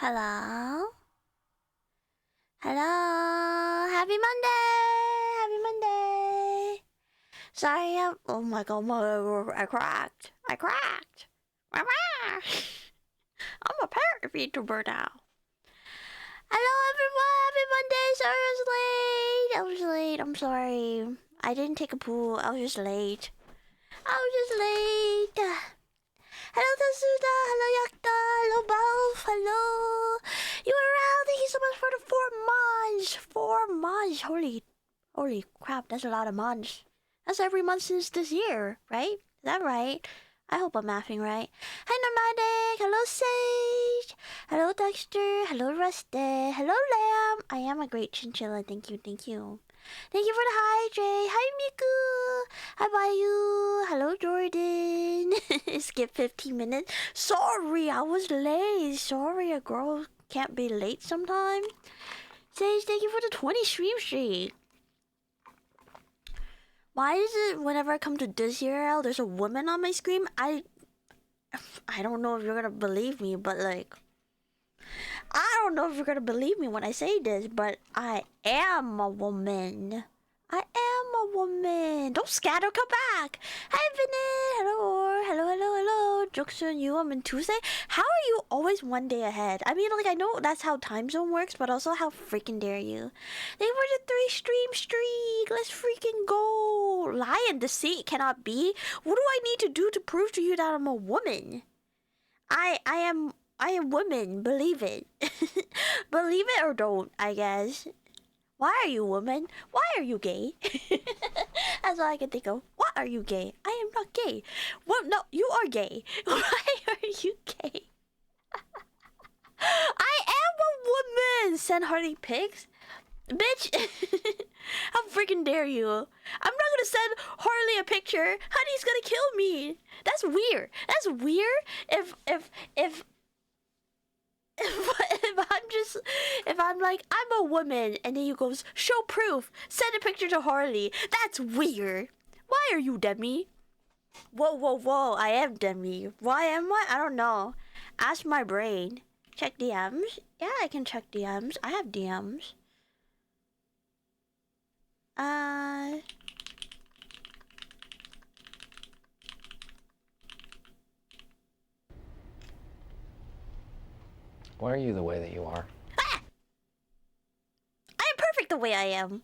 Hello? Hello? Happy Monday! Happy Monday! Sorry, oh my god, I cracked. I cracked. I'm a parrot VTuber now. Hello everyone! Happy Monday! Sorry I was late. I'm sorry. I didn't take a poo. I was just late. Hello Tasuda, hello Yakta, hello Balf, hello. You were around, thank you so much for the 4 months. 4 months, holy crap, that's a lot of months. That's every month since this year, right? Is that right? I hope I'm mathing right. Hi Nomadic, hello Sage, hello Dexter, hello Rusted, hello Lamb. I am a great chinchilla, thank you. Thank you for the hi, Jay. Hi, Miku. Hi, Bayu. Hello, Jordan. Skip 15 minutes. Sorry, I was late. Sorry, a girl can't be late sometime. Sage, thank you for the 20 stream streak. Why is it whenever I come to this URL, there's a woman on my screen? I don't know if you're gonna believe me, but like... I don't know if you're gonna believe me when I say this, but I am a woman. I am a woman. Don't scatter, come back. Hi, Vinny. Hello. Jokes on you. I'm in Tuesday. How are you always one day ahead? I mean, like, I know that's how time zone works, but also how freaking dare you? They were the 3 stream streak. Let's freaking go. Lie and deceit cannot be. What do I need to do to prove to you that I'm a woman? I am woman, believe it. Believe it or don't, I guess. Why are you woman? Why are you gay? That's all I can think of. Why are you gay? I am not gay. Well, no, you are gay. Why are you gay? I am a woman! Send Harley pics? Bitch! How freaking dare you? I'm not gonna send Harley a picture. Honey's gonna kill me. That's weird. That's weird if I'm like, I'm a woman, and then you goes, show proof, send a picture to Harley. That's weird. Why are you Demi? Whoa, I am Demi. Why am I? I don't know. Ask my brain. Check DMs? Yeah, I can check DMs. I have DMs. Why are you the way that you are? Ah! I am perfect the way I am.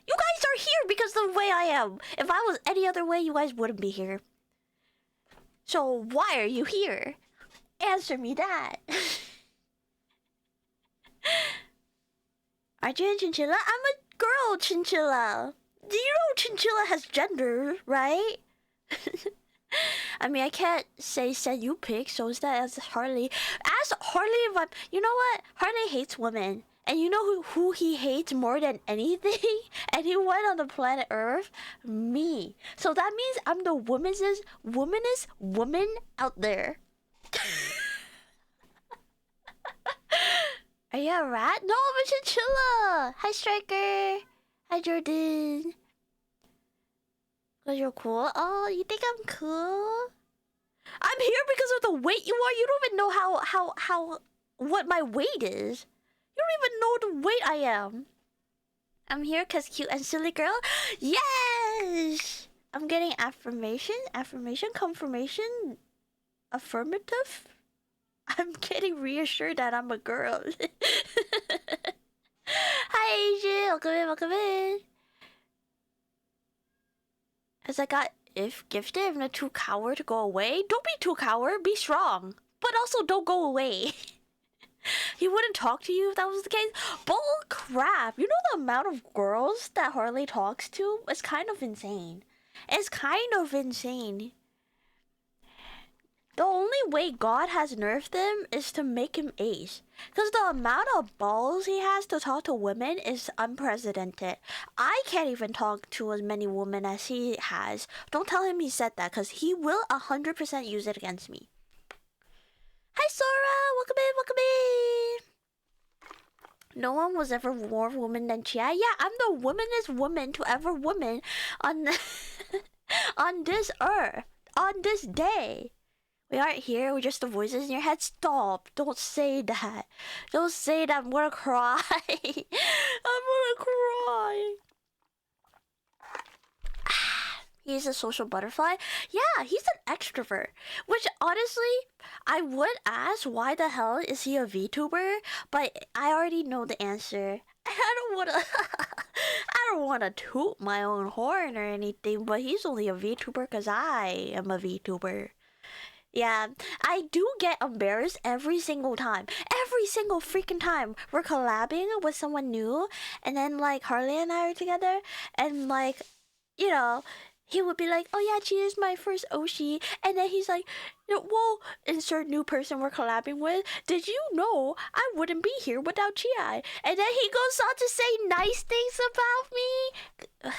You guys are here because of the way I am. If I was any other way, you guys wouldn't be here. So why are you here? Answer me that. Aren't you a chinchilla? I'm a girl chinchilla. Do you know chinchilla has gender, right? I mean, I can't say send you pics, so instead as Harley. Ask Harley if I'm... You know what? Harley hates women. And you know who he hates more than anything? Anyone on the planet Earth? Me. So that means I'm the womanest woman out there. Are you a rat? No, I'm a chinchilla! Hi, Striker! Hi, Jordan! Cause you're cool? Oh, you think I'm cool? I'm here because of the weight you are. You don't even know how what my weight is. You don't even know the weight I am. I'm here cause cute and silly girl. Yes! I'm getting affirmation, confirmation, affirmative. I'm getting reassured that I'm a girl. Hi, Asian. Welcome in. As I got if gifted, I'm not too coward to go away. Don't be too coward, be strong. But also don't go away. He wouldn't talk to you if that was the case. Bull crap. You know the amount of girls that Harley talks to? It's kind of insane. It's kind of insane. The only way God has nerfed him is to make him ace. Because the amount of balls he has to talk to women is unprecedented. I can't even talk to as many women as he has. Don't tell him he said that, because he will 100% use it against me. Hi Sora! Welcome in! No one was ever more woman than Chia. Yeah, I'm the womanest woman to ever woman on, on this earth. On this day. We aren't here. We're just the voices in your head. Stop. Don't say that. Don't say that. I'm gonna cry. I'm gonna cry. He's a social butterfly. Yeah, he's an extrovert. Which honestly, I would ask why the hell is he a VTuber? But I already know the answer. I don't wanna I don't wanna toot my own horn or anything, but he's only a VTuber because I am a VTuber. Yeah, I do get embarrassed every single time. Every single freaking time we're collabing with someone new, and then like Harley and I are together, and like, you know, he would be like, "Oh yeah, she is my first Oshi," and then he's like, "Well, insert new person we're collabing with. Did you know I wouldn't be here without Chi?" And then he goes on to say nice things about me.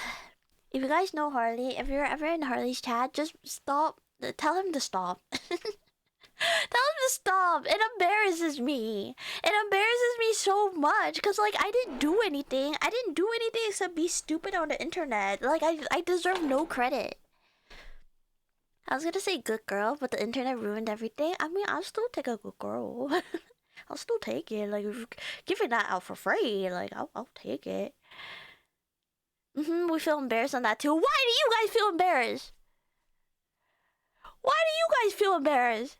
If you guys know Harley, if you're ever in Harley's chat, just stop. Tell him to stop. Tell him to stop. It embarrasses me. It embarrasses me so much because like I didn't do anything. I didn't do anything except be stupid on the internet. Like I deserve no credit. I was gonna say good girl, but the internet ruined everything. I mean, I'll still take a good girl. I'll still take it. Like if you're giving that out for free, like I'll take it. We feel embarrassed on that too. Why do you guys feel embarrassed? Why do you guys feel embarrassed?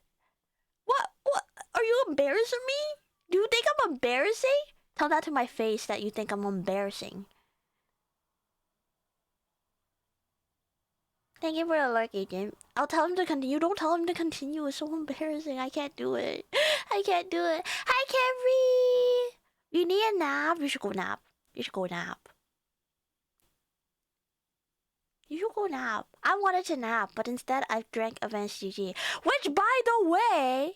What? Are you embarrassing me? Do you think I'm embarrassing? Tell that to my face that you think I'm embarrassing. Thank you for the lurk, agent. I'll tell him to continue. Don't tell him to continue. It's so embarrassing. I can't do it. I can't do it. Hi, Carrie. You need a nap? You should go nap. You should go nap. You should go nap. I wanted to nap, but instead I drank advgg. Which, by the way,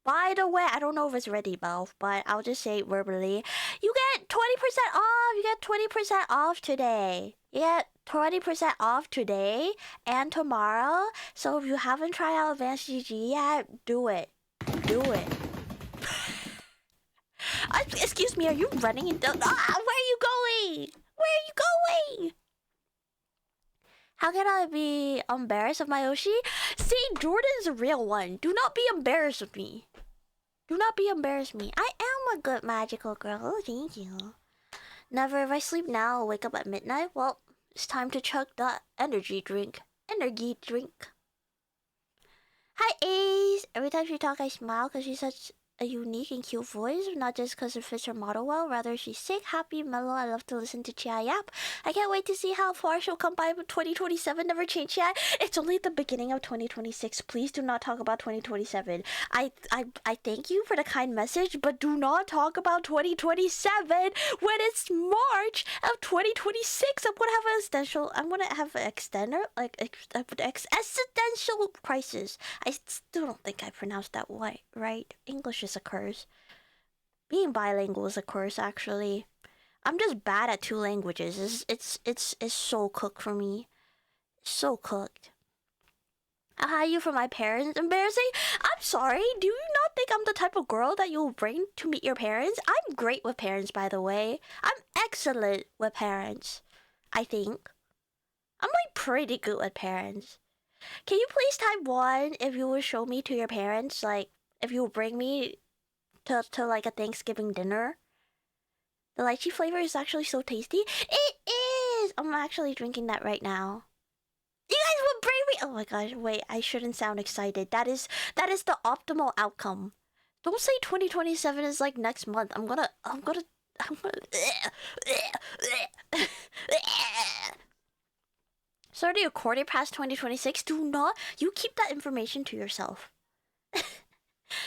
I don't know if it's ready, Belf, but I'll just say it verbally. You get 20% off. You get 20% off today. You get 20% off today and tomorrow. So if you haven't tried out advgg yet, do it. Do it. Excuse me, are you running into... where are you going? Where are you going? How can I be embarrassed of my Oshi? See, Jordan's a real one. Do not be embarrassed of me. Do not be embarrassed of me. I am a good magical girl. Oh, thank you. Never. If I sleep now, I'll wake up at midnight. Well, it's time to chug the energy drink. Energy drink. Hi, Ace. Every time she talks, I smile because she's such a unique and cute voice. Not just because it fits her model well. Rather, she's sick, happy, mellow. I love to listen to Chia Yap. I can't wait to see how far she'll come by with 2027. Never change yet. It's only the beginning of 2026. Please do not talk about 2027. I thank you for the kind message, but do not talk about 2027 when it's March of 2026. I'm gonna have an extender, like existential crisis. I still don't think I pronounced that right. English is a curse. Being bilingual is a curse, actually. I'm just bad at two languages. It's so cooked for me. So cooked. I'll hire you for my parents. Embarrassing? I'm sorry. Do you not think I'm the type of girl that you'll bring to meet your parents? I'm great with parents, by the way. I'm excellent with parents, I think. I'm like pretty good with parents. Can you please type 1 if you will show me to your parents? Like, if you will bring me to like a Thanksgiving dinner? The lychee flavor is actually so tasty. It is! I'm actually drinking that right now. You guys will bring me... Oh my gosh, wait, I shouldn't sound excited. That is the optimal outcome. Don't say 2027 is like next month. I'm gonna... So already a quarter past 2026. Do not... You keep that information to yourself.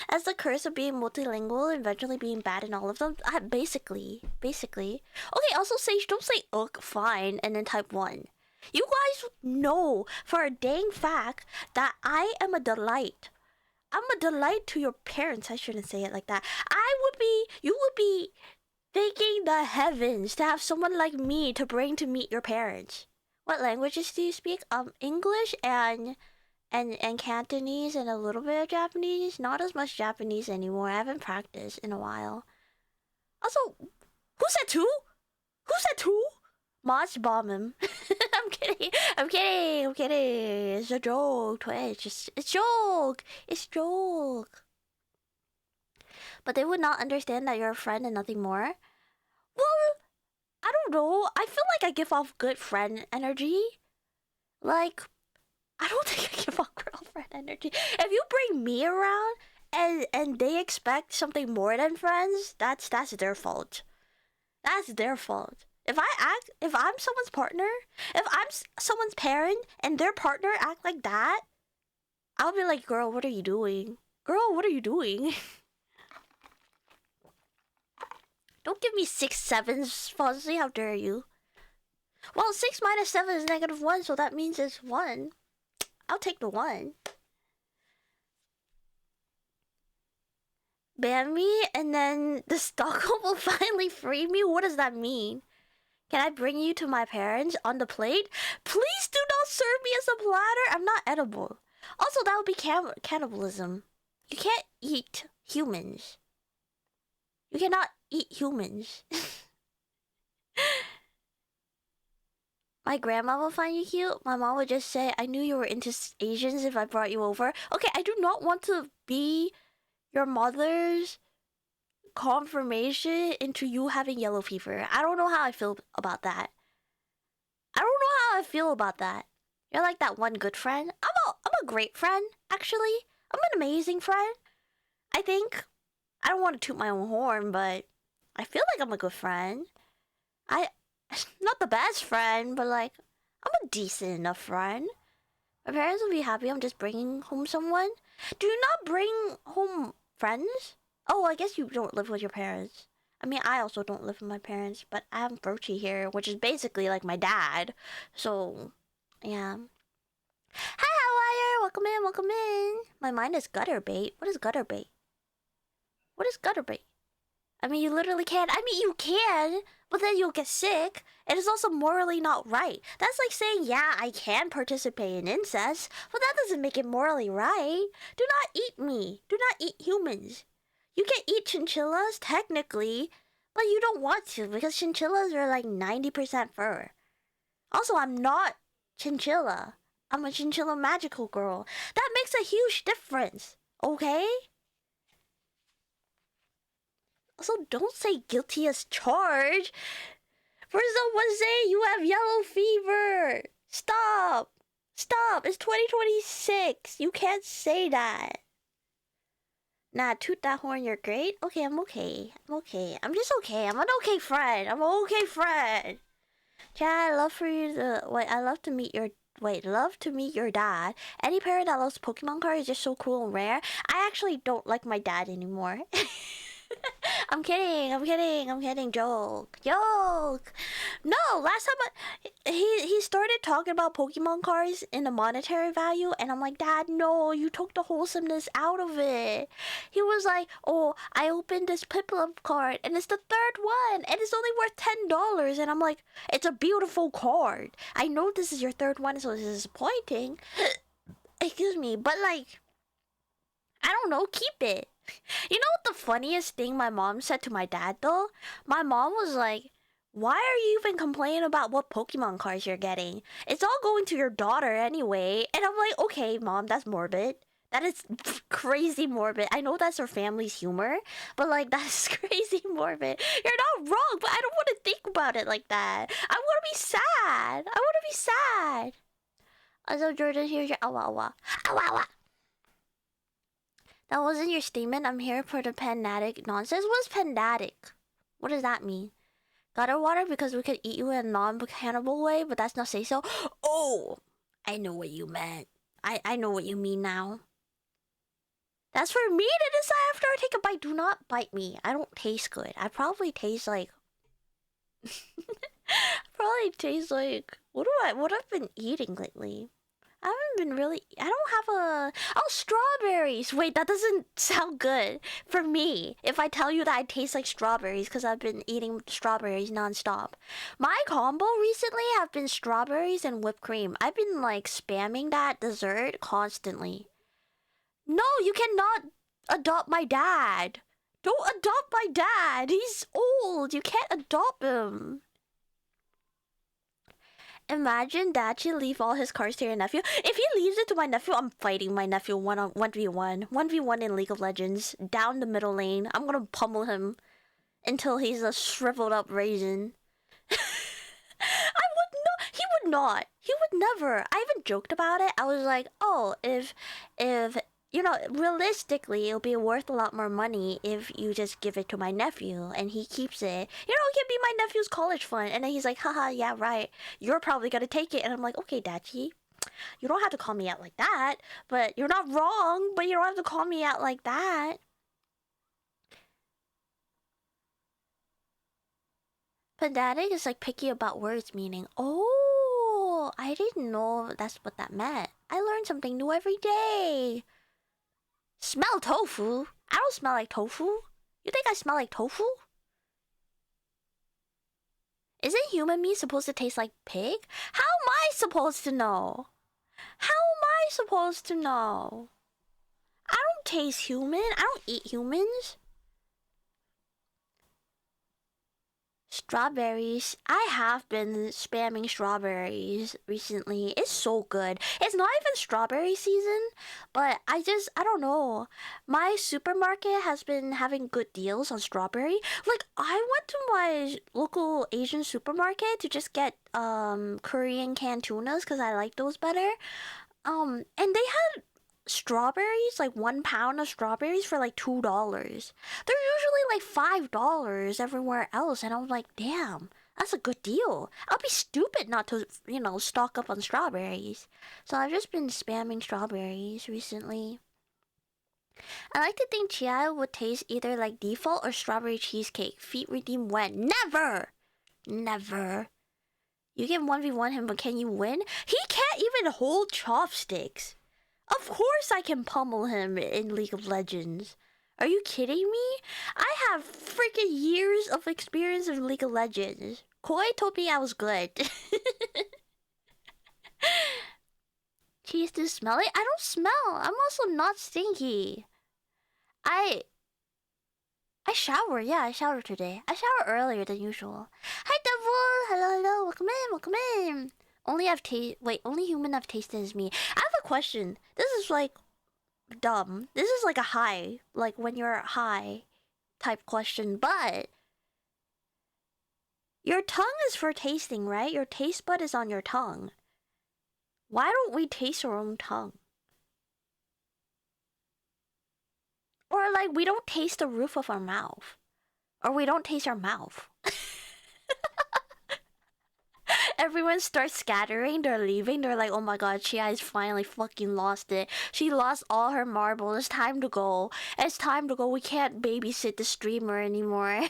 As the curse of being multilingual, eventually being bad in all of them. Basically. Okay, also don't say ugh, fine, and then type 1. You guys know for a dang fact that I am a delight. I'm a delight to your parents. I shouldn't say it like that. You would be thanking the heavens to have someone like me to bring to meet your parents. What languages do you speak? English and Cantonese and a little bit of Japanese. Not as much Japanese anymore. I haven't practiced in a while. Also, who said 2? Who said 2? Mods bomb him. I'm kidding. I'm kidding. I'm kidding. It's a joke, Twitch. It's joke. It's joke. But they would not understand that you're a friend and nothing more. Well, I don't know. I feel like I give off good friend energy. Like, I don't think I give off girlfriend energy. If you bring me around and they expect something more than friends, that's their fault. That's their fault. If I'm someone's partner, if I'm someone's parent and their partner act like that, I'll be like, girl, what are you doing? Girl, what are you doing? Don't give me 6 sevens, Fuzzy. How dare you? Well, 6 minus 7 is -1, so that means it's 1. I'll take the 1. Ban me, and then the Stockholm will finally free me? What does that mean? Can I bring you to my parents on the plate? Please do not serve me as a platter. I'm not edible. Also, that would be cannibalism. You can't eat humans. You cannot eat humans. My grandma will find you cute. My mom would just say, I knew you were into Asians if I brought you over. Okay, I do not want to be your mother's confirmation into you having yellow fever. I don't know how I feel about that. I don't know how I feel about that. You're like that one good friend. I'm a great friend, actually. I'm an amazing friend. I think. I don't want to toot my own horn, but I feel like I'm a good friend. Not the best friend, but like, I'm a decent enough friend. My parents will be happy I'm just bringing home someone. Do you not bring home friends? Oh, I guess you don't live with your parents. I mean, I also don't live with my parents, but I have Brochi here, which is basically like my dad. So, yeah. Hi, Howire! Welcome in, welcome in. My mind is gutter bait. What is gutter bait? What is gutter bait? I mean, you literally can't. I mean, you can, but then you'll get sick. It is also morally not right. That's like saying, yeah, I can participate in incest, but that doesn't make it morally right. Do not eat me. Do not eat humans. You can eat chinchillas, technically, but you don't want to because chinchillas are like 90% fur. Also, I'm not chinchilla. I'm a chinchilla magical girl. That makes a huge difference, okay? Also, don't say guilty as charged. For someone saying you have yellow fever. Stop. Stop. It's 2026. You can't say that. Nah, toot that horn, you're great. Okay, I'm okay. I'm okay. I'm just okay. I'm an okay friend. I'm an okay friend. Chad, I love for you to wait. I love to meet your love to meet your dad. Any parent that loves Pokemon cards is just so cool and rare. I actually don't like my dad anymore. I'm kidding. I'm kidding. I'm kidding. Joke. Joke. No, last time he started talking about Pokemon cards in the monetary value, and I'm like, Dad, no, you took the wholesomeness out of it. He was like, oh, I opened this Piplup card, and it's the 3rd one, and it's only worth $10. And I'm like, it's a beautiful card. I know this is your 3rd one, so it's disappointing. Excuse me, but like, I don't know, keep it. You know what the funniest thing my mom said to my dad though? My mom was like, why are you even complaining about what Pokemon cards you're getting? It's all going to your daughter anyway. And I'm like, okay, mom, that's morbid. That is crazy morbid. I know that's her family's humor, but like, that's crazy morbid. You're not wrong, but I don't want to think about it like that. I want to be sad. I want to be sad. Also, Jordan, here's your awa awa. Awa awa. That wasn't your statement. I'm here for the panatic nonsense. What's panatic? What does that mean? Gutter water because we could eat you in a non-cannibal way, but that's not say so. Oh, I know what you meant. I know what you mean now. That's for me to decide after I take a bite. Do not bite me. I don't taste good. I probably taste like... What I've been eating lately? I haven't been really... I don't have a... Oh, strawberries! Wait, that doesn't sound good for me. If I tell you that I taste like strawberries because I've been eating strawberries non-stop. My combo recently have been strawberries and whipped cream. I've been like spamming that dessert constantly. No, you cannot adopt my dad. Don't adopt my dad. He's old. You can't adopt him. Imagine Dachi leave all his cards to your nephew. If he leaves it to my nephew, I'm fighting my nephew 1v1. 1v1 in League of Legends. Down the middle lane. I'm gonna pummel him until he's a shriveled up raisin. I would not. He would not. He would never. I even joked about it. I was like, oh, if you know, realistically, it'll be worth a lot more money if you just give it to my nephew and he keeps it. You know, it can be my nephew's college fund. And then he's like, haha, yeah, right. You're probably gonna take it. And I'm like, okay, Dachi, you don't have to call me out like that. But you're not wrong. But you don't have to call me out like that. Pedantic is like picky about words, meaning, oh, I didn't know that's what that meant. I learn something new every day. Smell tofu? I don't smell like tofu. You think I smell like tofu? Isn't human meat supposed to taste like pig? How am I supposed to know? How am I supposed to know? I don't taste human. I don't eat humans. Strawberries. I have been spamming strawberries recently. It's so good. It's not even strawberry season, but I don't know. My supermarket has been having good deals on strawberry. Like, I went to my local Asian supermarket to just get Korean canned tunas because I like those better. And they had strawberries, like 1 pound of strawberries for like $2. They're usually like $5 everywhere else, and I was like, damn, that's a good deal. I'll be stupid not to, you know, stock up on strawberries. So I've just been spamming strawberries recently. I like to think Chia would taste either like default or strawberry cheesecake. Feet redeem when? Never! Never. You can 1v1 him, but can you win? He can't even hold chopsticks. Of course I can pummel him in League of Legends. Are you kidding me? I have freaking years of experience in League of Legends. Koi told me I was good. Cheese to smell it? I don't smell. I'm also not stinky. I shower. Yeah, I showered today. I shower earlier than usual. Hi, Devil. Hello, hello. Welcome in. Welcome in. Only human I've tasted is me. I have a question. This is like dumb. This is like a high, like when you're high type question, but your tongue is for tasting, right? Your taste bud is on your tongue. Why don't we taste our own tongue? Or like we don't taste the roof of our mouth. Or we don't taste our mouth. Everyone starts scattering, they're leaving, they're like, oh my god, Chia's finally fucking lost it. She lost all her marbles, it's time to go. It's time to go, we can't babysit the streamer anymore.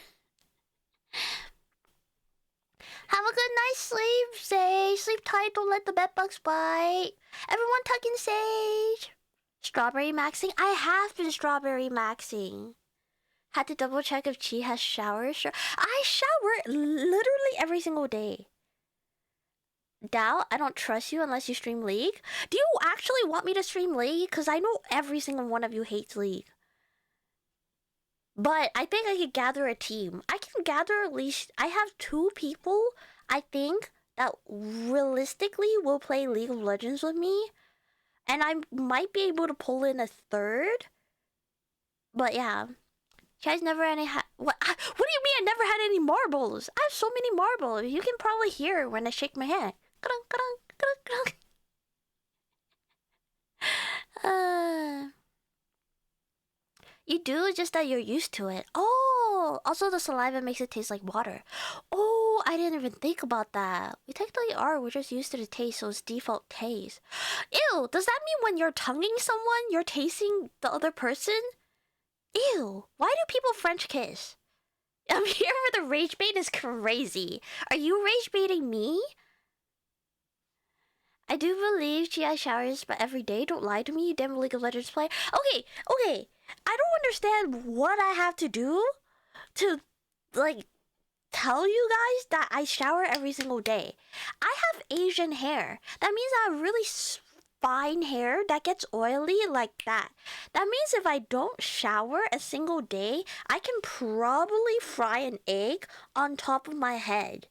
Have a good night's sleep, Sage. Sleep tight, don't let the bedbugs bite. Everyone tuck in Sage. Strawberry maxing? I have been strawberry maxing. Had to double check if Chi has showers. I shower literally every single day. Dao, I don't trust you unless you stream League. Do you actually want me to stream League? Because I know every single one of you hates League. But I think I could gather a team. I can gather at least... I have 2 people, I think, that realistically will play League of Legends with me. And I might be able to pull in a 3rd. But yeah. You guys never any what do you mean I never had any marbles? I have so many marbles. You can probably hear when I shake my hand. You do, just that you're used to it. Oh, also the saliva makes it taste like water. Oh, I didn't even think about that. We technically are, we're just used to the taste, so it's default taste. Ew, does that mean when you're tonguing someone, you're tasting the other person? Ew, why do people French kiss? I'm here for the rage bait is crazy. Are you rage baiting me? I do believe GI showers, but every day. Don't lie to me, you damn League of Legends player. Okay. I don't understand what I have to do to, like, tell you guys that I shower every single day. I have Asian hair. That means I have really fine hair that gets oily like that. That means if I don't shower a single day, I can probably fry an egg on top of my head.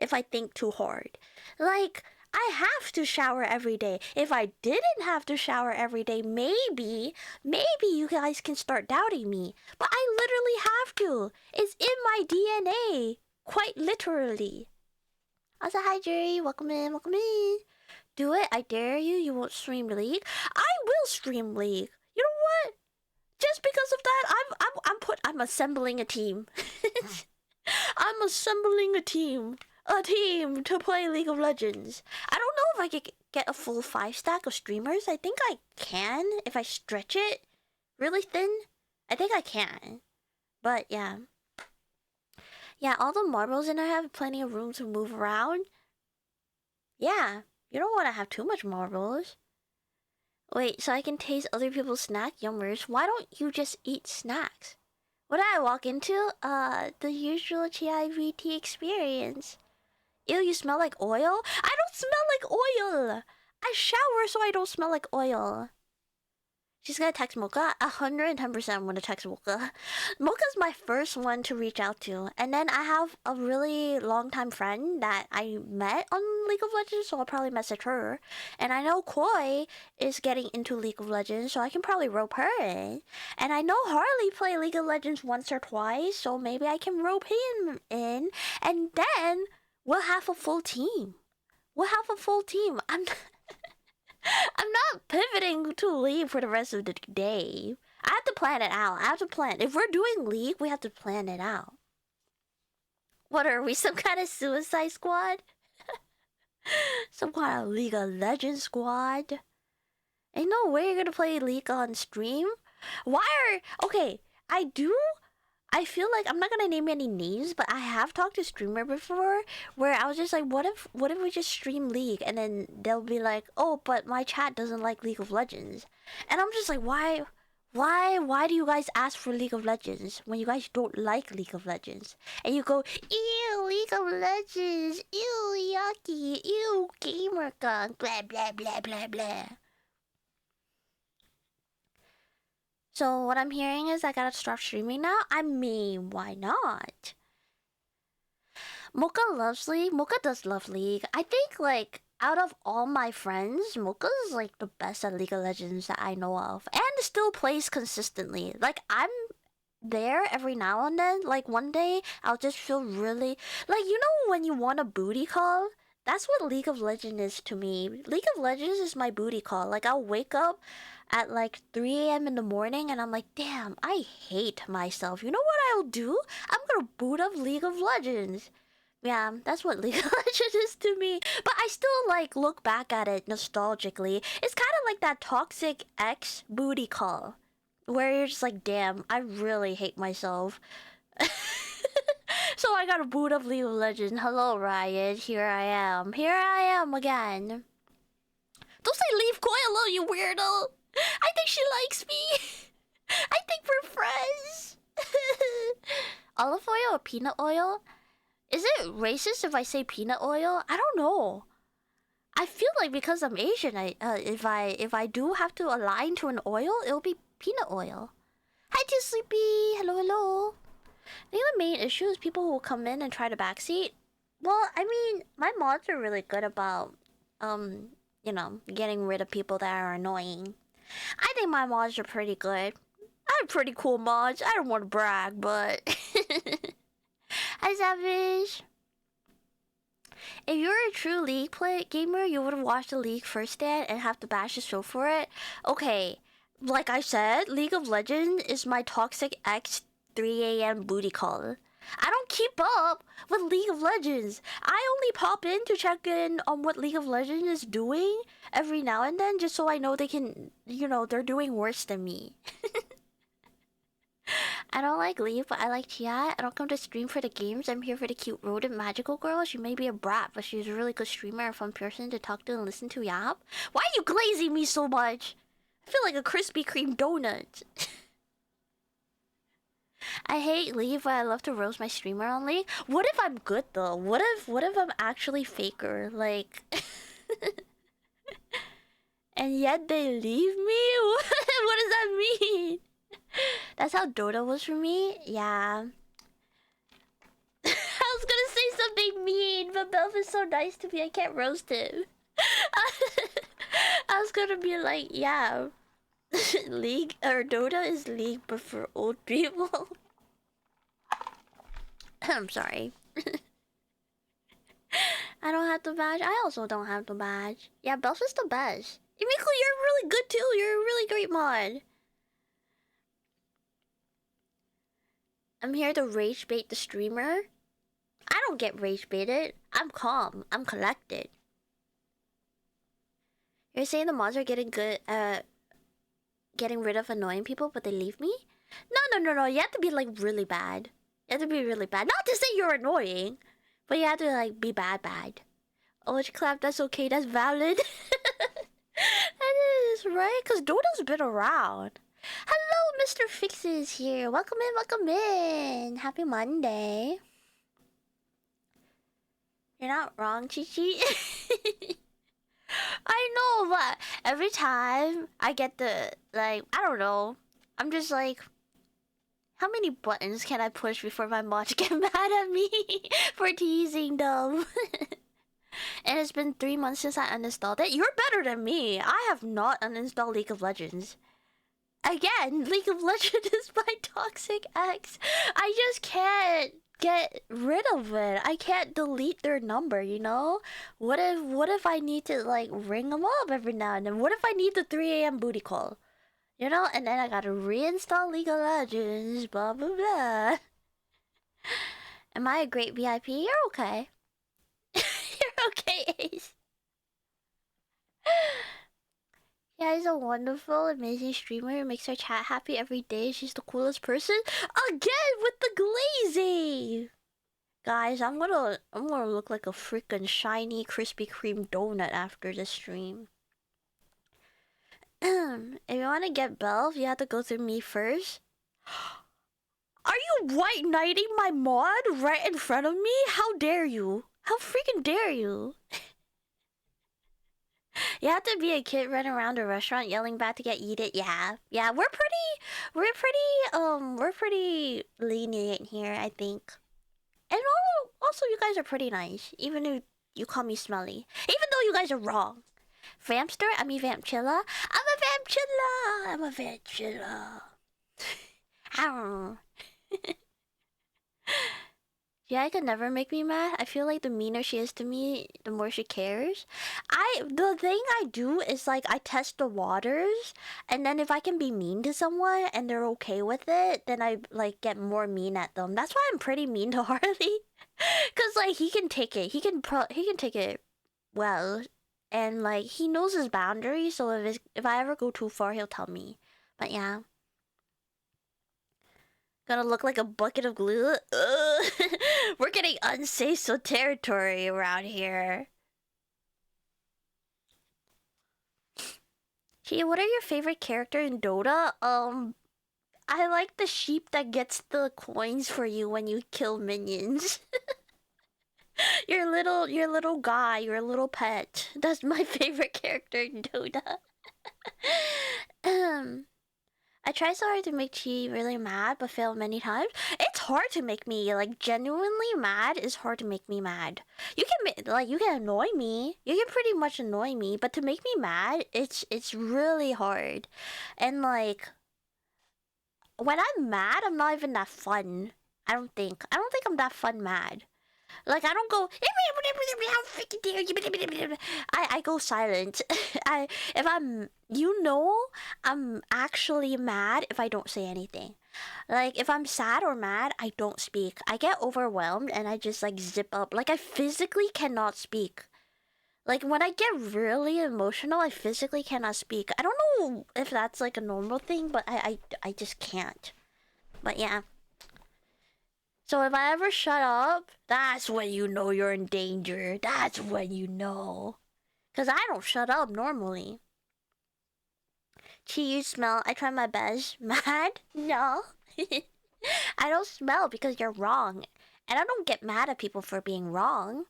if I think too hard. Like, I have to shower every day. If I didn't have to shower every day, maybe you guys can start doubting me. But I literally have to. It's in my DNA. Quite literally. Also, hi Jerry. Welcome in, welcome in. Do it, I dare you. You won't stream League. I will stream League. You know what? Just because of that, I'm assembling a team. I'm assembling a team to play League of Legends. I don't know if I could get a full 5 stack of streamers. I think I can if I stretch it really thin. I think I can. But yeah. Yeah, all the marbles in there have plenty of room to move around. Yeah, you don't want to have too much marbles. Wait, so I can taste other people's snack yummers. Why don't you just eat snacks? What did I walk into? The usual GIVT experience. Ew, you smell like oil? I don't smell like oil! I shower so I don't smell like oil. She's gonna text Mocha. 110% I'm gonna text Mocha. Mocha's my first one to reach out to. And then I have a really long-time friend that I met on League of Legends, so I'll probably message her. And I know Koi is getting into League of Legends, so I can probably rope her in. And I know Harley played League of Legends once or twice, so maybe I can rope him in. And then we'll have a full team. I'm not pivoting to League for the rest of the day. I have to plan it out. If we're doing League, we have to plan it out. What are we, some kind of suicide squad? Some kind of League of Legends squad? Ain't no way you're gonna play League on stream. Okay, I feel like I'm not gonna name any names, but I have talked to streamer before where I was just like, what if we just stream League, and then they'll be like, oh, but my chat doesn't like League of Legends, and I'm just like, why do you guys ask for League of Legends when you guys don't like League of Legends? And you go, ew, League of Legends, ew, yucky, ew, gamer gun, blah blah blah blah blah. So what I'm hearing is I gotta start streaming now? I mean, why not? Mocha loves League. Mocha does love League. I think, like, out of all my friends, Mocha is, like, the best at League of Legends that I know of. And still plays consistently. Like, I'm there every now and then. Like, one day, I'll just feel really... Like, you know when you want a booty call? That's what League of Legends is to me. League of Legends is my booty call. Like, I'll wake up at like 3 a.m. in the morning and I'm like, damn, I hate myself. You know what I'll do? I'm gonna boot up League of Legends. Yeah, that's what League of Legends is to me. But I still like look back at it nostalgically. It's kind of like that toxic ex booty call. Where you're just like, damn, I really hate myself. So I gotta boot up League of Legends. Hello, Riot. Here I am. Here I am again. Don't say leave Koi alone, you weirdo. I think she likes me. I think we're friends. Olive oil or peanut oil? Is it racist if I say peanut oil? I don't know. I feel like because I'm Asian, if I do have to align to an oil, it'll be peanut oil. Hi, Too Sleepy. Hello, hello. I think the main issue is people who will come in and try to backseat. Well, I mean, my mods are really good about, you know, getting rid of people that are annoying. I think my mods are pretty good. I have pretty cool mods. I don't want to brag, but... Hi, Savage. If you were a true League gamer, you would have watched the League first stand and have to bash the show for it. Okay, like I said, League of Legends is my toxic ex 3 a.m. booty call. I don't keep up with League of Legends. I only pop in to check in on what League of Legends is doing every now and then, just so I know they can, you know, they're doing worse than me. I don't like League, but I like chat. I don't come to stream for the games. I'm here for the cute rodent magical girl. She may be a brat, but she's a really good streamer and fun person to talk to and listen to. Yap. Why are you glazing me so much? I feel like a Krispy Kreme donut. I hate League, but I love to roast my streamer on League. What if I'm good though? What if I'm actually faker? Like, and yet they leave me? What does that mean? That's how Dota was for me? Yeah. I was gonna say something mean, but Belf is so nice to me, I can't roast him. I was gonna be like, yeah, League or Dota is League, but for old people. I'm sorry. I don't have the badge. I also don't have the badge. Yeah, Belf is the best. Emiko, you're really good too. You're a really great mod. I'm here to rage bait the streamer. I don't get rage baited. I'm calm. I'm collected. You're saying the mods are getting good at getting rid of annoying people, but they leave me? No. You have to be like really bad. You have to be really bad. Not to say you're annoying, but you have to like be bad. Oh, it's clap. That's okay. That's valid. That is right, cause Dodo's been around. Hello, Mr. Fixes here. Welcome in. Happy Monday. You're not wrong, Chi. I know, but every time I get the, like, I don't know. I'm just like, how many buttons can I push before my mods get mad at me for teasing them? And it's been 3 months since I uninstalled it. You're better than me. I have not uninstalled League of Legends. Again, League of Legends is my toxic ex. I just can't get rid of it. I can't delete their number, you know? What if I need to like ring them up every now and then? What if I need the 3 a.m. booty call? You know? And then I gotta reinstall League of Legends, blah blah blah. Am I a great VIP? You're okay. You're okay, Ace. Yeah, he's a wonderful, amazing streamer who makes our chat happy every day. She's the coolest person. Again with the glazing! Guys, I'm gonna look like a freaking shiny Krispy Kreme donut after this stream. If you wanna get Belv, you have to go through me first. Are you white knighting my mod right in front of me? How dare you? How freaking dare you? You have to be a kid running around a restaurant yelling back to get eat it. Yeah, we're pretty lenient here, I think. And also you guys are pretty nice, even if you call me smelly. Even though you guys are wrong. Vampster? I mean Vampchilla? I'm a Vampchilla. Ow. Yeah, I could never make me mad. I feel like the meaner she is to me, the more she cares. The thing I do is like I test the waters, and then if I can be mean to someone and they're okay with it, then I like get more mean at them. That's why I'm pretty mean to Harley, cause like he can take it. He can take it well, and like he knows his boundaries. So if I ever go too far, he'll tell me. But yeah. Gonna look like a bucket of glue. We're getting unsafe territory around here. Gee, what are your favorite characters in Dota? I like the sheep that gets the coins for you when you kill minions. your little guy, your little pet. That's my favorite character in Dota. I try so hard to make Chi really mad, but fail many times. It's hard to make me, like, genuinely mad is hard to make me mad. You can annoy me. You can pretty much annoy me, but to make me mad, it's really hard. And, like, when I'm mad, I'm not even that fun. I don't think I'm that fun mad. Like, I don't go, how freaking dare you. I go silent. If I'm, I'm actually mad if I don't say anything. Like, if I'm sad or mad, I don't speak. I get overwhelmed and I just, like, zip up. Like, I physically cannot speak. Like, when I get really emotional, I physically cannot speak. I don't know if that's, like, a normal thing, but I just can't. But, yeah. So if I ever shut up, that's when you know you're in danger. That's when you know. Because I don't shut up normally. Chi, you smell. I try my best. Mad? No. I don't smell because you're wrong. And I don't get mad at people for being wrong.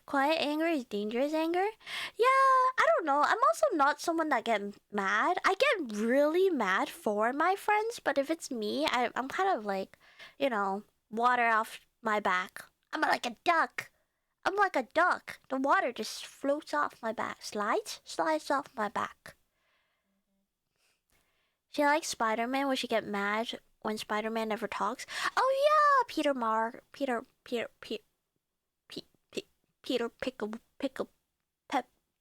Quiet anger is dangerous anger? Yeah, I don't know. I'm also not someone that get mad. I get really mad for my friends, but if it's me, I'm kind of like, water off my back. I'm like a duck. I'm like a duck. The water just floats off my back. Slides off my back. She likes Spider-Man when she get mad when Spider-Man never talks. Oh yeah, Peter pickle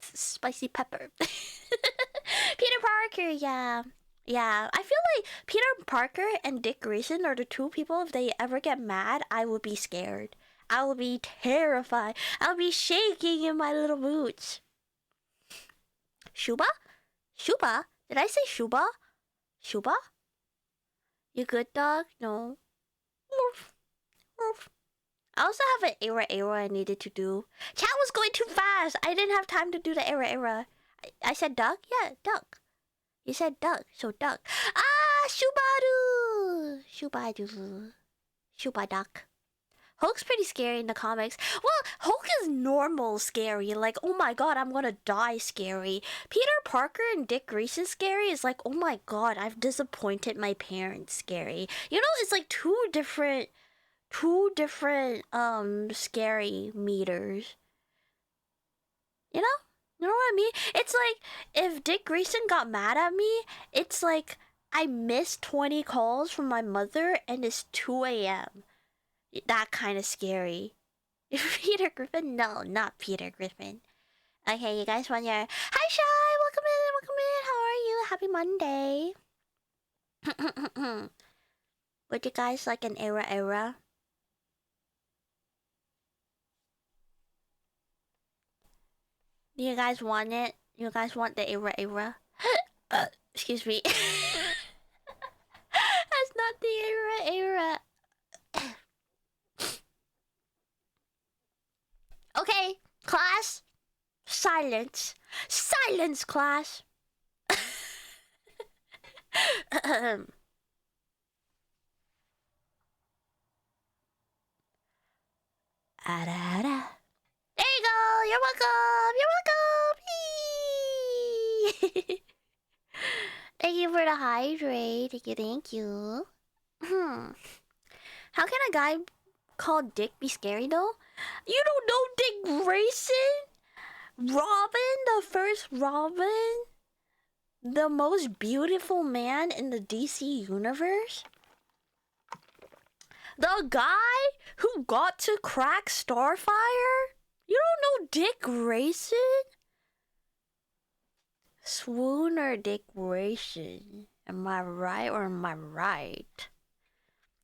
spicy pepper. Peter Parker, yeah. Yeah, I feel like Peter Parker and Dick Grayson are the two people, if they ever get mad, I would be scared. I will be terrified. I'll be shaking in my little boots. Shuba? Shuba? Did I say Shuba? Shuba? You good, dog? No. Oof. Oof. I also have an era I needed to do. Chat was going too fast. I didn't have time to do the era. I said duck? Yeah, duck. You said duck, so duck. Ah, Shubadu! Shubaduck. Hulk's pretty scary in the comics. Well, Hulk is normal scary. Like, oh my god, I'm gonna die scary. Peter Parker and Dick Grayson scary is like, oh my god, I've disappointed my parents scary. You know, it's like two different scary meters. You know? You know what I mean? It's like, if Dick Grayson got mad at me, it's like I missed 20 calls from my mother and it's 2 a.m. That kind of scary. Peter Griffin? No, not Peter Griffin. Okay, you guys want your... Hi, Shy! Welcome in! How are you? Happy Monday! Would you guys like an era? Do you guys want it? You guys want the era? Excuse me. That's not the era. Okay, class. Silence, class. Ada. There you go. You're welcome. Thank you for the hydrate. Thank you. How can a guy called Dick be scary though? You don't know Dick Grayson? Robin, the first Robin? The most beautiful man in the DC universe? The guy who got to crack Starfire? You don't know Dick Grayson? Swoon or Dick Grayson? Am I right or am I right?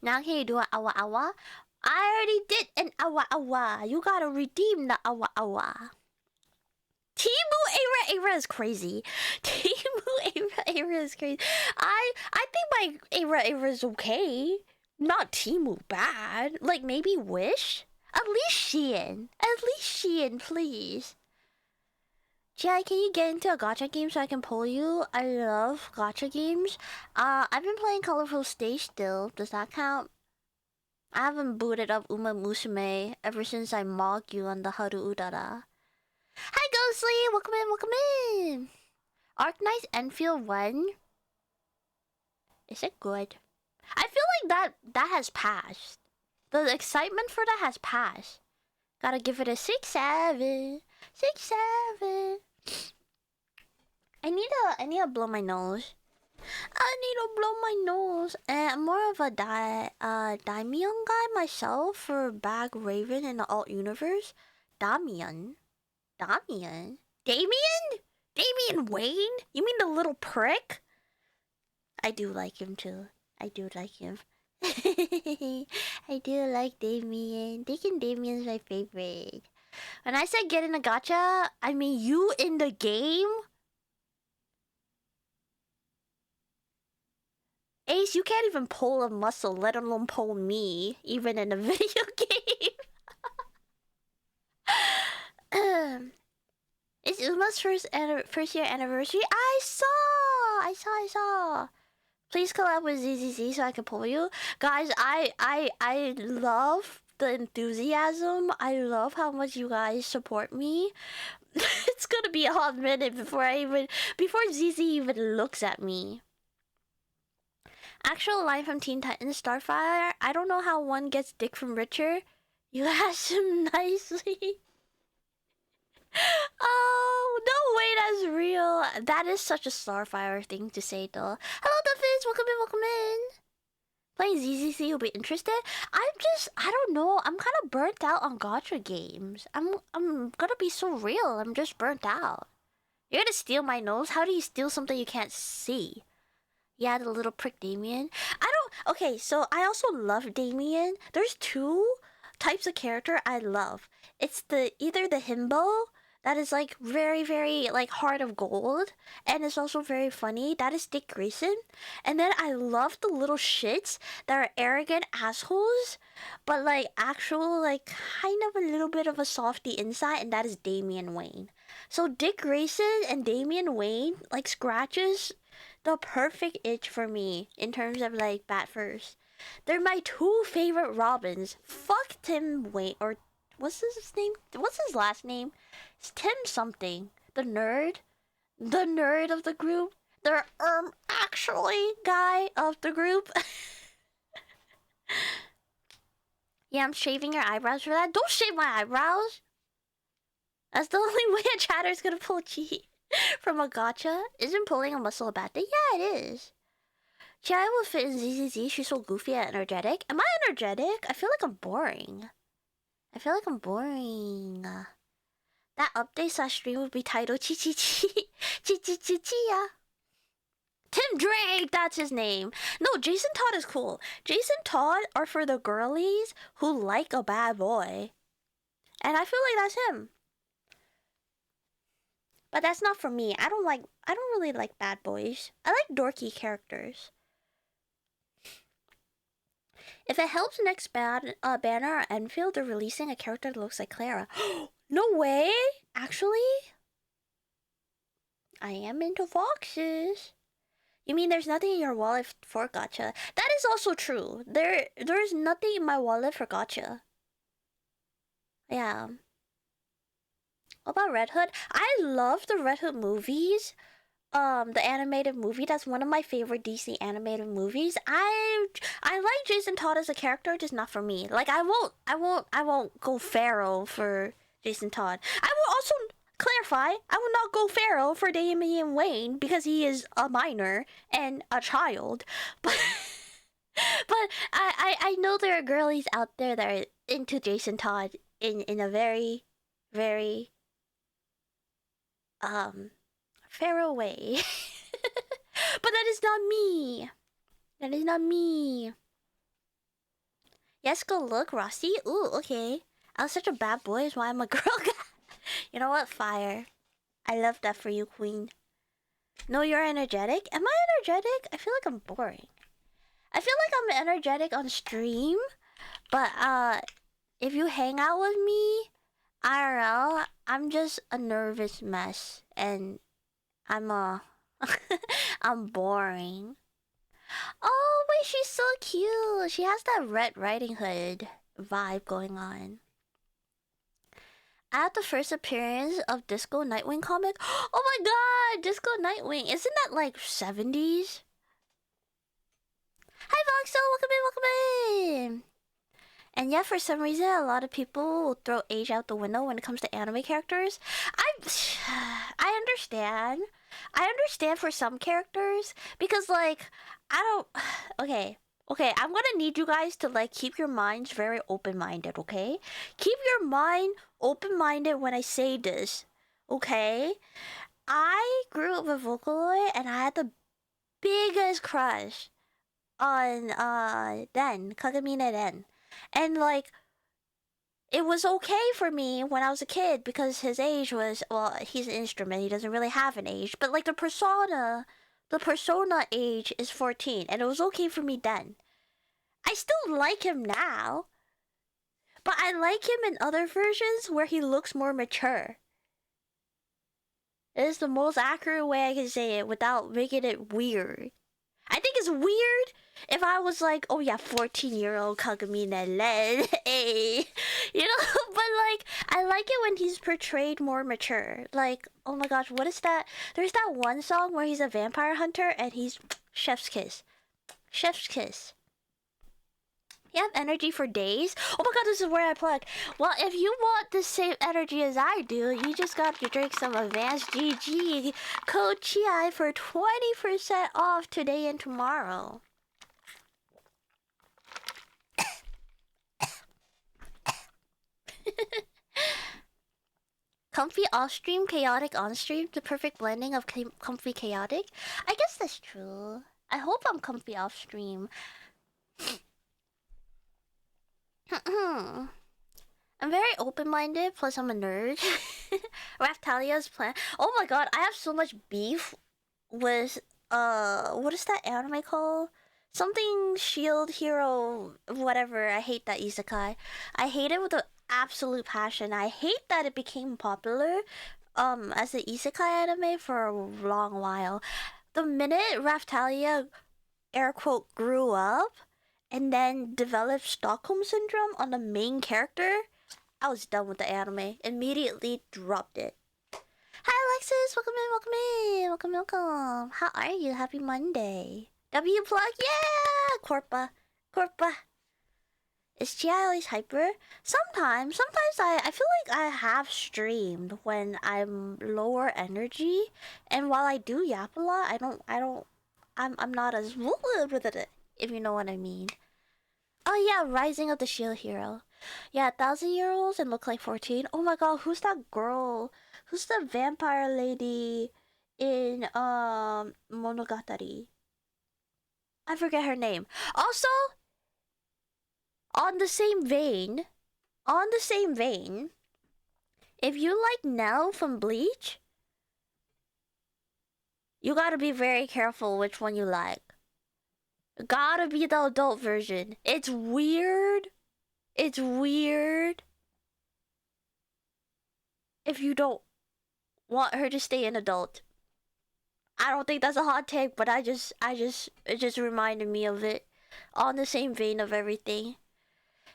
Now can you do an awa awa? I already did an awa awa. You gotta redeem the awa awa. Timu era is crazy. Timu era is crazy. I think my era is okay. Not Timu bad. Like maybe Wish? At least Shein, please. Jai, can you get into a gacha game so I can pull you? I love gacha games. I've been playing Colorful Stage still. Does that count? I haven't booted up Uma Musume ever since I mocked you on the Haru Udara. Hi Ghostly! Welcome in! Arknight's Enfield 1? Is it good? I feel like that has passed. The excitement for that has passed. Gotta give it a 6-7. 6-7. I need to blow my nose. I'm more of a Daimyon guy myself for Bag Raven in the alt universe. Damian? Damian Wayne? You mean the little prick? I do like him too. I do like Damien. Thinking Damien's my favorite. When I said get in a gacha, I mean you in the game? Ace, you can't even pull a muscle, let alone pull me, even in a video game. It's Uma's first year anniversary. I saw. Please collab with ZZZ so I can pull you. Guys, I love the enthusiasm. I love how much you guys support me. It's gonna be a hot minute before ZZ even looks at me. Actual line from Teen Titans Starfire. I don't know how one gets dick from Richard. You asked him nicely. Oh, no way, that's real. That is such a Starfire thing to say, though. Hello, Duffus. Welcome in, welcome in. Playing ZZC, you'll be interested? I don't know. I'm kind of burnt out on gacha games. I'm gonna be so real. I'm just burnt out. You're gonna steal my nose? How do you steal something you can't see? Yeah, the little prick Damien. Okay, so I also love Damien. There's two types of character I love. It's either the himbo that is like very, very like heart of gold and is also very funny. That is Dick Grayson. And then I love the little shits that are arrogant assholes, but like actual like kind of a little bit of a softy inside, and that is Damian Wayne. So Dick Grayson and Damian Wayne like scratches the perfect itch for me in terms of like bat furs. They're my two favorite Robins. Fuck Tim Wayne, or what's his name? What's his last name? It's Tim something. The nerd of the group. The actually guy of the group. Yeah, I'm shaving your eyebrows for that. Don't shave my eyebrows. That's the only way a chatter's gonna pull cheat from a gacha. Isn't pulling a muscle a bad thing? Yeah, it is. Chai will fit in ZZZ. She's so goofy and energetic. Am I energetic? I feel like I'm boring. That update / stream would be titled Chi Chi Chi. Chi Chi Chi Chi. Tim Drake, that's his name. No, Jason Todd is cool. Jason Todd are for the girlies who like a bad boy. And I feel like that's him. But that's not for me. I don't really like bad boys. I like dorky characters. If it helps, next Banner or Enfield, they're releasing a character that looks like Clara. No way! Actually? I am into foxes. You mean there's nothing in your wallet for gacha? That is also true. There's nothing in my wallet for gacha. Yeah. What about Red Hood? I love the Red Hood movies. The animated movie. That's one of my favorite DC animated movies. I like Jason Todd as a character, just not for me. Like I won't go feral for Jason Todd. I will also clarify, I will not go feral for Damian Wayne because he is a minor and a child. But I know there are girlies out there that are into Jason Todd in a very, very feral way. But that is not me. That is not me. Yes, go look, Rossi. Ooh, okay. I was such a bad boy, is why I'm a girl guy. You know what? Fire. I love that for you, queen. No, you're energetic? Am I energetic? I feel like I'm boring. I feel like I'm energetic on stream, but if you hang out with me, IRL, I'm just a nervous mess, and I'm I'm boring. Oh, wait, she's so cute. She has that Red Riding Hood vibe going on. At the first appearance of Disco Nightwing comic. Oh my god, Disco Nightwing. Isn't that like 70s? Hi, Voxel. Welcome in. And yeah, for some reason, a lot of people will throw age out the window when it comes to anime characters. I understand. I understand for some characters because, like, I don't. Okay, I'm gonna need you guys to like keep your minds very open-minded. Okay, keep your mind open-minded when I say this. Okay, I grew up with Vocaloid and I had the biggest crush on Kagamine Den, and like. It was okay for me when I was a kid because his age was, well, he's an instrument, he doesn't really have an age, but like the persona age is 14, and it was okay for me then. I still like him now, but I like him in other versions where he looks more mature. It is the most accurate way I can say it without making it weird. I think it's weird if I was like, oh yeah, 14-year-old Kagamine Len, hey, you know, but like, I like it when he's portrayed more mature. Like, oh my gosh, what is that? There's that one song where he's a vampire hunter and he's chef's kiss. Chef's kiss. You have energy for days? Oh my god, this is where I plug. Well, if you want the same energy as I do, you just got to drink some advgg code CHI for 20% off today and tomorrow. Comfy off-stream, chaotic on-stream, the perfect blending of comfy chaotic. I guess that's true. I hope I'm comfy off-stream. I'm very open-minded, plus I'm a nerd. Raftalia's plan. Oh my god, I have so much beef with, what is that anime called? Something Shield Hero, whatever. I hate that isekai. I hate it with an absolute passion. I hate that it became popular, as an isekai anime for a long while. The minute Raftalia, air quote, grew up, and then developed Stockholm Syndrome on the main character, I was done with the anime. Immediately dropped it. Hi Alexis, welcome in, welcome in, welcome, welcome. How are you? Happy Monday. W plug, yeah! Corpa. Is GI always hyper? Sometimes I feel like I have streamed when I'm lower energy, and while I do yap a lot, I'm not as if you know what I mean. Oh yeah, Rising of the Shield Hero. Yeah, 1,000-year-olds and look like 14. Oh my god, who's that girl? Who's the vampire lady in Monogatari? I forget her name. Also, on the same vein, if you like Nell from Bleach, you gotta be very careful which one you like. Gotta be the adult version. It's weird if you don't want her to stay an adult. I don't think that's a hot take, but it just reminded me of it. On the same vein of everything.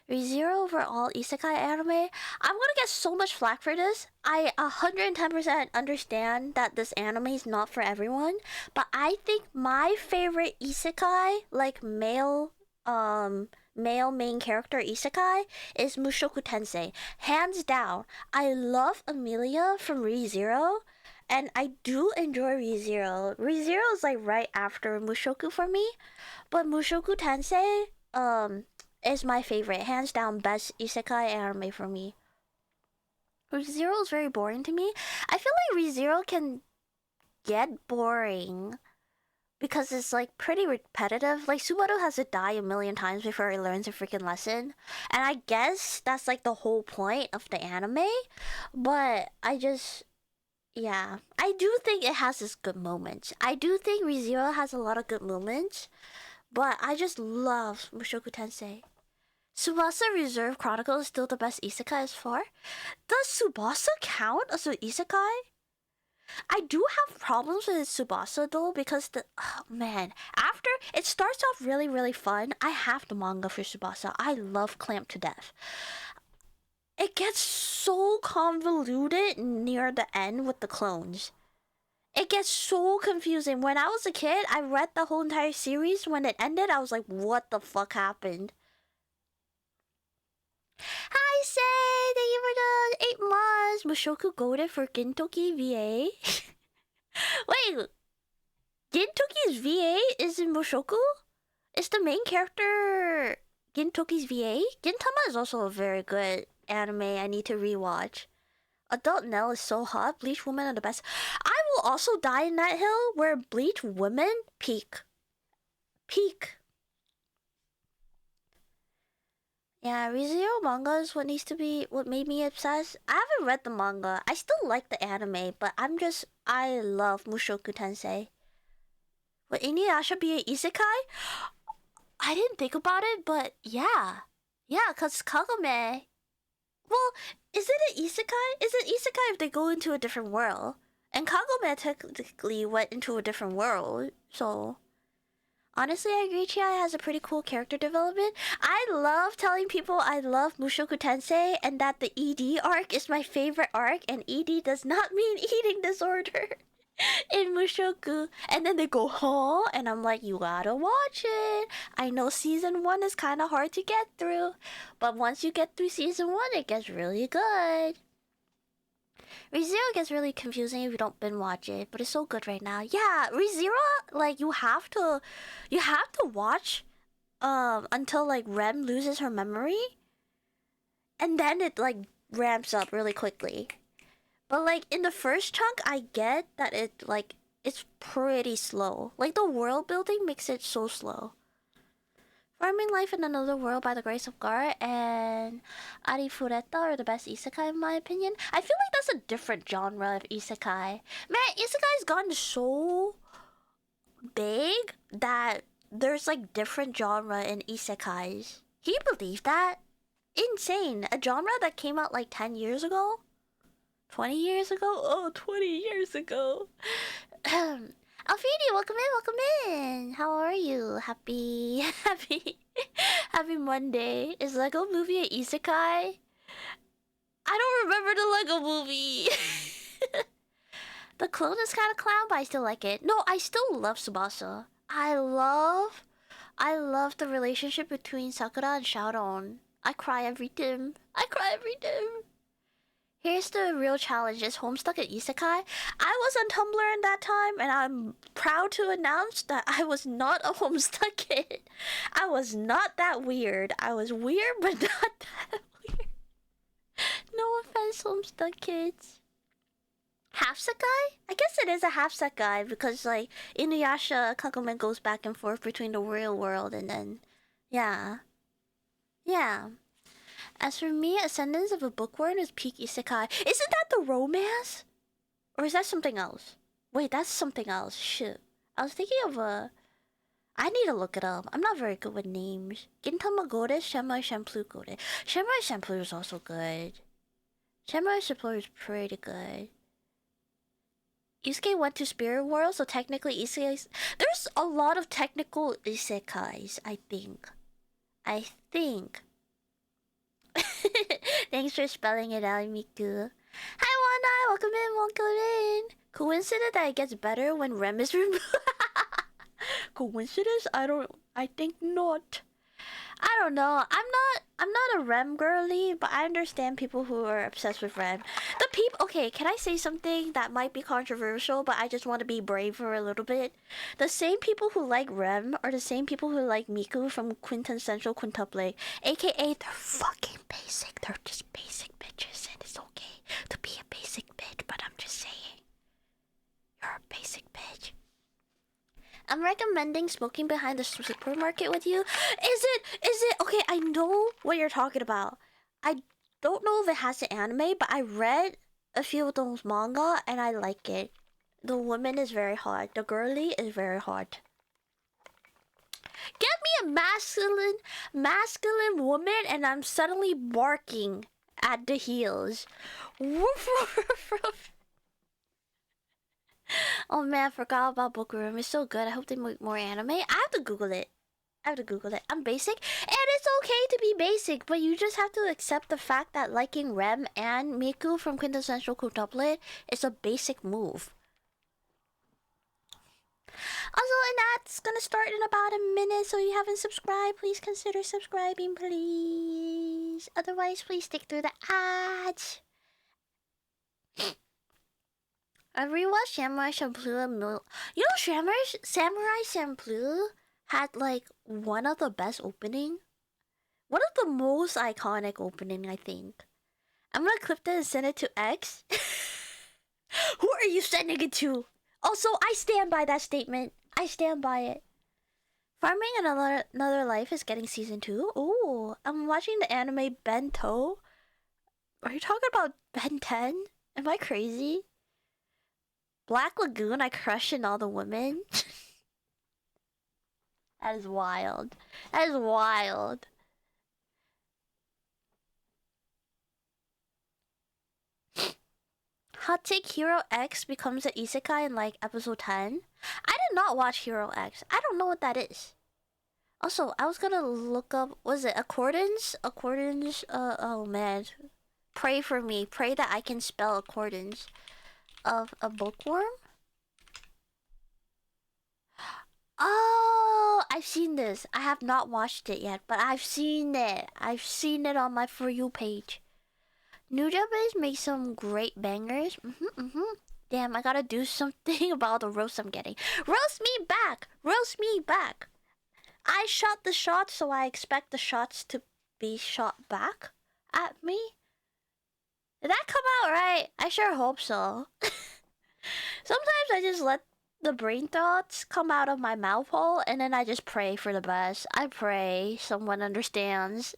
ReZero over all isekai anime? I'm gonna get so much flack for this. I 110% understand that this anime is not for everyone, but I think my favorite isekai, like male main character isekai, is Mushoku Tensei. Hands down. I love Amelia from ReZero, and I do enjoy ReZero. ReZero is like right after Mushoku for me, but Mushoku Tensei, is my favorite. Hands down, best isekai anime for me. ReZero is very boring to me. I feel like ReZero can get boring because it's like pretty repetitive. Like Subaru has to die a million times before he learns a freaking lesson. And I guess that's like the whole point of the anime. But yeah. I do think it has its good moments. I do think ReZero has a lot of good moments. But I just love Mushoku Tensei. Tsubasa Reserve Chronicle is still the best isekai as far? Does Tsubasa count as an isekai? I do have problems with Tsubasa though, because man, after it starts off really, really fun. I have the manga for Tsubasa. I love Clamp to death. It gets so convoluted near the end with the clones. It gets so confusing. When I was a kid, I read the whole entire series. When it ended, I was like, what the fuck happened? Hi, Say! Thank you for the 8 months! Mushoku goaded for Gintoki VA? Wait! Gintoki's VA is in Mushoku? Is the main character Gintoki's VA? Gintama is also a very good anime I need to rewatch. Adult Nell is so hot. Bleach women are the best. I will also die in that hill where Bleach women peak. Yeah, ReZero manga is what made me obsessed. I haven't read the manga. I still like the anime, but I love Mushoku Tensei. Would Inuyasha be an isekai? I didn't think about it, but yeah. Yeah, cause Kagome. Well, is it an isekai? Is it isekai if they go into a different world? And Kagome technically went into a different world, so... Honestly, I agree Chai has a pretty cool character development. I love telling people I love Mushoku Tensei and that the ED arc is my favorite arc, and ED does not mean eating disorder. in Mushoku, and then they go, huh? And I'm like, you gotta watch it. I know season 1 is kind of hard to get through, but once you get through season 1, it gets really good. ReZero gets really confusing if you don't binge watch it, but it's so good right now. Yeah, ReZero, like you have to watch until like Rem loses her memory, and then it like ramps up really quickly. But like in the first chunk, I get that it's pretty slow. Like the world building makes it so slow. Farming Life in Another World by the Grace of God and Arifureta are the best isekai in my opinion. I feel like that's a different genre of isekai. Man, isekai's gotten so big that there's like different genre in isekais. Can you believe that? Insane. A genre that came out like 10 years ago? 20 years ago? Oh, 20 years ago. Alfidi, welcome in. How are you? Happy Monday. Is Lego Movie an isekai? I don't remember the Lego Movie. The clone is kind of clown, but I still like it. No, I still love Tsubasa. I love the relationship between Sakura and Sharon. I cry every time. Here's the real challenge: is Homestuck an isekai? I was on Tumblr in that time, and I'm proud to announce that I was not a Homestuck kid. I was not that weird. I was weird, but not that weird. No offense, Homestuck kids. Half Sekai? I guess it is a half Sekai because like Inuyasha Kagome goes back and forth between the real world and then yeah. As for me, Ascendance of a Bookworm is peak isekai. Isn't that the romance? Or is that something else? Wait, that's something else. Shit. I was thinking of a... I need to look it up. I'm not very good with names. Gintama Gode, Samurai Champloo Gode. Samurai Champloo is also good. Samurai Champloo is pretty good. Isuke went to Spirit World, so technically isekais... There's a lot of technical isekais, I think. Thanks for spelling it out, Miku. Hi, Wanda! Welcome in! Coincidence that it gets better when Rem is removed? Coincidence? I think not. I don't know. I'm not a Rem girly, but I understand people who are obsessed with Rem. The people... Okay, can I say something that might be controversial, but I just want to be brave for a little bit? The same people who like Rem are the same people who like Miku from Quintessential Quintuple. AKA, they're fucking basic. They're just basic bitches, and it's okay to be a basic bitch, but I'm just saying. You're a basic bitch. I'm recommending Smoking Behind the Supermarket with you. Is it okay? I know what you're talking about. I don't know if it has an anime, but I read a few of those manga and I like it. The woman is very hot. The girly is very hot. Get me a masculine woman and I'm suddenly barking at the heels. Woof, woof, woof, woof. Oh man, I forgot about Bookworm. It's so good. I hope they make more anime. I have to Google it. I'm basic, and it's okay to be basic, but you just have to accept the fact that liking Rem and Miku from Quintessential Quintuplet is a basic move. Also, and that's gonna start in about a minute, so if you haven't subscribed, please consider subscribing, please. Otherwise, please stick through the ads. I rewatched Samurai Champloo You know, Samurai Champloo had like one of the best opening. One of the most iconic opening, I think. I'm gonna clip that and send it to X. Who are you sending it to? Also, I stand by that statement. I stand by it. Farming Another Life is getting season 2. Ooh, I'm watching the anime Bento. Are you talking about Ben 10? Am I crazy? Black Lagoon, I crush in all the women. That is wild. That is wild. Hot Take Hero X becomes an isekai in like episode 10. I did not watch Hero X. I don't know what that is. Also, I was gonna look up, was it Accordance? Oh man. Pray for me. Pray that I can spell Accordance of a bookworm. Oh, I've seen this. I have not watched it yet, but I've seen it. I've seen it on my For You page. Nujabes make some great bangers. Damn, I gotta do something about the roast I'm getting. Roast me back! Roast me back! I shot the shots, so I expect the shots to be shot back at me. Did that come out right? I sure hope so. Sometimes I just let the brain thoughts come out of my mouth hole and then I just pray for the best. I pray someone understands.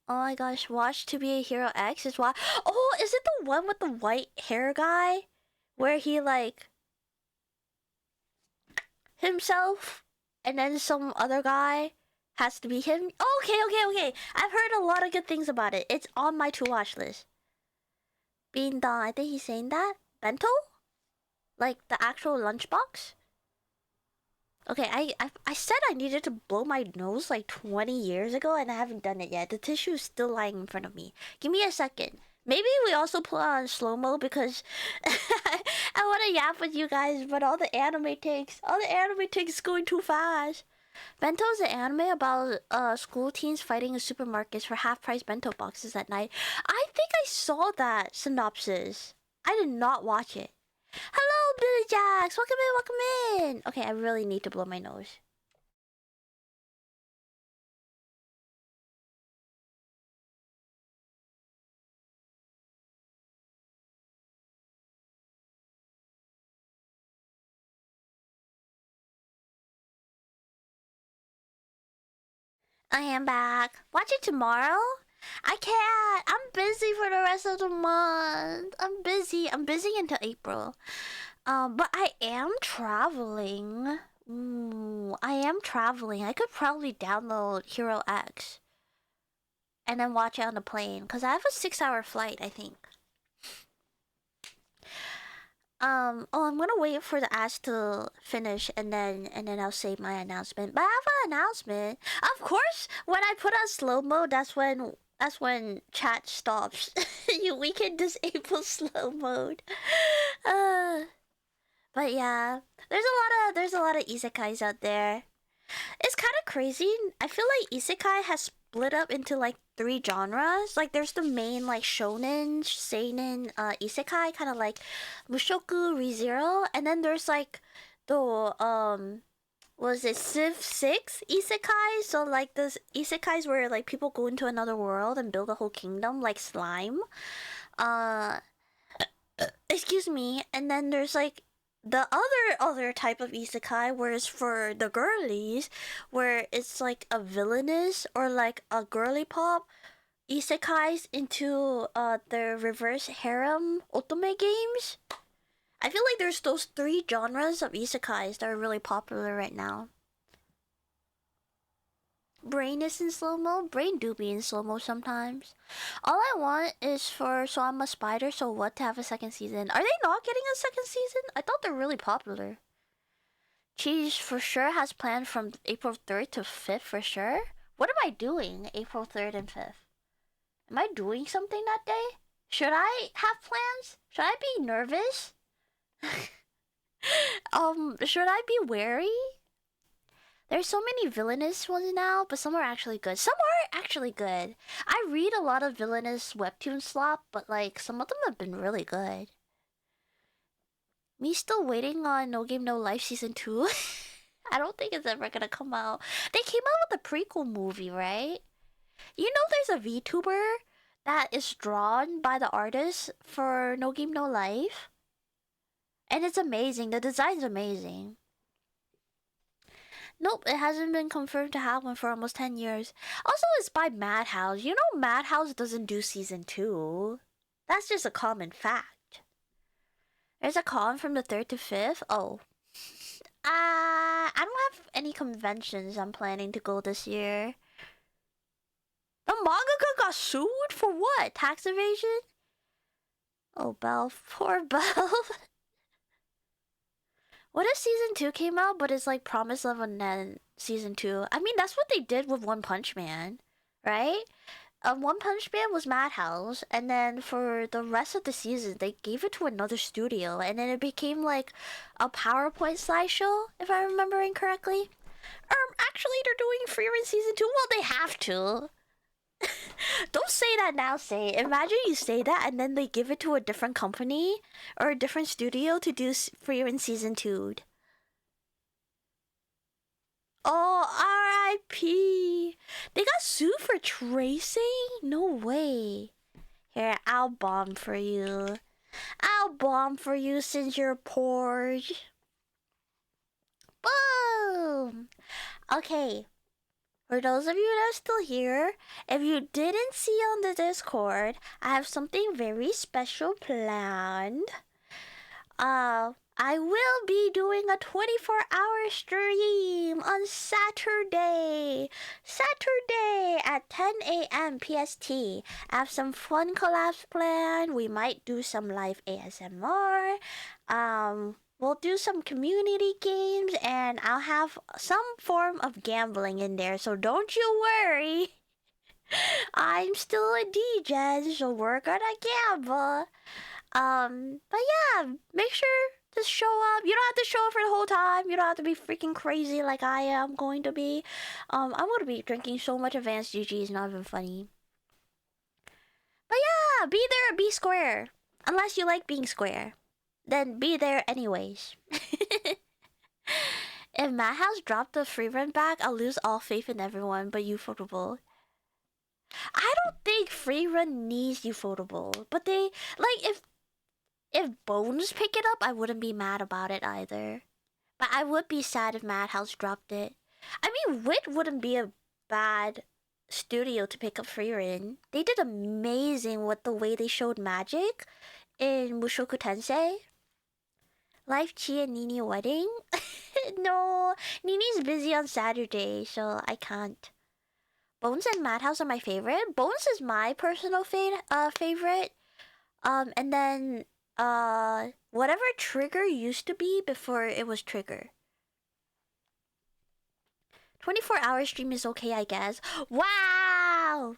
Oh my gosh, Watch to Be a Hero X is why. Oh, is it the one with the white hair guy? Where he like himself and then some other guy has to be him? Okay. I've heard a lot of good things about it. It's on my to watch list. Being done, I think he's saying that. Bento? Like the actual lunchbox? Okay, I said I needed to blow my nose like 20 years ago and I haven't done it yet. The tissue is still lying in front of me. Give me a second. Maybe we also put on slow-mo because I want to yap with you guys, but all the anime takes is going too fast. Bento is an anime about school teens fighting in supermarkets for half-price bento boxes at night. I think I saw that synopsis. I did not watch it. Hello, Billy Jacks! Welcome in! Okay, I really need to blow my nose. I am back. Watch it tomorrow? I can't. I'm busy for the rest of the month. I'm busy. I'm busy until April. But I am traveling. I am traveling. I could probably download Hero X and then watch it on the plane because I have a 6-hour flight, I think. Oh, I'm gonna wait for the ads to finish and then I'll say my announcement. But I have an announcement. Of course, when I put on slow mode, that's when chat stops. We can disable slow mode. But yeah, there's a lot of isekais out there. It's kind of crazy. I feel like isekai has split up into like 3 genres. Like there's the main like shonen, seinen, isekai, kind of like Mushoku, ReZero, and then there's like the was it Civ 6 isekai? So like those isekais where like people go into another world and build a whole kingdom like slime. Uh excuse me. And then there's like the other type of isekai where it's for the girlies, where it's like a villainous or like a girly pop isekais into the reverse harem otome games. I feel like there's those 3 genres of isekais that are really popular right now. Brain is in slow-mo. Brain do be in slow-mo sometimes. All I want is for So I'm a Spider, So What to have a second season. Are they not getting a second season? I thought they're really popular. Cheese for sure has planned from April 3rd to 5th for sure. What am I doing April 3rd and 5th? Am I doing something that day? Should I have plans? Should I be nervous? Should I be wary? There's so many villainous ones now, but some are actually good. Some are actually good. I read a lot of villainous webtoon slop, but like some of them have been really good. Me still waiting on No Game No Life season 2. I don't think it's ever gonna come out. They came out with a prequel movie, right? You know there's a VTuber that is drawn by the artist for No Game No Life? And it's amazing. The design's amazing. Nope, it hasn't been confirmed to have one for almost 10 years. Also, it's by Madhouse. You know Madhouse doesn't do season 2. That's just a common fact. There's a con from the 3rd to 5th? Oh. I don't have any conventions I'm planning to go this year. The mangaka got sued? For what? Tax evasion? Oh, Belle. Poor Belle. What if season 2 came out, but it's like Promise Love and then season 2? I mean, that's what they did with One Punch Man, right? One Punch Man was Madhouse, and then for the rest of the season, they gave it to another studio, and then it became like a PowerPoint slideshow, if I'm remembering correctly. Actually, they're doing Frieren season 2. Well, they have to. Don't say that now, say. Imagine you say that, and then they give it to a different company or a different studio to do Frieren season 2. Oh, R.I.P. They got sued for tracing? No way. Here, I'll bomb for you. I'll bomb for you since you're poor. Boom! Okay. For those of you that are still here, if you didn't see on the Discord, I have something very special planned. I will be doing a 24-hour stream on Saturday at 10 a.m. PST. I have some fun collabs planned. We might do some live ASMR. We'll do some community games, and I'll have some form of gambling in there, so don't you worry. I'm still a DJ, so we're gonna gamble. But yeah, make sure to show up. You don't have to show up for the whole time. You don't have to be freaking crazy like I am going to be. I'm gonna be drinking so much advanced GG, it's not even funny. But yeah, be there, be square. Unless you like being square, then be there anyways. If Madhouse dropped the free run back, I'll lose all faith in everyone but Ufotable. I don't think free run needs Ufotable, but they like if Bones pick it up, I wouldn't be mad about it either. But I would be sad if Madhouse dropped it. I mean, Wit wouldn't be a bad studio to pick up Frieren. They did amazing with the way they showed magic in Mushoku Tensei. Life Chi and Nini wedding? No, Nini's busy on Saturday, so I can't. Bones and Madhouse are my favorite. Bones is my personal favorite. And then whatever Trigger used to be before it was Trigger. 24-hour stream is okay, I guess. Wow!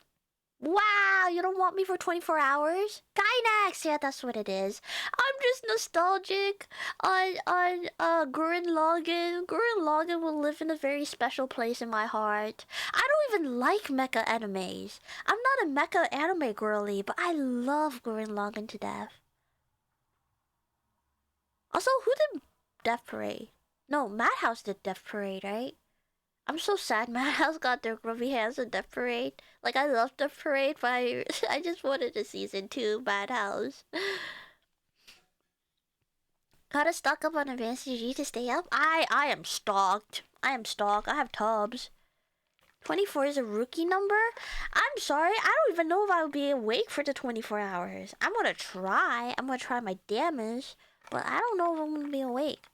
Wow, you don't want me for 24 hours? Gynax! Yeah, that's what it is. I'm just nostalgic on Gurren Lagann. Gurren Lagann will live in a very special place in my heart. I don't even like mecha animes. I'm not a mecha anime girly, but I love Gurren Lagann to death. Also, who did Death Parade? No, Madhouse did Death Parade, right? I'm so sad Madhouse got their grubby hands on Death Parade. Like, I love Death Parade, but I just wanted a season 2 Madhouse. Gotta stock up on advanced CG to stay up? I am stocked. I am stocked. I have tubs. 24 is a rookie number? I'm sorry, I don't even know if I'll be awake for the 24 hours. I'm gonna try. I'm gonna try my damage, but I don't know if I'm gonna be awake.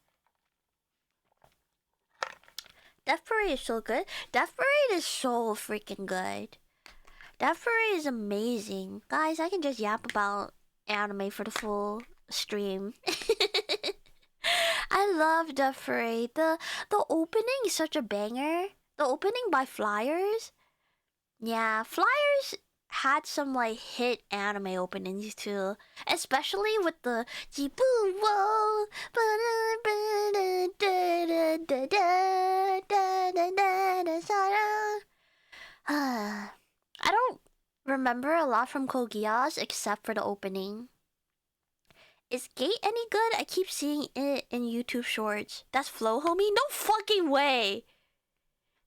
Death Parade is so good. Death Parade is so freaking good. Death Parade is amazing. Guys, I can just yap about anime for the full stream. I love Death Parade. The opening is such a banger. The opening by Flyers. Yeah, Flyers had some like hit anime openings too, especially with the I don't remember a lot from Kogias except for the opening. Is Gate any good? I keep seeing it in YouTube shorts. That's Flow Homie? No fucking way!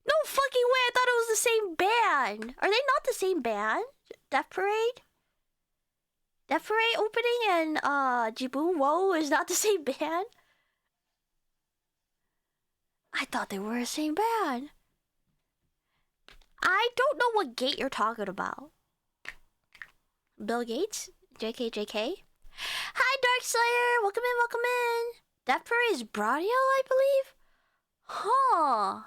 No fucking way! I thought it was the same band! Are they not the same band? Death Parade? Death Parade opening and Jibu Wo is not the same band? I thought they were the same band. I don't know what Gate you're talking about. Bill Gates? JK. Hi Darkslayer! Welcome in, welcome in! Death Parade is Bradio, I believe? Huh.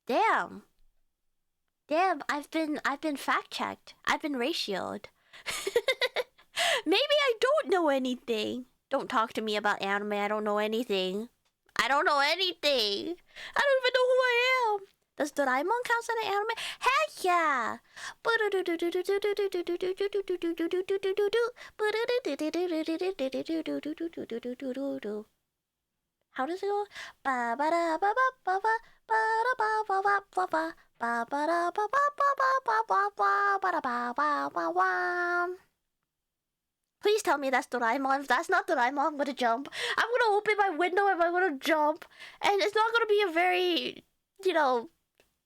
Damn. I've been fact-checked. I've been ratioed. Maybe I don't know anything. Don't talk to me about anime. I don't know anything. I don't know anything. I don't even know who I am. Does Doraemon count as an anime? Heck yeah! How does it go? Ba ba da ba ba ba ba ba da ba ba ba ba ba ba ba da ba ba ba ba ba ba ba da ba ba ba ba. Please tell me that's Doraemon. If that's not Doraemon, I'm gonna jump. I'm gonna open my window and I'm gonna jump. And it's not gonna be a very, you know,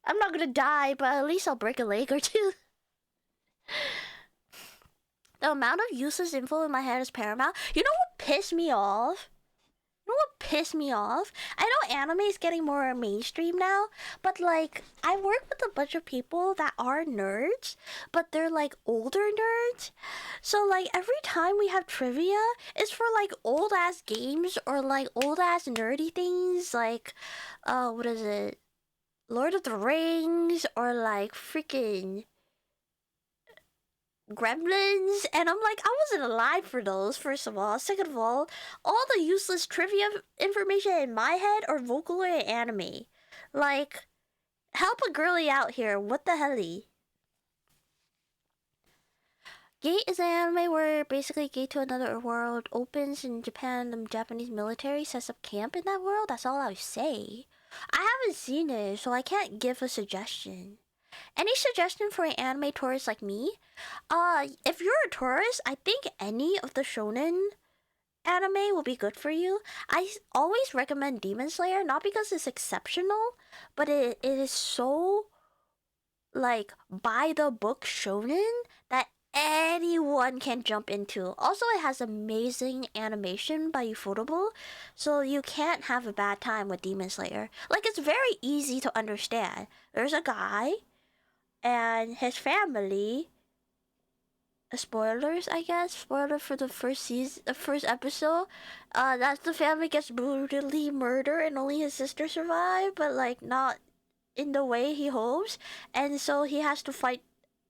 I'm not gonna die, but at least I'll break a leg or two. The amount of useless info in my head is paramount. You know what pissed me off? You know what pissed me off? I know anime is getting more mainstream now, but like, I work with a bunch of people that are nerds, but they're like older nerds. So like, every time we have trivia, it's for like old ass games or like old ass nerdy things like, what is it? Lord of the Rings or like freaking Gremlins, and I'm like, I wasn't alive for those, first of all. Second of all the useless trivia information in my head are Vocaloid and anime. Like, help a girly out here. What the helly? Gate is an anime where basically Gate to Another World opens in Japan. The Japanese military sets up camp in that world. That's all I would say. I haven't seen it, so I can't give a suggestion. Any suggestion for an anime tourist like me? If you're a tourist, I think any of the shonen anime will be good for you. I always recommend Demon Slayer, not because it's exceptional, but it is so, like, by the book shonen that anyone can jump into. Also, it has amazing animation by Ufotable, so you can't have a bad time with Demon Slayer. Like, it's very easy to understand. There's a guy and his family. Spoilers, I guess. Spoiler for the first episode. That the family gets brutally murdered and only his sister survived, but like not in the way he hopes, and so he has to fight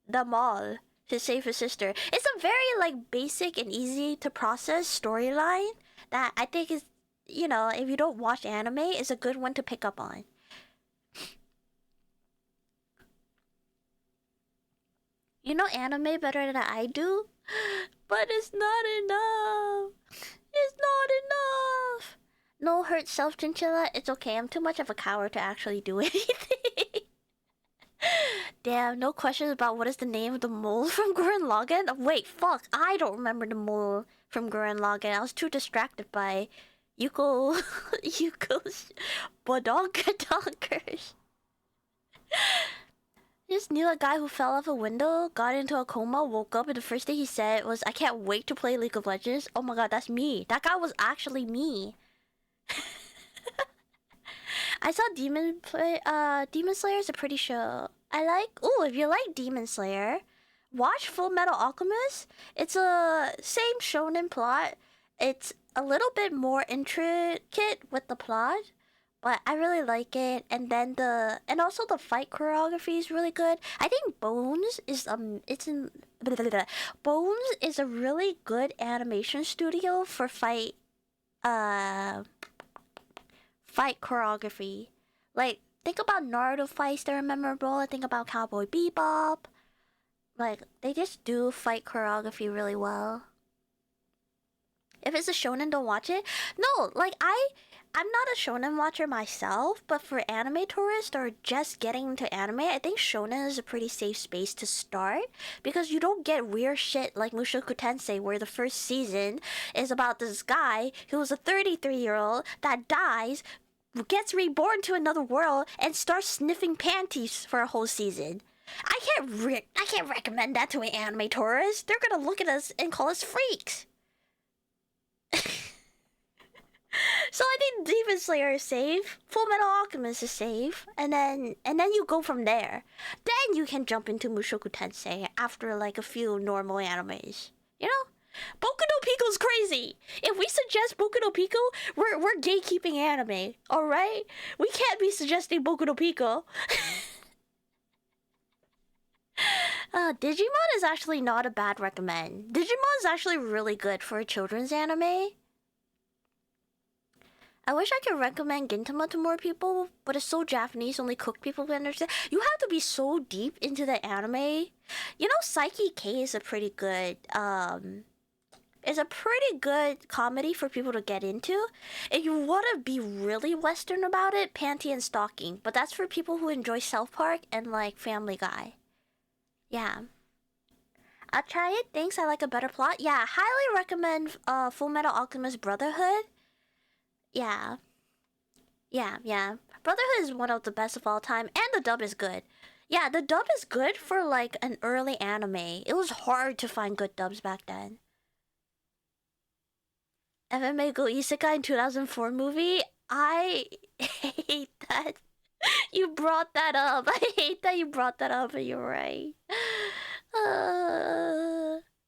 them all to save his sister. It's a very like basic and easy to process storyline that I think is, you know, if you don't watch anime, is a good one to pick up on. You know anime better than I do, but it's not enough. It's not enough. No hurt self chinchilla. It's okay. I'm too much of a coward to actually do anything. Damn, no questions about what is the name of the mole from Gurren Lagann? Wait, fuck. I don't remember the mole from Gurren Lagann. I was too distracted by Yuko's Bodonkers. Just knew a guy who fell off a window, got into a coma, woke up, and the first thing he said was, "I can't wait to play League of Legends." Oh my god, that's me. That guy was actually me. I saw Demon Slayer is a pretty show. If you like Demon Slayer, watch Full Metal Alchemist. It's a same shonen plot. It's a little bit more intricate with the plot, but I really like it. And then also the fight choreography is really good. I think Bones is Bones is a really good animation studio for fight choreography. Like, think about Naruto fights that are memorable. Think about Cowboy Bebop. Like, they just do fight choreography really well. If it's a shonen, don't watch it. No, like I'm not a shonen watcher myself, but for anime tourists or just getting into anime, I think shonen is a pretty safe space to start because you don't get weird shit like Mushoku Tensei, where the first season is about this guy who was a 33-year-old that dies, gets reborn to another world, and starts sniffing panties for a whole season. I can't recommend that to an anime tourist. They're gonna look at us and call us freaks. So I think Demon Slayer is safe, Full Metal Alchemist is safe, and then you go from there. Then you can jump into Mushoku Tensei after like a few normal animes. You know? Boku no Pico's crazy. If we suggest Boku no Pico, we're gatekeeping anime. Alright? We can't be suggesting Boku no Pico. Digimon is actually not a bad recommend. Digimon is actually really good for a children's anime. I wish I could recommend Gintama to more people, but it's so Japanese, only cook people can understand. You have to be so deep into the anime. You know, Psyche K is a pretty good comedy for people to get into. If you want to be really Western about it, Panty and Stalking. But that's for people who enjoy South Park and like Family Guy. Yeah. I'll try it. Thanks, I like a better plot. Yeah, highly recommend Full Metal Alchemist Brotherhood. Yeah. Yeah. Brotherhood is one of the best of all time, and the dub is good. Yeah, the dub is good for like an early anime. It was hard to find good dubs back then. MMA Go Isekai in 2004 movie? I hate that. You brought that up. I hate that you brought that up, but you're right.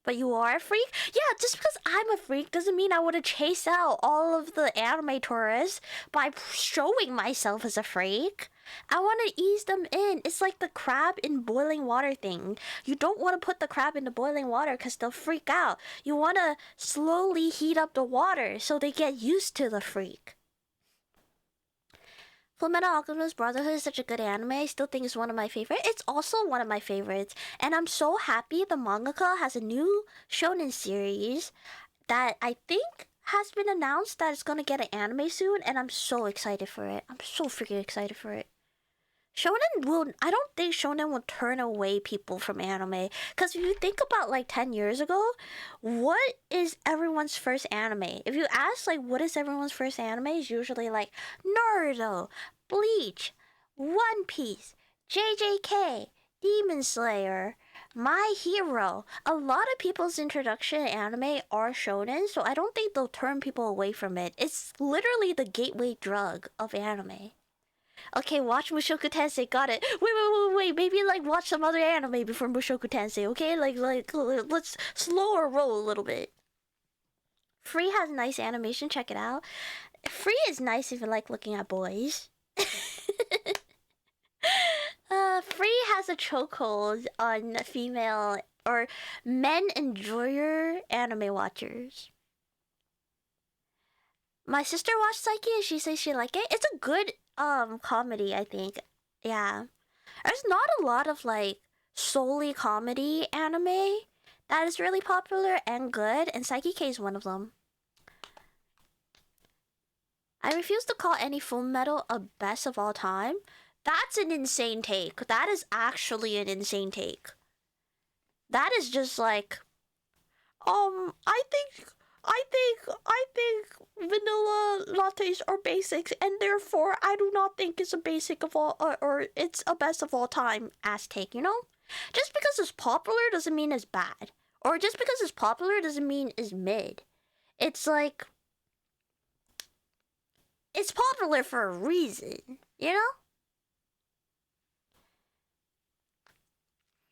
But you are a freak? Yeah, just because I'm a freak doesn't mean I want to chase out all of the anime tourists by showing myself as a freak. I want to ease them in. It's like the crab in boiling water thing. You don't want to put the crab in the boiling water because they'll freak out. You want to slowly heat up the water so they get used to the freak. Fullmetal Alchemist Brotherhood is such a good anime. I still think it's one of my favorites. It's also one of my favorites. And I'm so happy the mangaka has a new shonen series that I think has been announced that it's going to get an anime soon. And I'm so excited for it. I'm so freaking excited for it. I don't think shonen will turn away people from anime. Because if you think about like 10 years ago, what is everyone's first anime? If you ask like what is everyone's first anime, it's usually like Naruto, Bleach, One Piece, JJK, Demon Slayer, My Hero. A lot of people's introduction to anime are shonen, so I don't think they'll turn people away from it. It's literally the gateway drug of anime. Okay, watch Mushoku Tensei. Got it. Wait. Maybe like watch some other anime before Mushoku Tensei. Okay, like let's slower roll a little bit. Free has nice animation. Check it out. Free is nice if you like looking at boys. Free has a chokehold on female or men enjoyer anime watchers. My sister watched Psyche and she says she liked it. It's a good comedy, I think. Yeah. There's not a lot of like solely comedy anime that is really popular and good, and Psyche K is one of them. I refuse to call any Full Metal a best of all time. That's an insane take. That is actually an insane take. That is just like I think vanilla lattes are basics, and therefore I do not think it's a basic of all, or it's a best of all time ass take, you know? Just because it's popular doesn't mean it's bad. Or just because it's popular doesn't mean it's mid. It's like, it's popular for a reason, you know?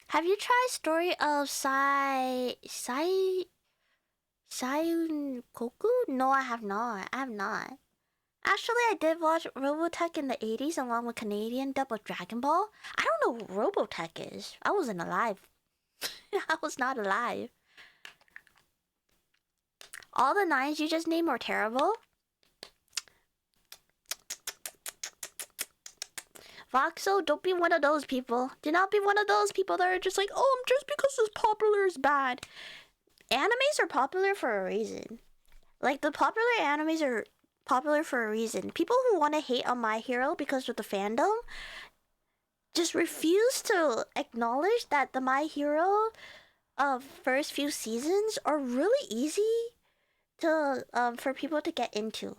Have you tried Story of Sayun Koku? No, I have not. Actually, I did watch Robotech in the 80s along with Canadian dub of Dragon Ball. I don't know what Robotech is. I wasn't alive. I was not alive. All the nines you just named are terrible. Voxel, don't be one of those people. Do not be one of those people that are just like, oh, just because it's popular is bad. Animes are popular for a reason. Like, the popular animes are popular for a reason. People who want to hate on My Hero because of the fandom just refuse to acknowledge that the My Hero first few seasons are really easy to for people to get into.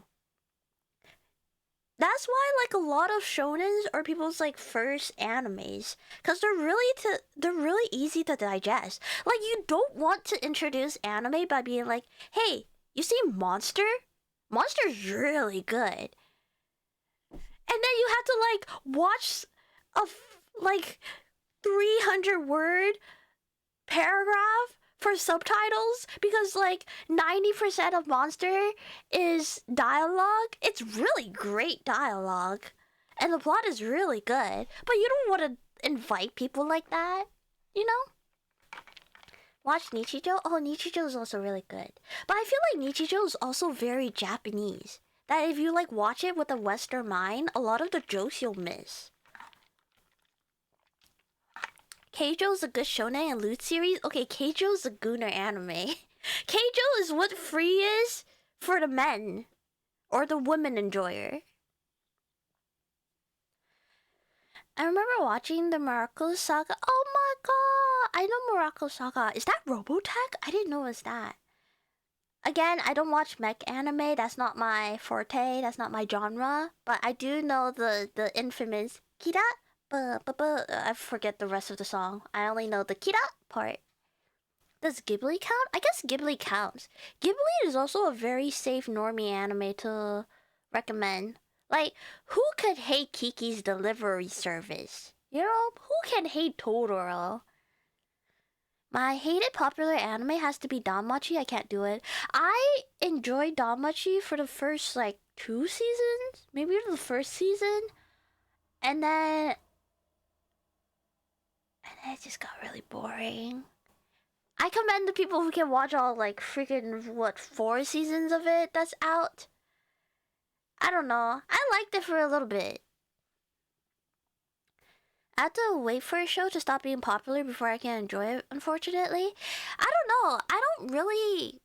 That's why like a lot of shonens are people's like first animes, because they're really easy to digest. Like, you don't want to introduce anime by being like, hey, you see Monster? Monster's really good. And then you have to like watch a like 300-word paragraph for subtitles because like 90% of Monster is dialogue. It's really great dialogue, and the plot is really good, but you don't want to invite people like that, you know? Watch Nichijou. Oh, Nichijou is also really good, but I feel like Nichijou is also very Japanese. that if you like watch it with a Western mind, a lot of the jokes you'll miss. Keijo's a good shonen and loot series. Okay, Keijo's a gooner anime. Keijo is what free is for the men or the women enjoyer. I remember watching the Morocco Saga. Oh my god! I know Morocco Saga. Is that Robotech? I didn't know it was that. Again, I don't watch mech anime. That's not my forte. That's not my genre. But I do know the infamous Kira. I forget the rest of the song. I only know the Kira part. Does Ghibli count? I guess Ghibli counts. Ghibli is also a very safe normie anime to recommend. Like, who could hate Kiki's delivery service? You know, who can hate Totoro? My hated popular anime has to be Danmachi. I can't do it. I enjoyed Danmachi for the first, like, 2 seasons? Maybe the first season? And then it just got really boring. I commend the people who can watch all, like, freaking, 4 seasons of it that's out? I don't know. I liked it for a little bit. I have to wait for a show to stop being popular before I can enjoy it, unfortunately. I don't know. I don't really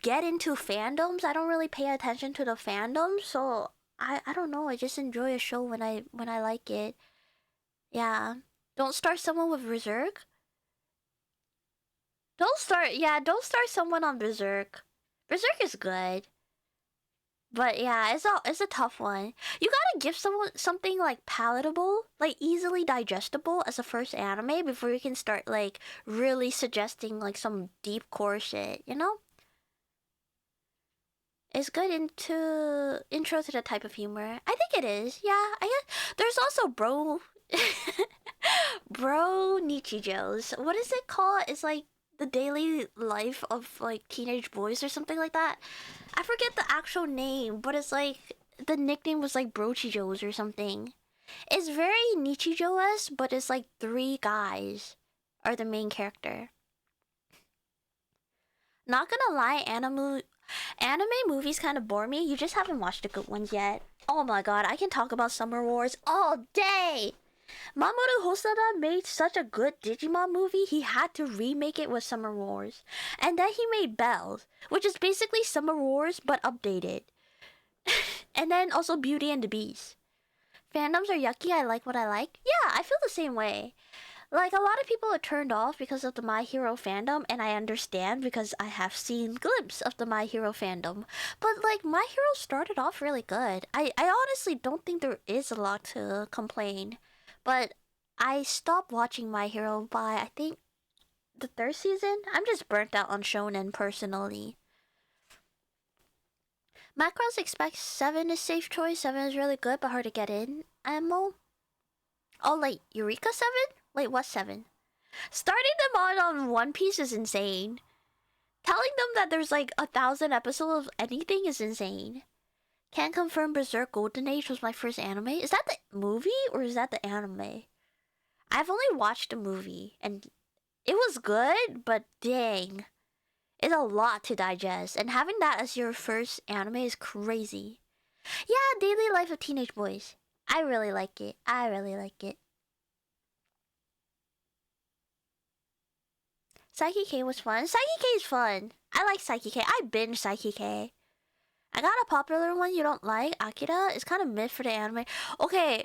get into fandoms. I don't really pay attention to the fandoms, so I don't know. I just enjoy a show when I like it. Yeah. Don't start someone with Berserk. Don't start someone on Berserk. Berserk is good. But yeah, it's a tough one. You gotta give someone something like palatable, like easily digestible as a first anime before you can start like really suggesting like some deep core shit, you know? It's good intro to the type of humor. I think it is. Yeah, I guess there's also bro Nichijos. What is it called? It's like the daily life of like teenage boys or something like that. I forget the actual name, but it's like the nickname was like Brochijos or something. It's very Nichijo-esque, but it's like 3 guys are the main character. Not gonna lie, anime movies kind of bore me. You just haven't watched the good ones yet. Oh my god, I can talk about Summer Wars all day! Mamoru Hosoda made such a good Digimon movie, he had to remake it with Summer Wars. And then he made Bells, which is basically Summer Wars but updated. And then also Beauty and the Beast. Fandoms are yucky, I like what I like. Yeah, I feel the same way. Like, a lot of people are turned off because of the My Hero fandom, and I understand because I have seen glimpses of the My Hero fandom. But, like, My Hero started off really good. I honestly don't think there is a lot to complain. But I stopped watching My Hero by, I think, the 3rd season. I'm just burnt out on shonen personally. Macros expects 7 is safe choice. 7 is really good but hard to get in. Ammo. Oh, like Eureka 7? Wait, what 7? Starting them on One Piece is insane. Telling them that there's like 1,000 episodes of anything is insane. Can't confirm Berserk Golden Age was my first anime. Is that the movie or is that the anime? I've only watched the movie and it was good, but dang. It's a lot to digest, and having that as your first anime is crazy. Yeah, Daily Life of Teenage Boys. I really like it. I really like it. Psyche K was fun. Psyche K is fun. I like Psyche K. I binge Psyche K. I got a popular one you don't like. Akira is kind of mid for the anime. Okay,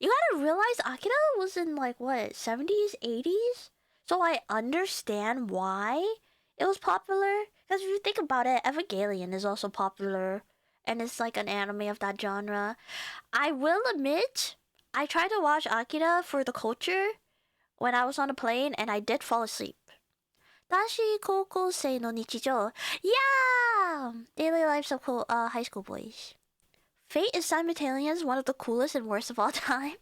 you gotta realize Akira was in like what, 70s, 80s? So I understand why it was popular. Because if you think about it, Evangelion is also popular. And it's like an anime of that genre. I will admit, I tried to watch Akira for the culture when I was on a plane and I did fall asleep. Dashi Koukosei no Nichijou. Yeah! Daily lives of high school boys. Fate is simultaneous one of the coolest and worst of all time.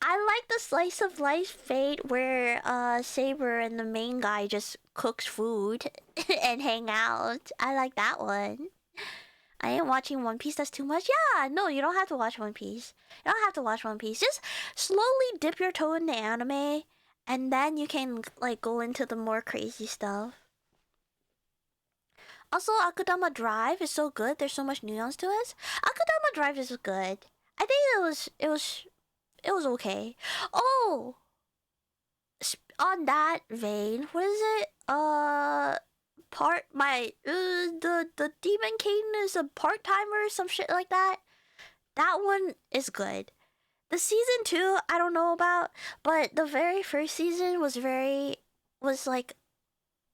I like the slice of life Fate where Saber and the main guy just cooks food and hang out. I like that one. I ain't watching One Piece, that's too much. Yeah, no, you don't have to watch One Piece. You don't have to watch One Piece. Just slowly dip your toe in the anime and then you can like go into the more crazy stuff. Also, Akudama Drive is so good. There's so much nuance to it. Akudama Drive is good. I think it was okay. Oh, on that vein, what is it? The Demon King is a part timer, some shit like that. That one is good. The season 2, I don't know about, but the very first season was like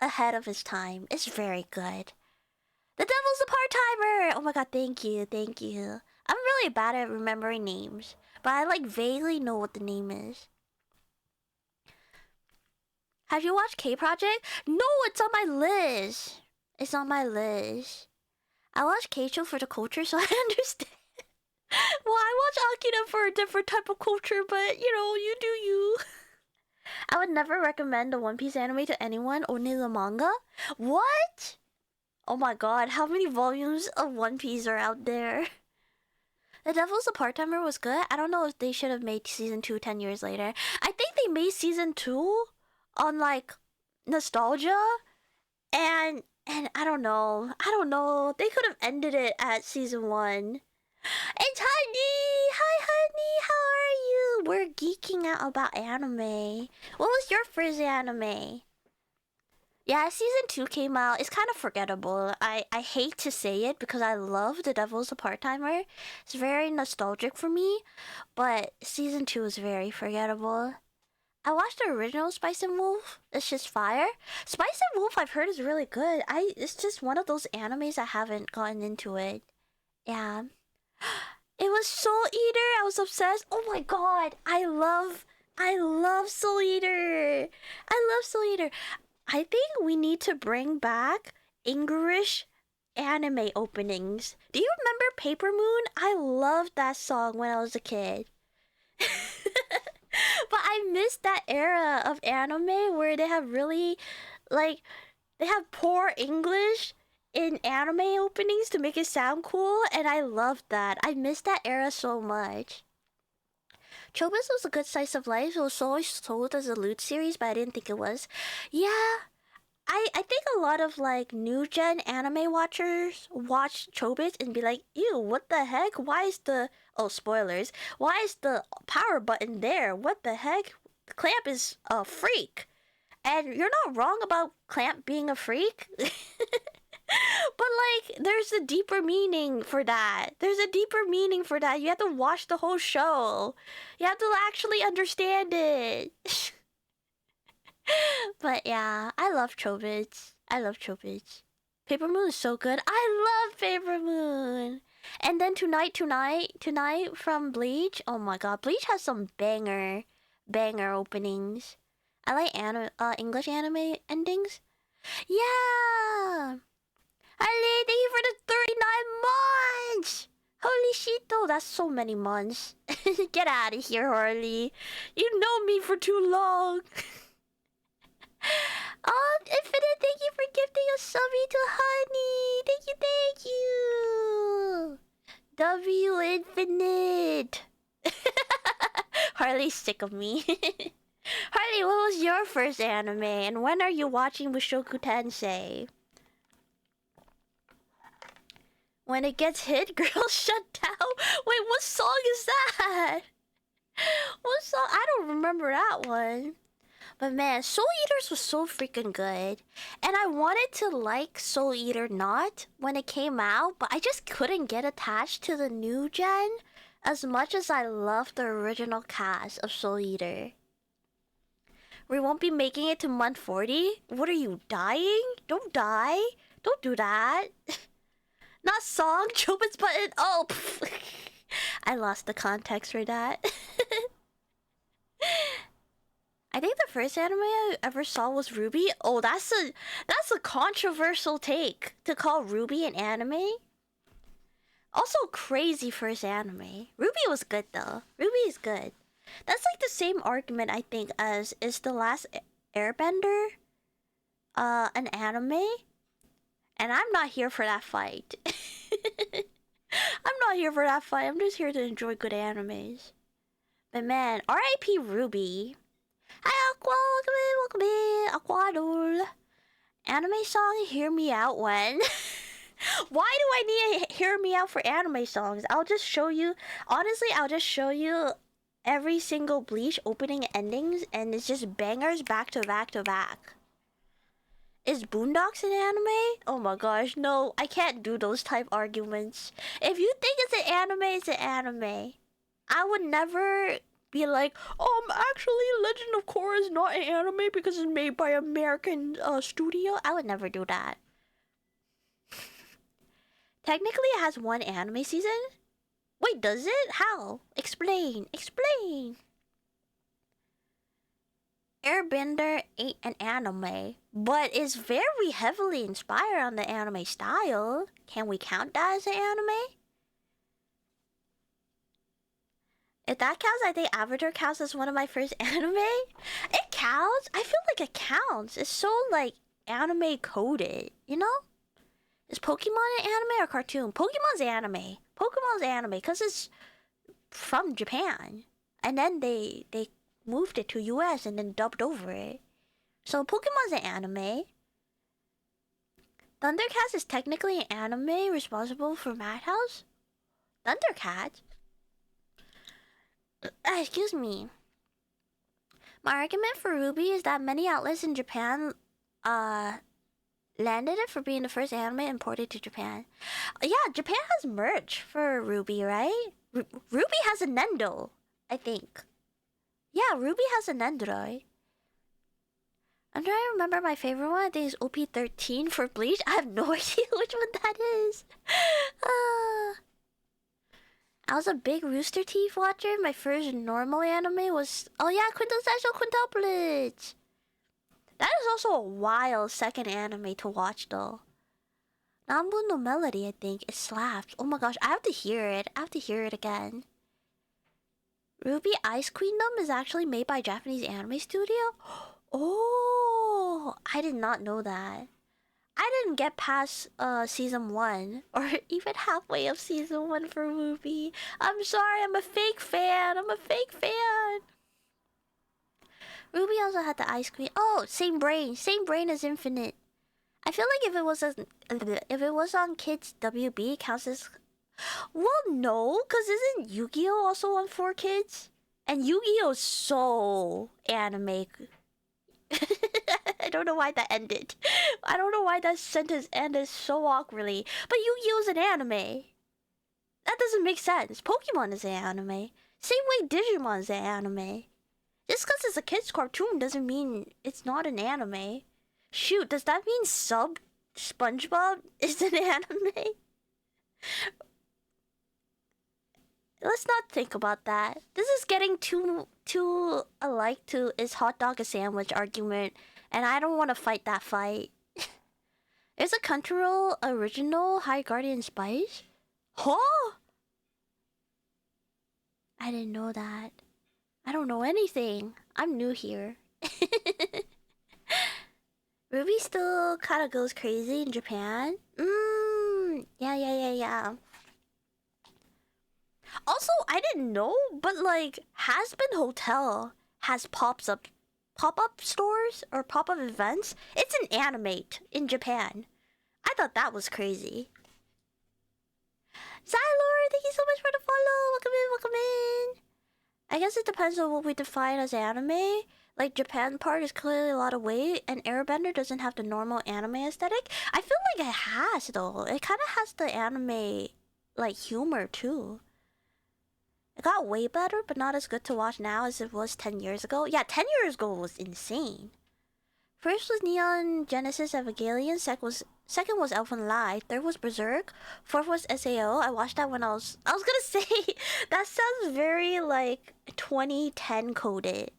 ahead of its time. It's very good. The Devil's a part timer. Oh my god, thank you. I'm really bad at remembering names, but I like vaguely know what the name is. Have you watched K Project? No, it's on my list. I watch K-Show for the culture, so I understand. Well, I watch Akira for a different type of culture, but you do you. I would never recommend the One Piece anime to anyone, only the manga. What? Oh my god, how many volumes of One Piece are out there? The Devil's a Part-Timer was good. I don't know if they should have made season 2 10 years later. I think they made season 2 on like nostalgia and I don't know. They could have ended it at season 1. It's Honey! Hi, Honey! How are you? We're geeking out about anime. What was your first anime? Yeah, season 2 came out. It's kind of forgettable. I hate to say it because I love The Devil's a Part-Timer. It's very nostalgic for me, but season 2 is very forgettable. I watched the original Spice and Wolf. It's just fire. Spice and Wolf I've heard is really good. It's just one of those animes I haven't gotten into it. Yeah. It was Soul Eater. I was obsessed. Oh my god. I love Soul Eater. I think we need to bring back English anime openings. Do you remember Paper Moon? I loved that song when I was a kid. But I missed that era of anime where they have really, they have poor English in anime openings to make it sound cool, and I loved that. I missed that era so much. Chobits was a good slice of life. It was always sold as a loot series, but I didn't think it was. Yeah, I think a lot of new gen anime watchers watch Chobits and be like, ew, what the heck? Why is the spoilers? Why is the power button there? What the heck? Clamp is a freak. And you're not wrong about Clamp being a freak. But there's a deeper meaning for that. You have to watch the whole show. You have to actually understand it. But yeah, I love Chobits. Paper Moon is so good. I love Paper Moon. And then tonight from Bleach. Oh my god, Bleach has some banger openings. I like English anime endings. Yeah. Ali, thank you for the 39 months! Holy shit, though, that's so many months. Get out of here, Harley. You know me for too long. Oh, Infinite, thank you for gifting a subby to Honey. Thank you. W Infinite. Harley's sick of me. Harley, what was your first anime, and when are you watching Mushoku Tensei? When it gets hit, girls shut down. Wait, what song is that? What song? I don't remember that one. But man, Soul Eaters was so freaking good. And I wanted to like Soul Eater Not when it came out, but I just couldn't get attached to the new gen as much as I loved the original cast of Soul Eater. We won't be making it to month 40? What are you, dying? Don't die. Don't do that. Not song, Chobits button. Oh, I lost the context for that. I think the first anime I ever saw was Ruby. Oh, that's a controversial take to call Ruby an anime. Also, crazy first anime. Ruby was good though. Ruby is good. That's like the same argument I think as is The Last Airbender an anime? And I'm not here for that fight. I'm just here to enjoy good animes. But man, R.I.P. Ruby. Hi Aqua, welcome in, Aquadol. Anime song, hear me out when. Why do I need to hear me out for anime songs? I'll just show you. Honestly, I'll just show you every single Bleach opening endings, and it's just bangers back to back to back. Is Boondocks an anime? Oh my gosh, no, I can't do those type arguments. If you think it's an anime, it's an anime. I would never be like, actually, Legend of Korra is not an anime because it's made by an American studio. I would never do that. Technically, it has one anime season. Wait, does it? How? Explain. Explain. Airbender ain't an anime, but it's very heavily inspired on the anime style. Can we count that as an anime? If that counts, I think Avatar counts as one of my first anime. It counts? I feel like it counts. It's so, like, anime coded, you know? Is Pokemon an anime or cartoon? Pokemon's anime. Pokemon's anime because it's from Japan. And then they moved it to US and then dubbed over it. So Pokemon's an anime. Thundercats is technically an anime responsible for Madhouse? Thundercats? Excuse me. My argument for Ruby is that many outlets in Japan landed it for being the first anime imported to Japan. Yeah, Japan has merch for Ruby, right? Ruby has a Nendo, I think. Yeah, Ruby has a Nendoroid. I'm trying to remember my favorite one. I think it's OP13 for Bleach. I have no idea which one that is. I was a big Rooster Teeth watcher. My first normal anime was... Oh yeah, Quintessential Quintuplets! That is also a wild second anime to watch though. Nambu no Melody, I think. It slaps. Oh my gosh, I have to hear it. I have to hear it again. Ruby Ice Queendom is actually made by a Japanese anime studio? Oh, I did not know that. I didn't get past season 1 or even halfway of season 1 for Ruby. I'm sorry, I'm a fake fan. I'm a fake fan. Ruby also had the ice cream. Oh, same brain. Same brain as Infinite. I feel like if it was on Kids WB, it counts as... Well, no, because isn't Yu-Gi-Oh also on 4Kids? And Yu-Gi-Oh is so anime. I don't know why that ended. I don't know why that sentence ended so awkwardly. But Yu-Gi-Oh is an anime. That doesn't make sense. Pokemon is an anime. Same way Digimon is an anime. Just because it's a kid's cartoon doesn't mean it's not an anime. Shoot, does that mean Sub SpongeBob is an anime? Let's not think about that. This is getting too alike to is hot dog a sandwich argument, and I don't want to fight that fight. There's a Crunchyroll original High Guardian Spice? Huh? I didn't know that. I don't know anything. I'm new here. Ruby still kind of goes crazy in Japan. Yeah. Also, I didn't know, but like, Hazbin Hotel has pop-up stores or pop-up events. It's an animate in Japan. I thought that was crazy. Xylor, thank you so much for the follow. Welcome in. I guess it depends on what we define as anime. Like, Japan part is clearly a lot of weight, and Airbender doesn't have the normal anime aesthetic. I feel like it has, though. It kind of has the anime, like, humor, too. It got way better, but not as good to watch now as it was 10 years ago. Yeah, 10 years ago was insane. First was Neon Genesis Evangelion, second was Elfen Lied, third was Berserk, fourth was SAO. I watched that when I was gonna say, that sounds very, like, 2010 coded.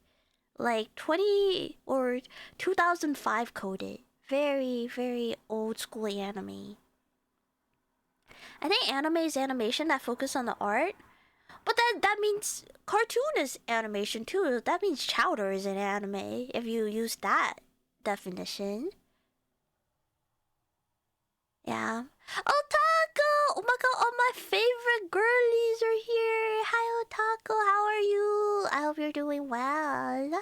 Like 20 or 2005 coded. Very, very old school anime. I think anime is animation that focus on the art. But that means cartoon is animation too. That means Chowder is an anime if you use that definition. Yeah. Otako! Oh my god, all my favorite girlies are here. Hi Otako, how are you? I hope you're doing well.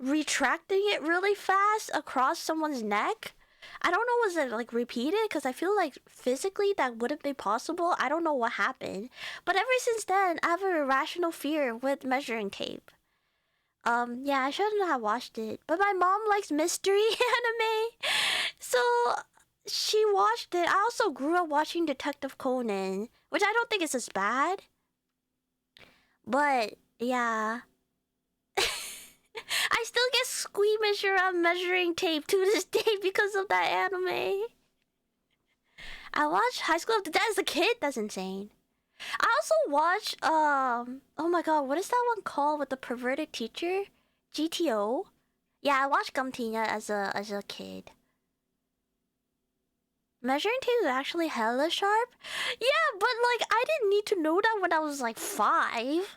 retracting it really fast across someone's neck. I don't know, was it like repeated? Because I feel like physically that wouldn't be possible. I don't know what happened. But ever since then, I have an irrational fear with measuring tape. Yeah, I shouldn't have watched it. But my mom likes mystery anime. So she watched it. I also grew up watching Detective Conan, which I don't think is as bad. But yeah. I still get squeamish around measuring tape to this day because of that anime. I watched High School of the Dead as a kid. That's insane. I also watched oh my god, what is that one called with the perverted teacher? GTO. Yeah, I watched Gumtina as a kid. Measuring tape is actually hella sharp. Yeah, but like I didn't need to know that when I was like 5.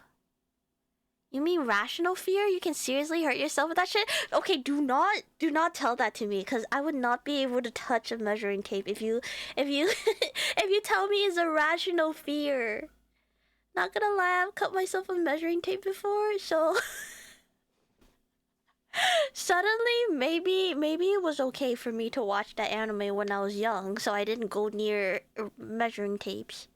You mean rational fear? You can seriously hurt yourself with that shit? Okay, do not tell that to me, because I would not be able to touch a measuring tape if you if you tell me it's a rational fear. Not gonna lie, I've cut myself with measuring tape before, so suddenly maybe it was okay for me to watch that anime when I was young, so I didn't go near measuring tapes.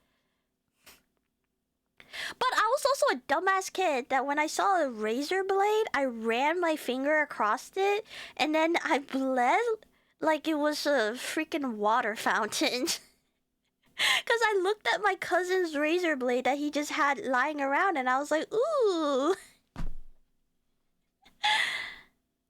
But I was also a dumbass kid that when I saw a razor blade, I ran my finger across it and then I bled like it was a freaking water fountain. Because I looked at my cousin's razor blade that he just had lying around and I was like, ooh.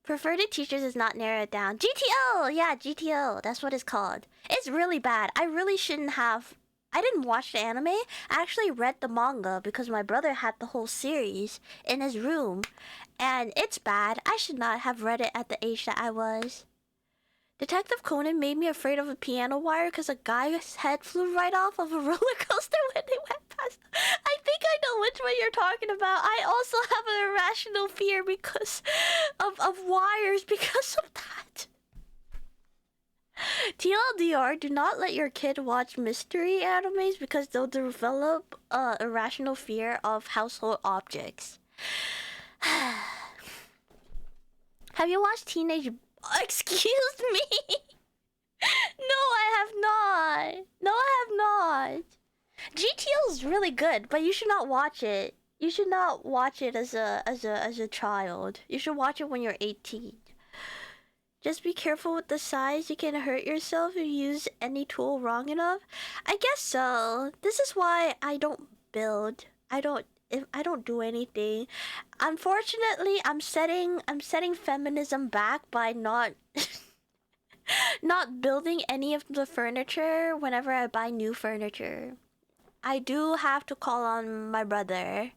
Preferred teachers is not narrowed down. GTO! Yeah, GTO. That's what it's called. It's really bad. I really shouldn't have. I didn't watch the anime. I actually read the manga because my brother had the whole series in his room. And it's bad. I should not have read it at the age that I was. Detective Conan made me afraid of a piano wire because a guy's head flew right off of a roller coaster when they went past. I think I know which one you're talking about. I also have an irrational fear because of wires because of that. TLDR, do not let your kid watch mystery animes because they'll develop irrational fear of household objects. Have you watched Teenage... Excuse me? No, I have not. No, I have not. GTO is really good, but you should not watch it. You should not watch it as a child. You should watch it when you're 18. Just be careful with the size. You can hurt yourself if you use any tool wrong enough. I guess so. This is why I don't build. I don't do anything. Unfortunately, I'm setting feminism back by not not building any of the furniture whenever I buy new furniture. I do have to call on my brother.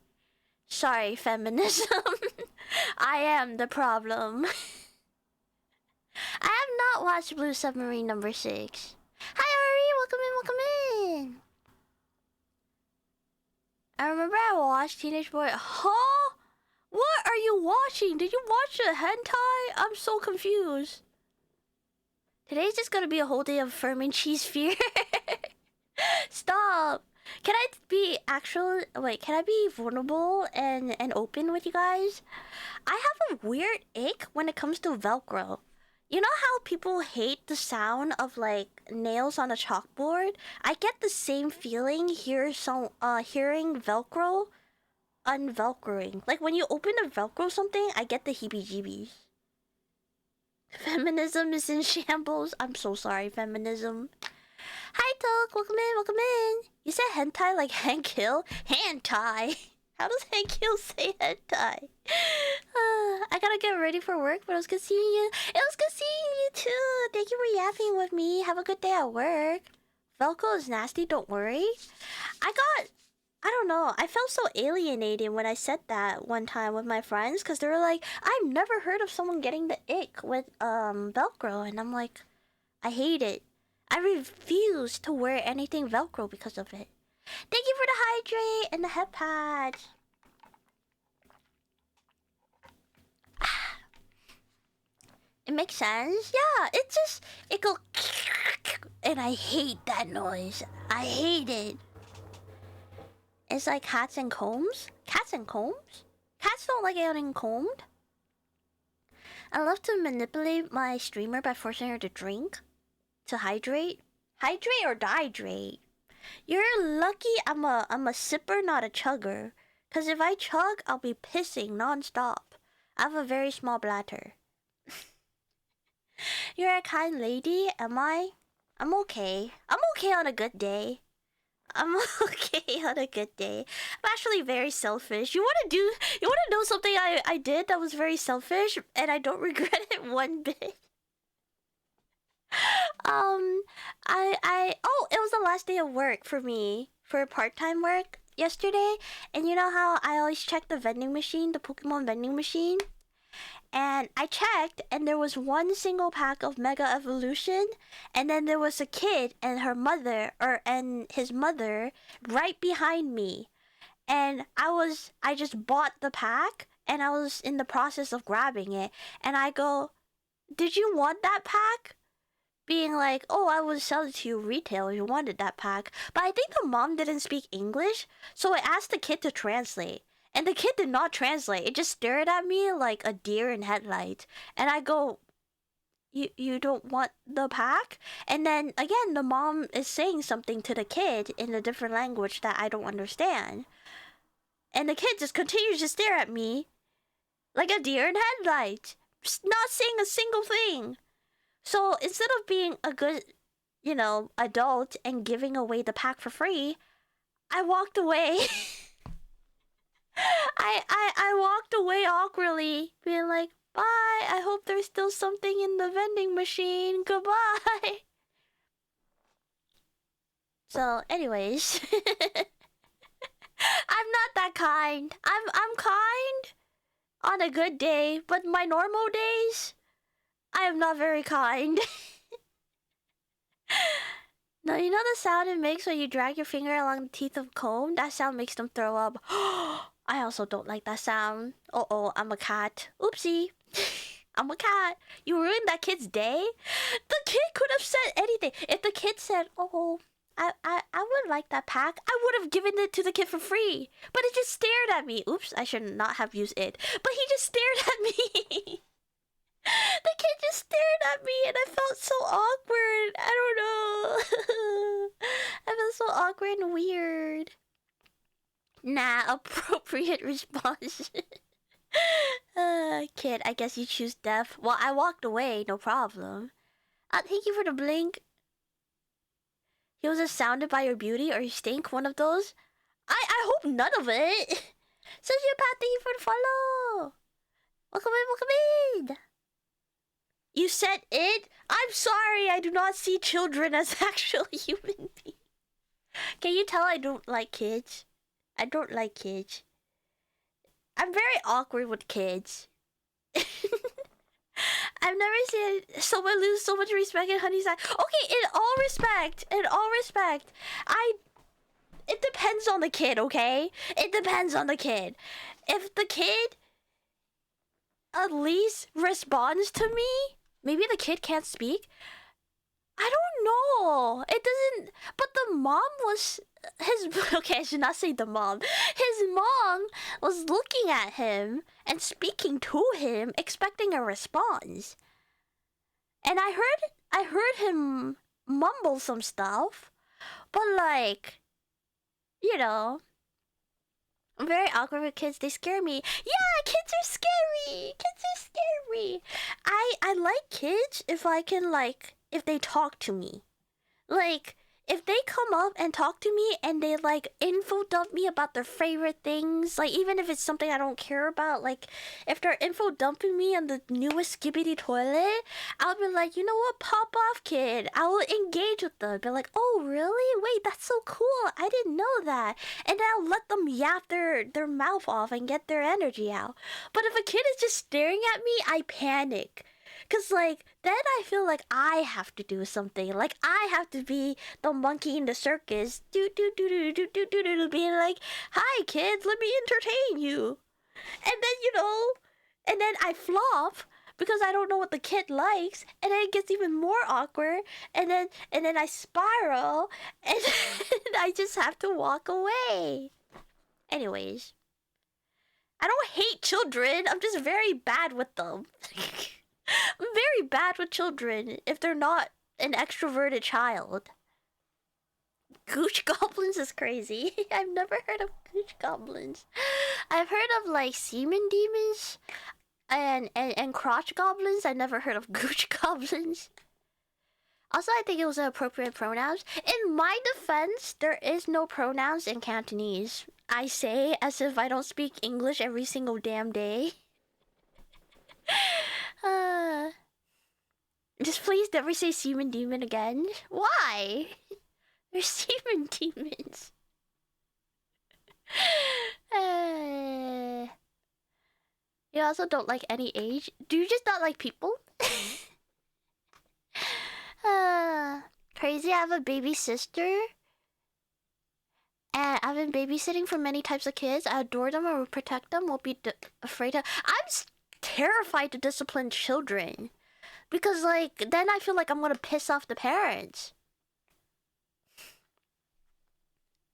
Sorry, feminism. I am the problem. I have not watched Blue Submarine number 6. Hi Ari, welcome in. I remember I watched Teenage Boy. Huh? What are you watching? Did you watch a hentai? I'm so confused. Today's just gonna be a whole day of Furman cheese fear. Stop. Can I be can I be vulnerable and open with you guys? I have a weird ick when it comes to Velcro. You know how people hate the sound of like nails on a chalkboard? I get the same feeling hearing Velcro unvelcroing. Like when you open to Velcro something, I get the heebie-jeebies. Feminism is in shambles. I'm so sorry, feminism. Hi Tok, welcome in. You said hentai like Hank Hill? Hentai. How does Hank Hill say hentai? I gotta get ready for work, but it was good seeing you. It was good seeing you too. Thank you for yapping with me. Have a good day at work. Velcro is nasty, don't worry. I don't know. I felt so alienated when I said that one time with my friends because they were like, I've never heard of someone getting the ick with Velcro, and I'm like, I hate it. I refuse to wear anything Velcro because of it. Thank you for the hydrate and the head patch. It makes sense. Yeah, it goes, and I hate that noise. I hate it. It's like cats and combs. Cats and combs? Cats don't like getting combed. I love to manipulate my streamer by forcing her to drink, to hydrate. Hydrate or dehydrate. You're lucky I'm a sipper, not a chugger. Cause if I chug, I'll be pissing non-stop. I have a very small bladder. You're a kind lady, am I? I'm okay. I'm okay on a good day. I'm okay on a good day. I'm actually very selfish. You wanna know something I did that was very selfish and I don't regret it one bit? It was the last day of work for me for part-time work yesterday, and you know how I always check the vending machine, the Pokemon vending machine? And I checked, and there was one single pack of Mega Evolution, and then there was a kid and his mother right behind me. And I just bought the pack, and I was in the process of grabbing it, and I go, "Did you want that pack?" Being like, "Oh, I would sell it to you retail if you wanted that pack." But I think the mom didn't speak English, so I asked the kid to translate. And the kid did not translate. It just stared at me like a deer in headlights. And I go, you don't want the pack?" And then again, the mom is saying something to the kid in a different language that I don't understand. And the kid just continues to stare at me like a deer in headlights, not saying a single thing. So instead of being a good, adult and giving away the pack for free, I walked away. I walked away awkwardly, being like, "Bye, I hope there's still something in the vending machine. Goodbye." So, anyways, I'm not that kind. I'm kind on a good day, but my normal days, I am not very kind. No, you know the sound it makes when you drag your finger along the teeth of a comb? That sound makes them throw up. I also don't like that sound. Uh-oh, I'm a cat. Oopsie. I'm a cat. You ruined that kid's day? The kid could have said anything. If the kid said, "Oh, I would like that pack," I would have given it to the kid for free. But it just stared at me. Oops, I should not have used it. But he just stared at me. The kid just stared at me and I felt so awkward. I don't know. I felt so awkward and weird. Nah, appropriate response. Kid, I guess you choose death. Well, I walked away, no problem. Thank you for the blink. He was astounded by your beauty or your stink, one of those. I hope none of it. Sociopath, thank you for the follow. Welcome in. You said it? I'm sorry, I do not see children as actual human beings. Can you tell I don't like kids? I don't like kids. I'm very awkward with kids. I've never seen someone lose so much respect in Honey's eye. Okay, in all respect, it depends on the kid, okay? It depends on the kid. If the kid at least responds to me, maybe the kid can't speak. I don't know. It doesn't. But the mom was okay, I should not say the mom. His mom was looking at him and speaking to him, expecting a response. And I heard him mumble some stuff, but like, I'm very awkward with kids. They scare me. Yeah, kids are scary. I like kids if I can if they talk to me. Like, if they come up and talk to me and they info dump me about their favorite things, even if it's something I don't care about, if they're info dumping me on the newest Skibbity toilet, I'll be like, "You know what, pop off, kid." I will engage with them. Be like, "Oh, really? Wait, that's so cool. I didn't know that." And then I'll let them yap their mouth off and get their energy out. But if a kid is just staring at me, I panic. Cause then I feel like I have to do something. I have to be the monkey in the circus. Being like, "Hi kids, let me entertain you." And then and then I flop because I don't know what the kid likes, and then it gets even more awkward, and then I spiral, and I just have to walk away. Anyways, I don't hate children. I'm just very bad with them. I'm very bad with children if they're not an extroverted child. Gooch goblins is crazy. I've never heard of gooch goblins. I've heard of like semen demons and crotch goblins. I never heard of gooch goblins. Also, I think it was appropriate pronouns. In my defense, there is no pronouns in Cantonese. I say as if I don't speak English every single damn day. Just please never say semen demon again. Why? There's semen demons. You also don't like any age? Do you just not like people? Crazy, I have a baby sister. And I've been babysitting for many types of kids. I adore them. I will protect them. Won't be afraid of... I'm terrified to discipline children. Because, like, then I feel like I'm gonna piss off the parents.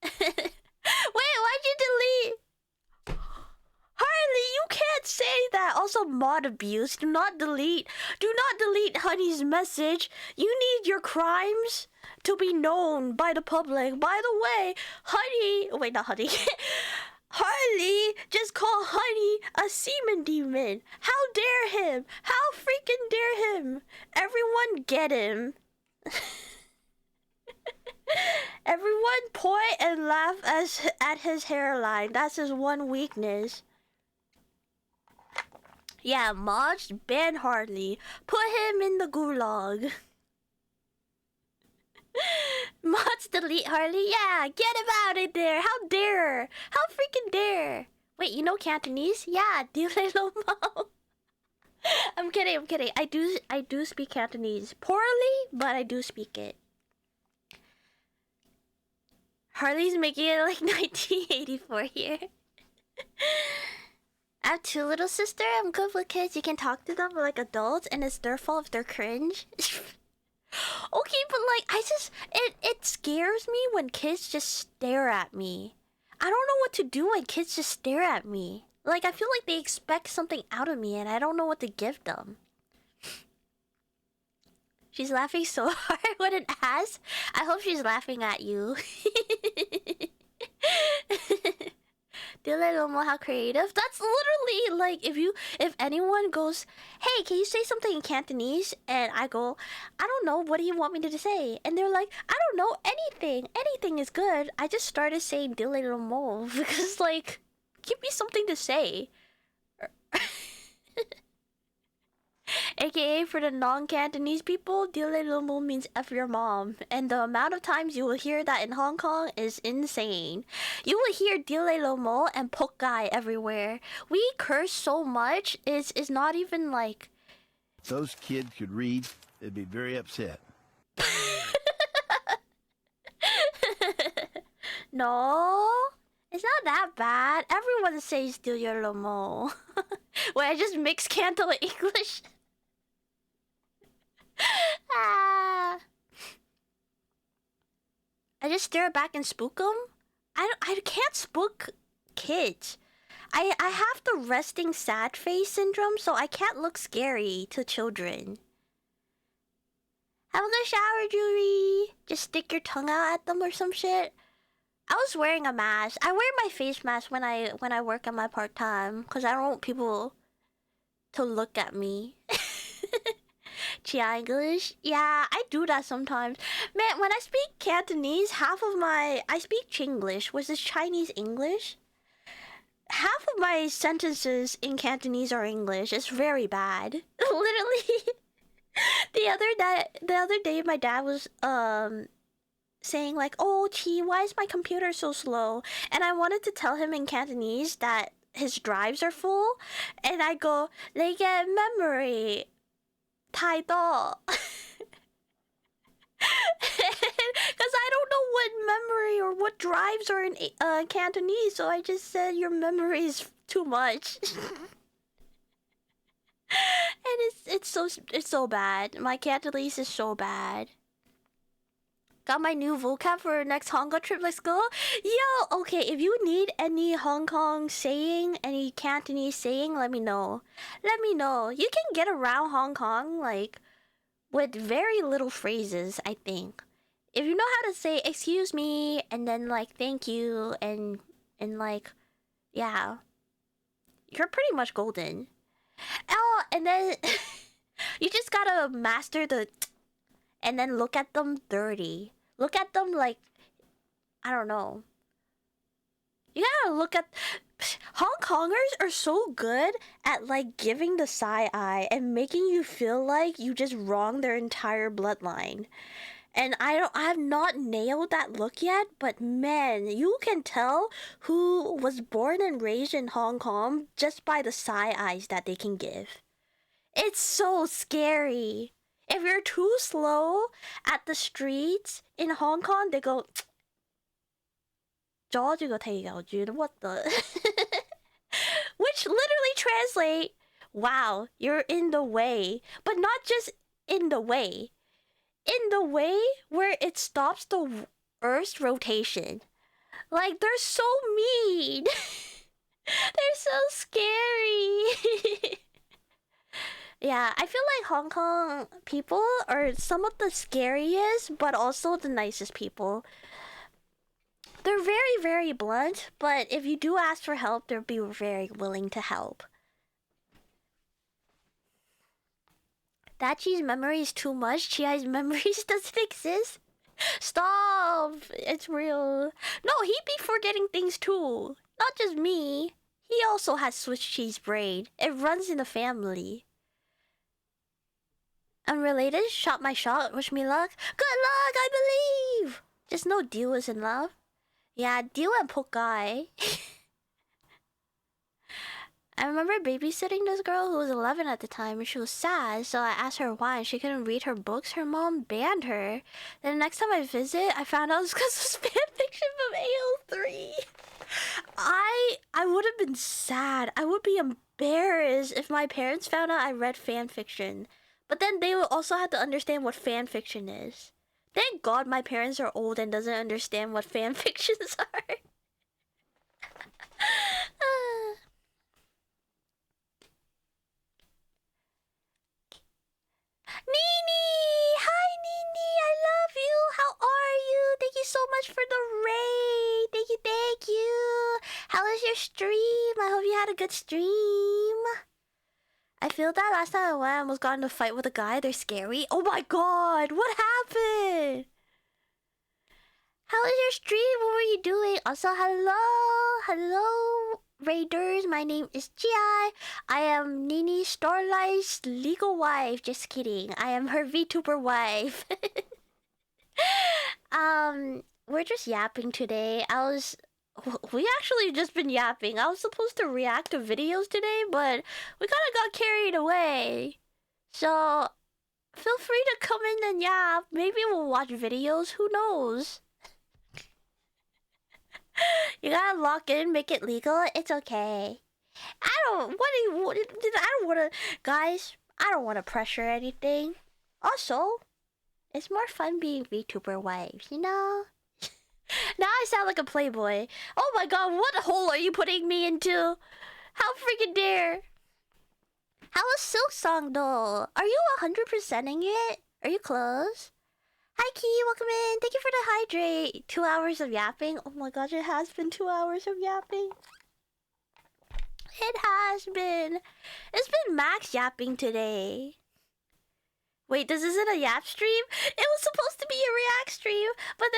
Wait, why'd you delete? Harley, you can't say that. Also, mod abuse. Do not delete Honey's message. You need your crimes to be known by the public. By the way, Honey... Wait, not Honey. Harley just called Honey a semen demon. How dare him? How freaking dare him? Everyone get him. Everyone point and laugh at his hairline. That's his one weakness. Yeah, mods ban Harley. Put him in the gulag. Mods delete Harley? Yeah, get him out of there. How dare? How freaking dare? Wait, you know Cantonese? Yeah, dile lo mo. I'm kidding. I do speak Cantonese. Poorly, but I do speak it. Harley's making it like 1984 here. I have two little sisters. I'm good with kids. You can talk to them like adults, and it's their fault if they're cringe. Okay, but like, it scares me when kids just stare at me. I don't know what to do when kids just stare at me. Like, I feel like they expect something out of me, and I don't know what to give them. She's laughing so hard. What an ass. I hope she's laughing at you. Dilay how creative. That's literally like if anyone goes, hey, can you say something in Cantonese? And I go, I don't know, what do you want me to say? And they're like, I don't know, anything. Anything is good. I just started saying Dilay because like, give me something to say. AKA for the non-Cantonese people, Dilay Lomo means F your mom. And the amount of times you will hear that in Hong Kong is insane. You will hear Dilay Lomo and Pok Guy everywhere. We curse so much, it's not even like... If those kids could read, they'd be very upset. No, it's not that bad. Everyone says Dilay Lomo. Wait, I just mixed Canto and English. I just stare back and spook them. I can't spook kids. I have the resting sad face syndrome, so I can't look scary to children. Have a good shower, Julie. Just stick your tongue out at them or some shit. I was wearing a mask. I wear my face mask when I work at my part time because I don't want people to look at me. Chia English? Yeah, I do that sometimes. Man, when I speak Cantonese, I speak Chinglish, which is Chinese English. Half of my sentences in Cantonese are English. It's very bad. Literally. The other day, my dad was saying like, "Oh, Chi, why is my computer so slow?" And I wanted to tell him in Cantonese that his drives are full, and I go, "They get memory." 太多. Because I don't know what memory or what drives are in Cantonese, so I just said your memory is too much. And it's so bad. My Cantonese is so bad. Got my new vocab for next Hong Kong trip. Let's go. Yo, okay, if you need any Hong Kong saying, any Cantonese saying, let me know. Let me know. You can get around Hong Kong, like, with very little phrases, I think. If you know how to say excuse me and then like thank you and like yeah, you're pretty much golden. Oh, and then you just gotta master the and then look at them dirty. Look at them like I don't know. You gotta look at Hong Kongers are so good at like giving the side eye and making you feel like you just wronged their entire bloodline. And I have not nailed that look yet, but man, you can tell who was born and raised in Hong Kong just by the side eyes that they can give. It's so scary. If you're too slow at the streets in Hong Kong, they go, what the? Which literally translate, wow, you're in the way. But not just in the way. In the way where it stops the Earth's rotation. Like, they're so mean. They're so scary. Yeah, I feel like Hong Kong people are some of the scariest, but also the nicest people. They're very, very blunt, but if you do ask for help, they'll be very willing to help. That cheese memory is too much. Chiai's memories doesn't exist. Stop! It's real. No, he'd be forgetting things too. Not just me. He also has Swiss cheese brain. It runs in the family. Unrelated, shot my shot, wish me luck. Good luck, I believe! Just know Dio is in love. Yeah, Dio and Pokai. I remember babysitting this girl who was 11 at the time and she was sad, so I asked her why and she couldn't read her books. Her mom banned her. Then the next time I visit, I found out it was because of fanfiction from AO3. I would have been sad. I would be embarrassed if my parents found out I read fanfiction. But then they would also have to understand what fanfiction is. Thank God my parents are old and doesn't understand what fanfictions are. Nini! Hi, Nini! I love you! How are you? Thank you so much for the raid! Thank you, thank you! How was your stream? I hope you had a good stream. I feel that last time I went, I almost got in a fight with a guy. They're scary. Oh my god! What happened? How was your stream? What were you doing? Also, hello! Hello, Raiders. My name is Gi. I am Nini Starlight's legal wife. Just kidding. I am her VTuber wife. We're just yapping today. We actually just been yapping. I was supposed to react to videos today, but we kind of got carried away. So, feel free to come in and yap. Maybe we'll watch videos. Who knows? You gotta lock in, make it legal. It's okay. I don't want to, guys. I don't want to pressure anything. Also, it's more fun being VTuber wives, you know. Now I sound like a playboy. Oh my god, what hole are you putting me into? How freaking dare! How was Silk Song though? Are you 100%ing it? Are you close? Hi Key, welcome in. Thank you for the hydrate. 2 hours of yapping. Oh my gosh, it has been 2 hours of yapping. It has been. It's been max yapping today. Wait, this isn't a yap stream? It was supposed to be a react stream, but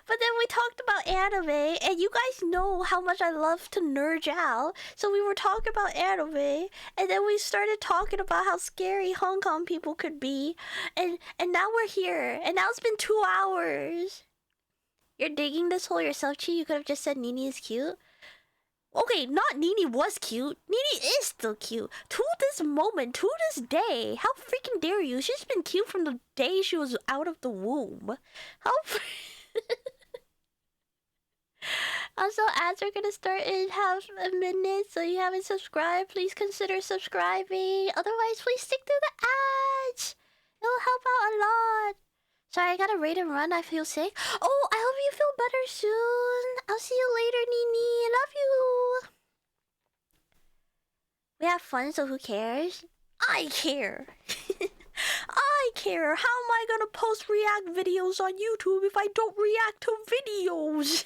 then we talked about anime, and you guys know how much I love to nerd out. So we were talking about anime, and then we started talking about how scary Hong Kong people could be, and now we're here, and now it's been 2 hours. You're digging this hole yourself, Chi? You could have just said Nini is cute. Okay, not Nini was cute. Nini is still cute. To this moment, to this day. How freaking dare you? She's been cute from the day she was out of the womb. How Also, ads are gonna start in half a minute, so you haven't subscribed, please consider subscribing. Otherwise, please stick to the ads. It'll help out a lot. Sorry, I gotta raid and run. I feel sick. Oh, I hope you feel better soon. I'll see you later, Nini. Love you. We have fun, so who cares? I care. I care. How am I gonna post react videos on YouTube if I don't react to videos?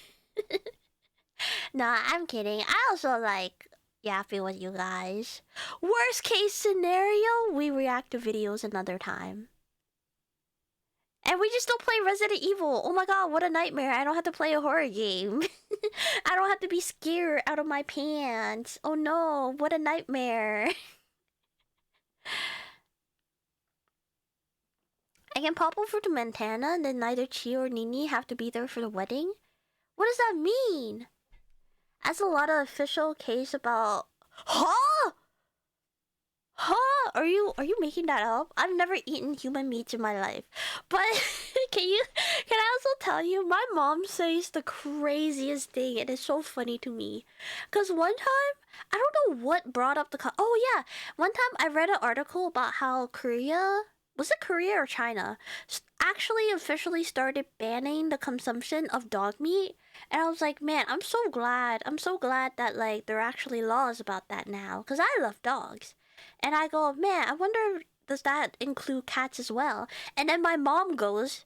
Nah, I'm kidding. I also like yapping with you guys. Worst case scenario, we react to videos another time. And we just don't play Resident Evil. Oh my god, what a nightmare. I don't have to play a horror game. I don't have to be scared out of my pants. Oh no, what a nightmare. I can pop over to Montana and then neither Chi or Nini have to be there for the wedding? What does that mean? That's a lot of official case about... Huh? Huh? Are you making that up? I've never eaten human meats in my life. But can I also tell you, my mom says the craziest thing and it's so funny to me. Cause one time, I don't know what brought up the oh yeah, one time I read an article about how Korea, was it Korea or China, actually officially started banning the consumption of dog meat. And I was like, man, I'm so glad that like there are actually laws about that now. Cause I love dogs. And I go, man, I wonder, does that include cats as well? And then my mom goes,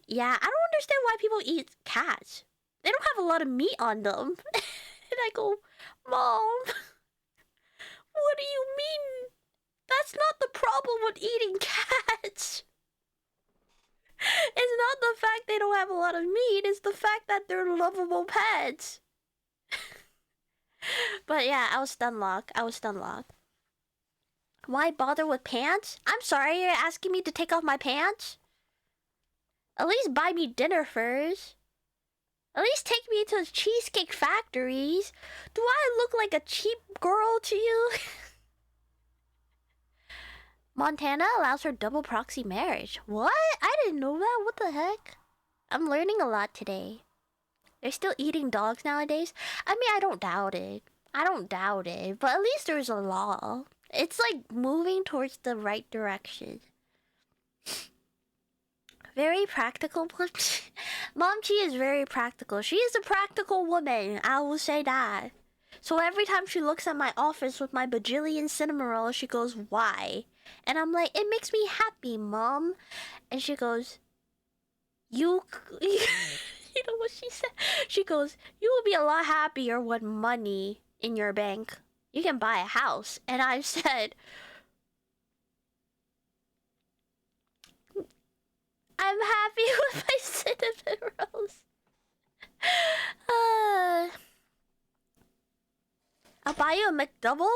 yeah, I don't understand why people eat cats. They don't have a lot of meat on them. And I go, Mom, what do you mean? That's not the problem with eating cats. It's not the fact they don't have a lot of meat, it's the fact that they're lovable pets. But yeah, I was stun locked. Why bother with pants? I'm sorry, you're asking me to take off my pants? At least buy me dinner first. At least take me to cheesecake factories. Do I look like a cheap girl to you? Montana allows for double proxy marriage. What? I didn't know that. What the heck? I'm learning a lot today. They're still eating dogs nowadays? I mean, I don't doubt it. But at least there's a law. It's like moving towards the right direction. Very practical. Mom Chi is very practical. She is a practical woman. I will say that. So every time she looks at my office with my bajillion cinnamon rolls, she goes, why? And I'm like, it makes me happy, Mom. And she goes, you know what she said? She goes, you will be a lot happier with money in your bank. You can buy a house. And I said, I'm happy with my cinnamon rolls. I'll buy you a McDouble?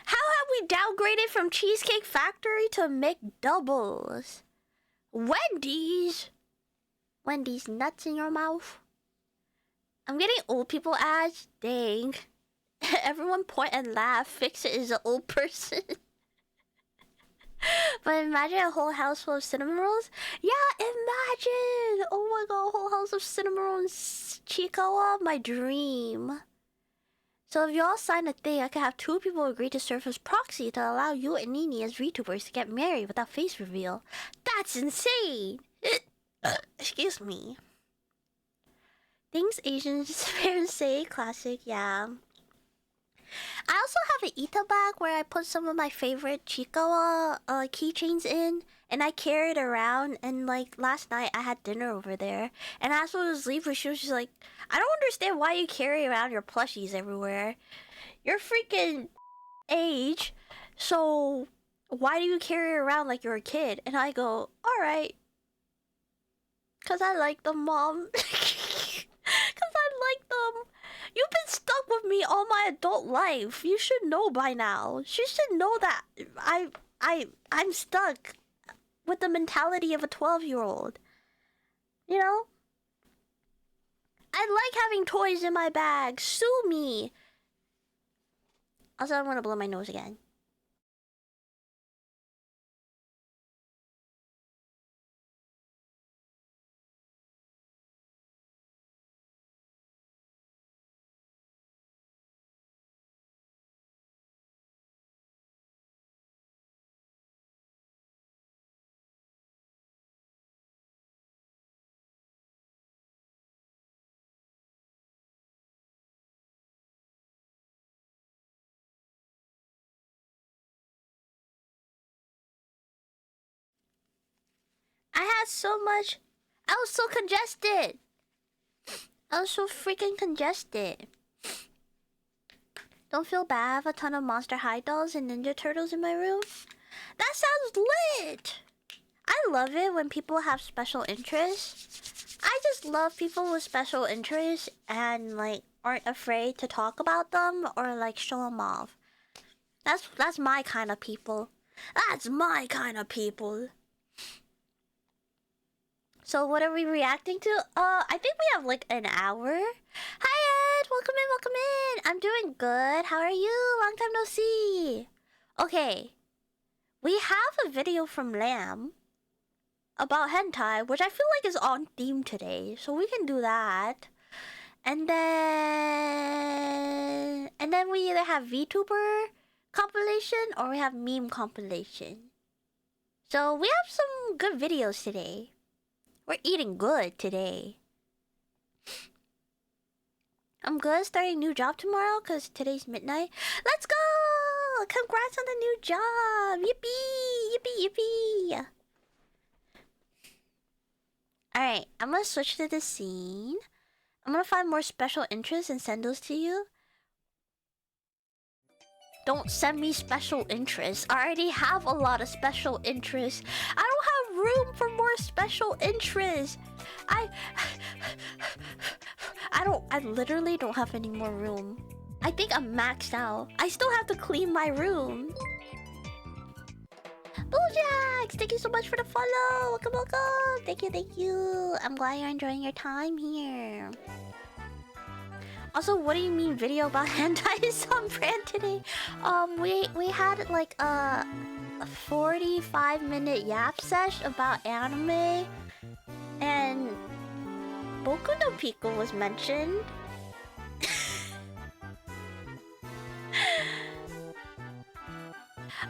How have we downgraded from Cheesecake Factory to McDoubles? Wendy's? Wendy's nuts in your mouth? I'm getting old people ads? Dang. Everyone point and laugh. Fix it is an old person. But imagine a whole house full of cinnamon rolls? Yeah, imagine! Oh my god, a whole house of cinnamon rolls. Chiikawa, my dream. So if y'all sign a thing, I could have 2 people agree to serve as proxy to allow you and Nini as VTubers to get married without face reveal. That's insane! Excuse me. Things Asians parents say, classic, yeah. I also have an Ita bag where I put some of my favorite Chiikawa keychains in, and I carry it around. And like last night, I had dinner over there, and as I was leaving, she was just like, "I don't understand why you carry around your plushies everywhere. You're freaking age, so why do you carry it around like you're a kid?" And I go, "All right, cause I like them, Mom. Cause I like them." You've been stuck with me all my adult life. You should know by now. You should know that I'm stuck with the mentality of a 12-year-old. You know? I like having toys in my bag. Sue me. Also, I'm gonna blow my nose again. I had so much. I was so congested. I was so freaking congested. Don't feel bad. I have a ton of Monster High dolls and Ninja Turtles in my room. That sounds lit. I love it when people have special interests. I just love people with special interests and like aren't afraid to talk about them or like show them off. That's my kind of people. That's my kind of people. So what are we reacting to? I think we have like an hour. Hi Ed, welcome in, welcome in. I'm doing good. How are you? Long time no see. Okay. We have a video from Lamb about hentai, which I feel like is on theme today. So we can do that. And then we either have VTuber compilation or we have meme compilation. So we have some good videos today. We're eating good today. I'm good. Starting a new job tomorrow because today's midnight. Let's go! Congrats on the new job! Yippee! Yippee! Yippee! Alright, I'm gonna switch to the scene. I'm gonna find more special interests and send those to you. Don't send me special interests. I already have a lot of special interests. I don't have room for more special interests. I literally don't have any more room. I think I'm maxed out. I still have to clean my room. Bulljax, thank you so much for the follow. Welcome, welcome. Thank you, thank you. I'm glad you're enjoying your time here. Also, what do you mean video about hentai is on brand today? We had like a 45-minute yap sesh about anime, and Boku no Pico was mentioned.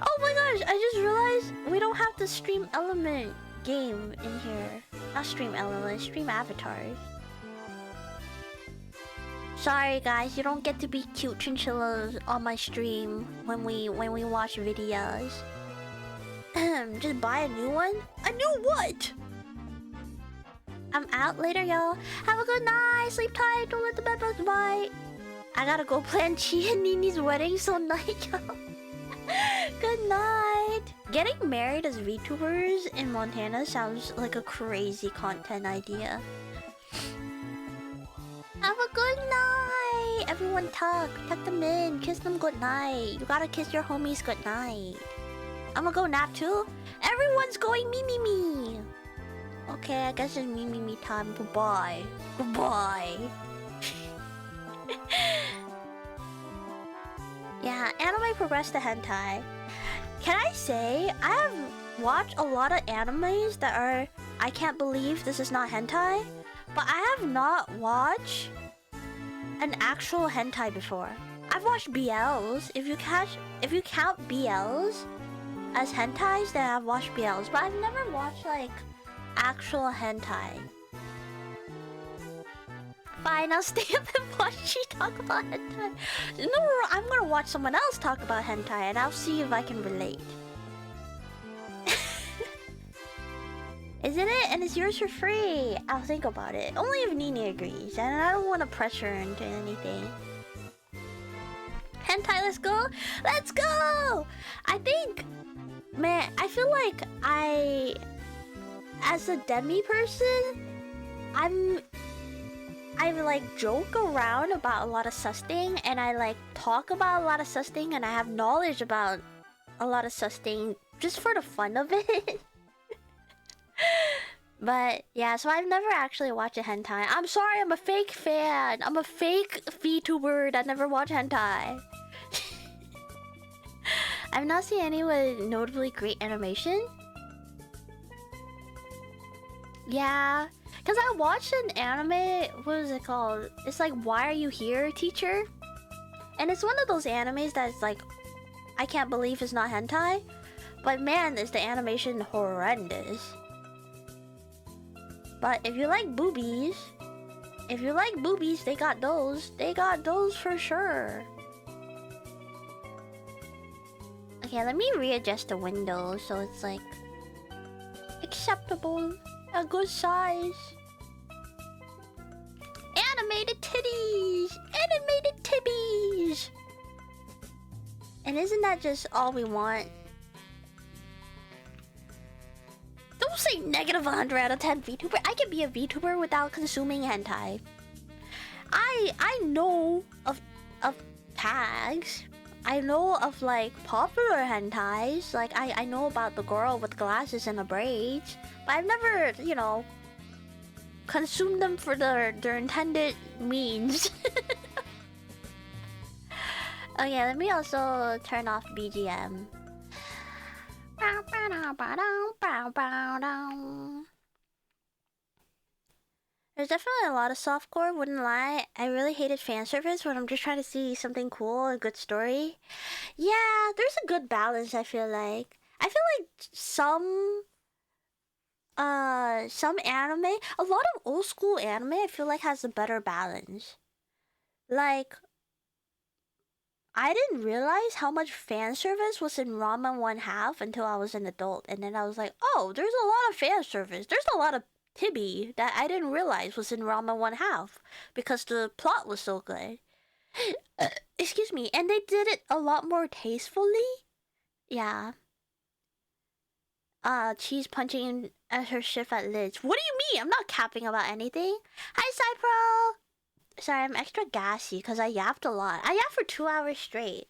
Oh my gosh, I just realized we don't have the Stream Element game in here. Not Stream Element, Stream Avatars. Sorry guys, you don't get to be cute chinchillas on my stream when we watch videos. Just buy a new one? A new what? I'm out later, y'all. Have a good night. Sleep tight. Don't let the bed bugs bite. I gotta go plan Chi and Nini's wedding, so night, y'all. Good night. Getting married as VTubers in Montana sounds like a crazy content idea. Have a good night. Everyone tuck them in. Kiss them good night. You gotta kiss your homies good night. I'm gonna go nap too. Everyone's going me. Okay, I guess it's me time. Goodbye. Goodbye. Yeah, anime progressed to hentai. Can I say, I have watched a lot of animes that are... I can't believe this is not hentai. But I have not watched an actual hentai before. I've watched BLs. If you count BLs as hentais, then I've watched BLs. But I've never watched like actual hentai. Fine, I'll stay up and watch you talk about hentai. No, I'm gonna watch someone else talk about hentai and I'll see if I can relate. Isn't it? And it's yours for free. I'll think about it. Only if Nini agrees. And I don't want to pressure her into anything. Hentai, let's go! Let's go! I think... Man, I feel like as a demi person, I like joke around about a lot of sus thing, and I like talk about a lot of sus thing, and I have knowledge about a lot of sus thing just for the fun of it. But yeah, so I've never actually watched a hentai. I'm sorry, I'm a fake fan. I'm a fake VTuber that never watched hentai. I've not seen any with notably great animation. Yeah, because I watched an anime, what is it called? It's like, Why Are You Here, Teacher? And it's one of those animes that's like, I can't believe it's not hentai. But man, is the animation horrendous. But if you like boobies, they got those. They got those for sure. Okay, let me readjust the window so it's like acceptable, a good size. Animated titties! Animated tibbies! And isn't that just all we want? Don't say negative 100 out of 10 VTuber. I can be a VTuber without consuming hentai. I know of tags. I know of like popular hentais. Like I know about the girl with glasses and the braids, but I've never, you know, consumed them for their intended means. Oh yeah, let me also turn off BGM. There's definitely a lot of softcore, wouldn't lie. I really hated fan service when I'm just trying to see something cool, a good story. Yeah, there's a good balance, I feel like. I feel like some anime, a lot of old school anime, I feel like has a better balance. Like, I didn't realize how much fan service was in Ramen 1/2 until I was an adult, and then I was like, oh, there's a lot of fan service. There's a lot of Tibby that I didn't realize was in Ramen 1/2 because the plot was so good. Excuse me, and they did it a lot more tastefully. Yeah. Cheese punching at her shift at Lids. What do you mean? I'm not capping about anything. Hi, Cypro! Sorry, I'm extra gassy because I yapped a lot. I yapped for 2 hours straight.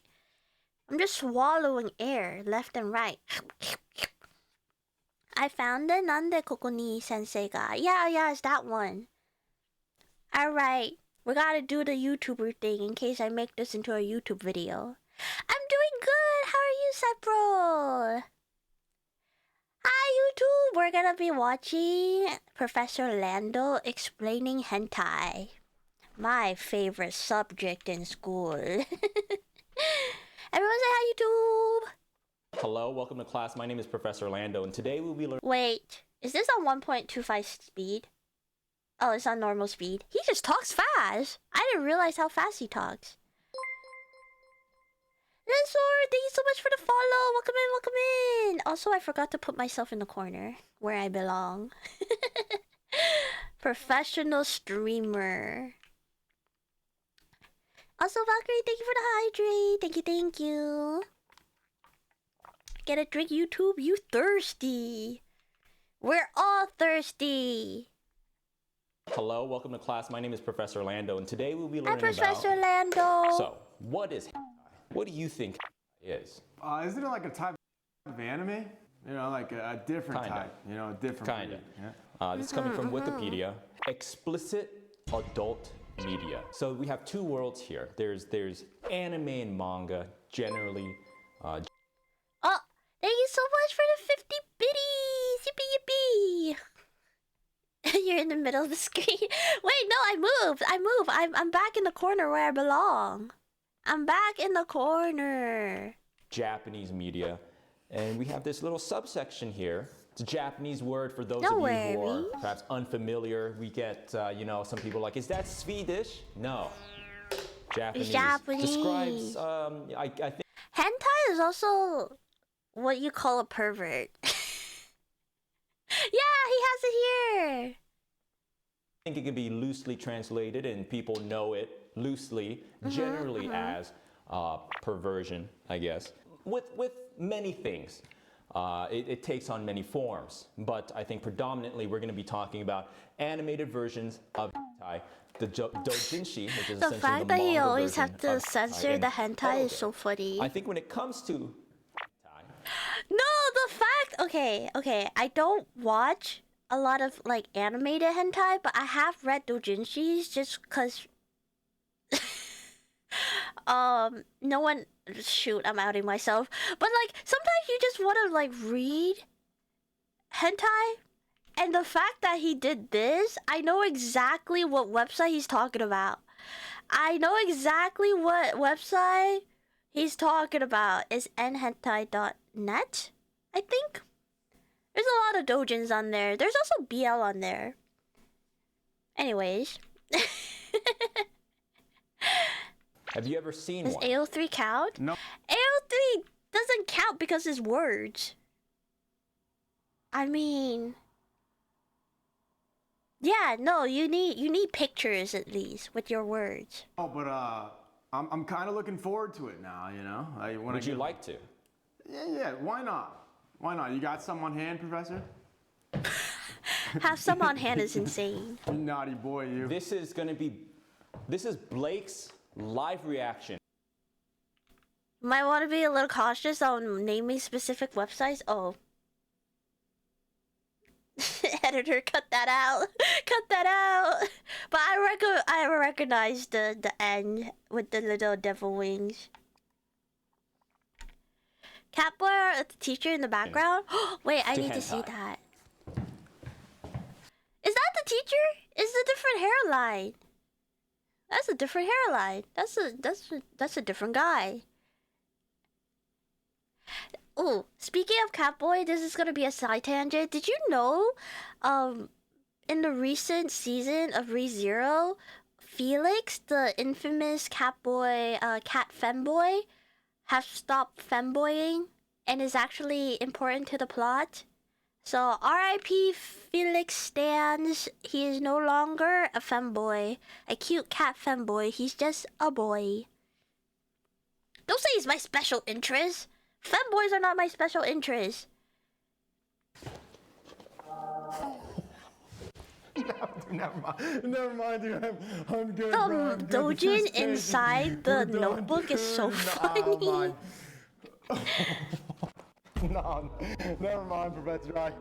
I'm just swallowing air left and right. I found the Nande Koko ni Sensei ga. Yeah, it's that one. Alright, we gotta do the YouTuber thing in case I make this into a YouTube video. I'm doing good! How are you, Cypro? Hi, YouTube! We're gonna be watching Professor Lando explaining hentai. My favorite subject in school. Everyone say hi, YouTube! Hello, welcome to class. My name is Professor Lando, and today we'll be learning... Wait, is this on 1.25 speed? Oh, it's on normal speed. He just talks fast! I didn't realize how fast he talks. Lensor, thank you so much for the follow! Welcome in, welcome in! Also, I forgot to put myself in the corner, where I belong. Professional streamer. Also, Valkyrie, thank you for the hydrate. Thank you. Get a drink, YouTube. You thirsty. We're all thirsty. Hello, welcome to class. My name is Professor Lando, and today we'll be learning Professor Lando. So, what is hentai? What do you think hentai is? Isn't it like a type of anime? You know, like a different Kinda. type. You know, a different Kinda. breed, yeah? This is coming from Wikipedia. Explicit adult media. So we have two worlds here. There's anime and manga, generally. Oh, thank you so much for the 50 biddies. Yippee yippee. You're in the middle of the screen. Wait, no, I moved. I'm back in the corner where I belong. I'm back in the corner. Japanese media. And we have this little subsection here. It's a Japanese word for those No of you who are worries. perhaps unfamiliar. We get, you know, some people like, is that Swedish? No. Japanese. Japanese. Describes, I think. Hentai is also what you call a pervert. Yeah, he has it here. I think it can be loosely translated, and people know it loosely, generally as perversion, I guess. With many things. It takes on many forms, but I think predominantly we're going to be talking about animated versions of hentai, the doujinshi, which is The essentially fact the that you manga always version have to of censor the hentai is so funny. I think when it comes to hentai, No, the fact. Okay. I don't watch a lot of like animated hentai, but I have read doujinshis just because. No one. Shoot, I'm outing myself. But like, sometimes you just want to like read hentai, and the fact that he did this, I know exactly what website he's talking about. I know exactly what website he's talking about. It's nhentai.net, I think. There's a lot of doujins on there. There's also BL on there. Anyways. have you ever seen Does one? AO3 count? No. AO3 doesn't count because it's words. I mean, Yeah, no, you need pictures at least with your words. Oh, but I'm kind of looking forward to it now. You know, Would you like to? Yeah. Why not? Why not? You got some on hand, Professor? Have some on hand is insane. You naughty boy, you. This is Blake's live reaction. Might want to be a little cautious on naming specific websites. Oh. Editor, cut that out. Cut that out. But I recognize the end with the little devil wings. Catboy, the teacher in the background. Wait, I need to see that. Is that the teacher? It's a different hairline. That's a different hairline. That's a different guy. Oh, speaking of Catboy, this is gonna be a side tangent. Did you know, in the recent season of ReZero, Felix, the infamous Catboy, cat femboy, has stopped femboying and is actually important to the plot. So R.I.P. Felix stands. He is no longer a femboy, a cute cat femboy. He's just a boy. Don't say he's my special interest. Femboys are not my special interest. Never mind, dude. I'm good. Dojin inside the notebook is so funny. No, never mind, Professor. I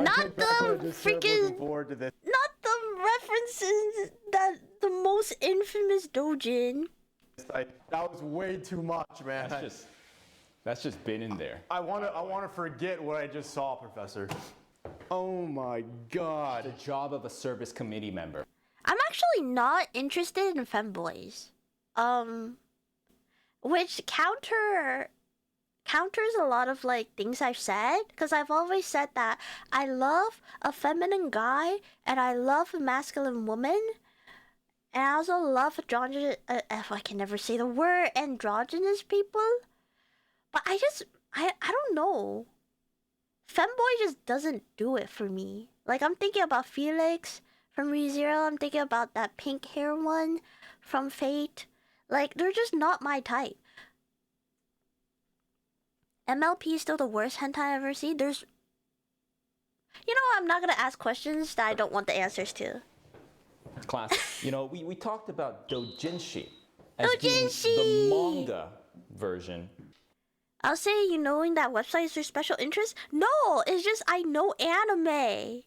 Not the freaking. looking forward to this. Not the references that the most infamous Dojin. That was way too much, man. That's just been in there. I wanna forget what I just saw, Professor. Oh my God. The job of a service committee member. I'm actually not interested in femboys. Which counters a lot of like things I've said, because I've always said that I love a feminine guy and I love a masculine woman, and I also love androgynous. I can never say the word androgynous people, but I don't know. Femboy just doesn't do it for me. Like, I'm thinking about Felix from ReZero. I'm thinking about that pink hair one from Fate. Like, they're just not my type. MLP is still the worst hentai I've ever seen. There's... You know what? I'm not gonna ask questions that I don't want the answers to. Class, you know, we talked about doujinshi as Doujinshi! being the manga version. I'll say you knowing that website is your special interest? No, it's just I know anime.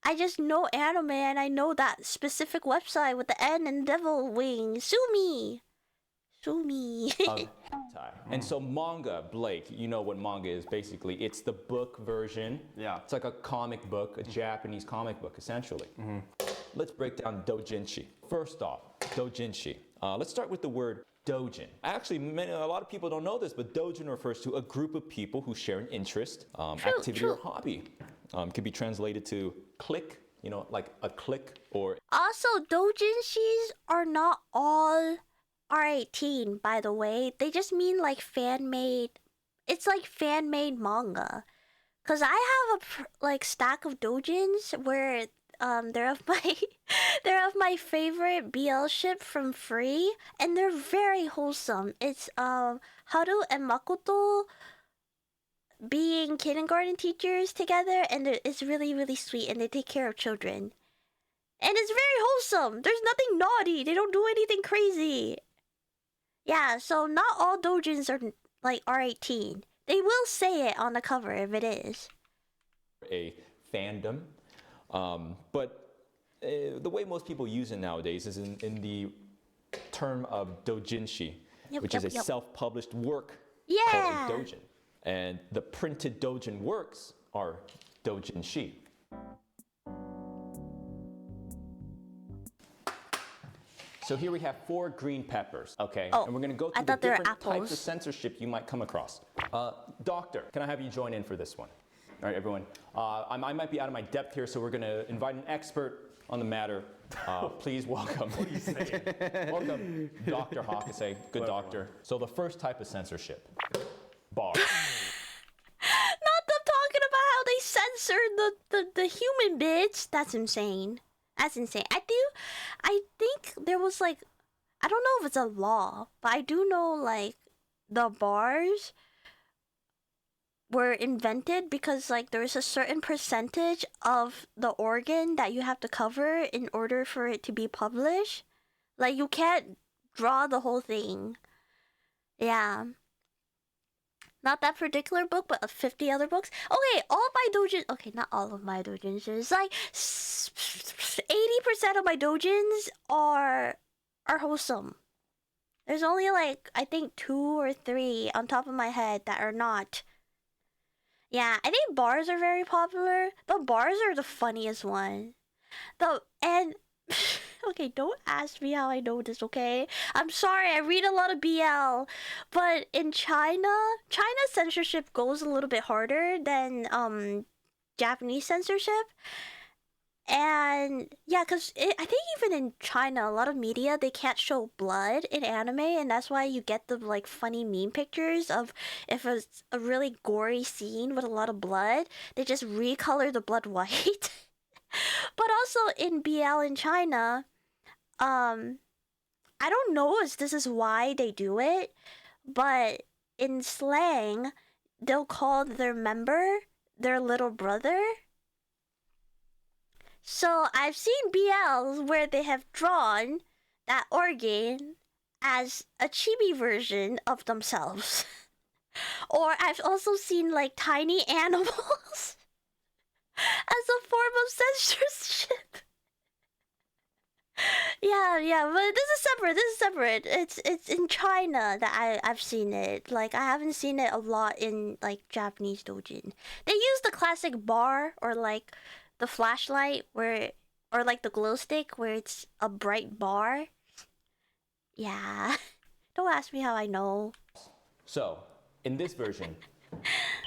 I just know anime and I know that specific website with the N and devil wings. Sue me. Sue me. Of hentai. And so manga, Blake, you know what manga is basically. It's the book version. Yeah. It's like a comic book, a Japanese comic book, essentially. Let's break down doujinshi. First off, doujinshi. Let's start with the word dojin. Actually, a lot of people don't know this, but dojin refers to a group of people who share an interest, activity, or hobby. Can be translated to clique, you know, like a clique or... Also, doujinshis are not all R18, by the way. They just mean like fan-made... It's like fan-made manga. Because I have a stack of doujins where... they're of my favorite BL ship from Free, and they're very wholesome. It's Haru and Makoto being kindergarten teachers together, and it's really, really sweet, and they take care of children. And it's very wholesome. There's nothing naughty. They don't do anything crazy. Yeah, so not all doujins are like R18. They will say it on the cover if it is. A fandom. But the way most people use it nowadays is in the term of doujinshi, which is a self-published work called a doujin. And the printed doujin works are doujinshi. So here we have 4 green peppers, okay? Oh, and we're gonna go through the different types of censorship you might come across. Doctor, can I have you join in for this one? All right, everyone. I might be out of my depth here, so we're going to invite an expert on the matter. Please welcome. What are you saying? Welcome, Dr. Hakase, good doctor. So the first type of censorship, bar. Not them talking about how they censored the human bits. That's insane. That's insane. I think there was like, I don't know if it's a law, but I do know like the bars were invented because like there's a certain percentage of the organ that you have to cover in order for it to be published. Like you can't draw the whole thing. Yeah. Not that particular book, but 50 other books. Okay, all of my doujins. Okay, not all of my doujins. It's like 80% of my doujins are wholesome. There's only like I think 2 or 3 on top of my head that are not. Yeah, I think bars are very popular. The bars are the funniest one. Okay, don't ask me how I know this, okay? I'm sorry, I read a lot of BL, but in China censorship goes a little bit harder than Japanese censorship. And yeah, because I think even in China, a lot of media, they can't show blood in anime, and that's why you get the like funny meme pictures of if it's a really gory scene with a lot of blood, they just recolor the blood white. But also in BL in China, I don't know if this is why they do it, but in slang, they'll call their member their little brother. So I've seen BLs where they have drawn that organ as a chibi version of themselves. Or I've also seen like tiny animals as a form of censorship. Yeah, but this is separate. It's in China that I've seen it. Like I haven't seen it a lot in like Japanese doujin. They use the classic bar or like the flashlight or like the glow stick where it's a bright bar. Yeah. Don't ask me how I know. So, in this version,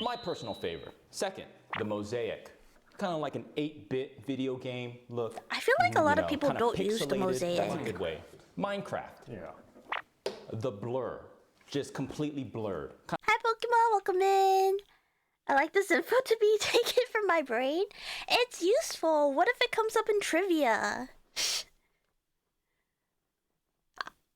my personal favorite. Second, the mosaic. Kind of like an 8-bit video game look. I feel like a lot of people don't use the pixelated. mosaic. That's a good way. Minecraft. Yeah. The blur. Just completely blurred. Hi Pokemon, welcome in. I like this info to be taken from my brain. It's useful. What if it comes up in trivia?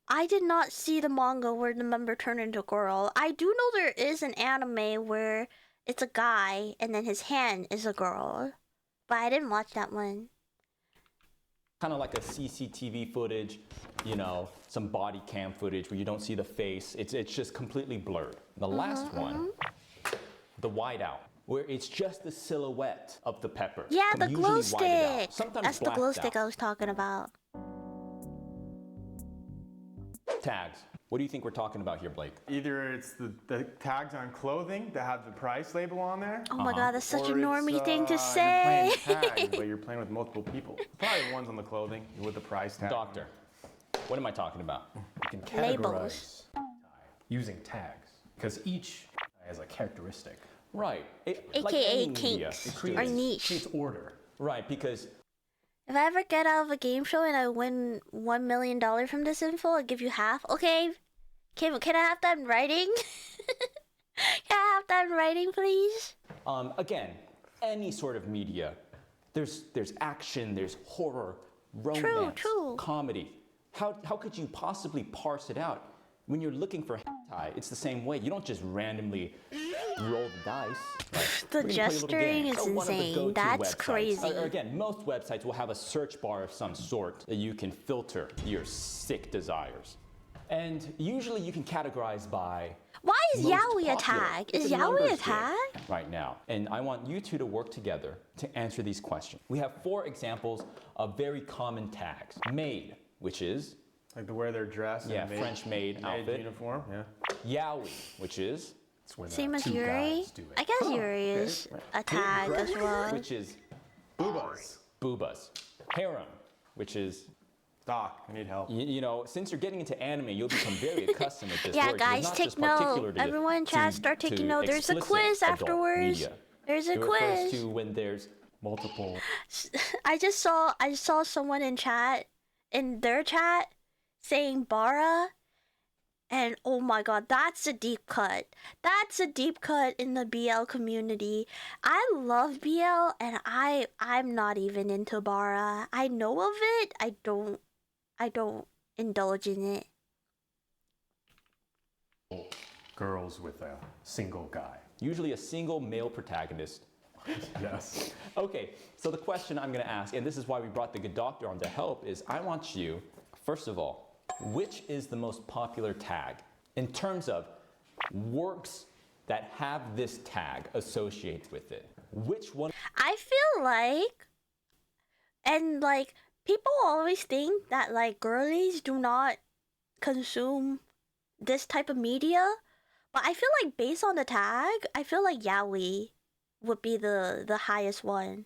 I did not see the manga where the member turned into a girl. I do know there is an anime where it's a guy and then his hand is a girl. But I didn't watch that one. Kind of like a CCTV footage, you know, some body cam footage where you don't see the face. It's just completely blurred. The last one, the whiteout, where it's just the silhouette of the pepper. Yeah, the usually glow whited out, stick. sometimes That's the blacked glow out. stick I was talking about. Tags. What do you think we're talking about here, Blake? Either it's the tags on clothing that have the price label on there. Oh my god, that's such a or normie it's, thing to You're say. playing tags, but you're playing with multiple people. Probably the ones on the clothing with the price tag. Doctor, what am I talking about? You can Labels. categorize using tags because each has a characteristic. Right. Like AKA any media, kinks it or creates- niche. Creates order. Right, because If I ever get out of a game show and I win $1 million from this info, I'll give you half. Okay. Can I have that in writing? Can I have that in writing, please? again, any sort of media, there's action, there's horror, romance, True. comedy. How could you possibly parse it out? When you're looking for hentai, it's the same way. You don't just randomly roll the dice. Right? The We're gonna play a little gesturing game. is So one of the insane. go-to That's websites- crazy. Again, most websites will have a search bar of some sort that you can filter your sick desires. And usually you can categorize by Why is most yaoi a popular. tag? It's Is a yaoi numbers a game tag? right now. And I want you two to work together to answer these questions. We have 4 examples of very common tags. Maid, which is Like to wear their dress. Yeah, and French maid outfit. uniform. Yeah. yaoi, which is It's when Same as two Yuri? guys do it. I guess Yuri is a tag as well. which is Boobas. boobas. Harem, which is Doc, I need help. you know, since you're getting into anime, you'll become very accustomed with this Yeah, word. 'cause it's guys, not take just particular note. to- Everyone in chat, start to taking note. There's a explicit quiz adult afterwards. media. There's a It refers quiz. to when there's Multiple. I saw someone in their chat saying bara, And oh my god, that's a deep cut. That's a deep cut in the BL community. I love BL and I'm not even into Bara. I know of it. I don't indulge in it. Girls with a single guy. Usually a single male protagonist. Yes. Okay, so the question I'm going to ask, and this is why we brought the good doctor on to help, is I want you, first of all, which is the most popular tag in terms of works that have this tag associated with it? Which one? I feel like, and like, people always think that like girlies do not consume this type of media, but I feel like based on the tag, I feel like yaoi would be the highest one.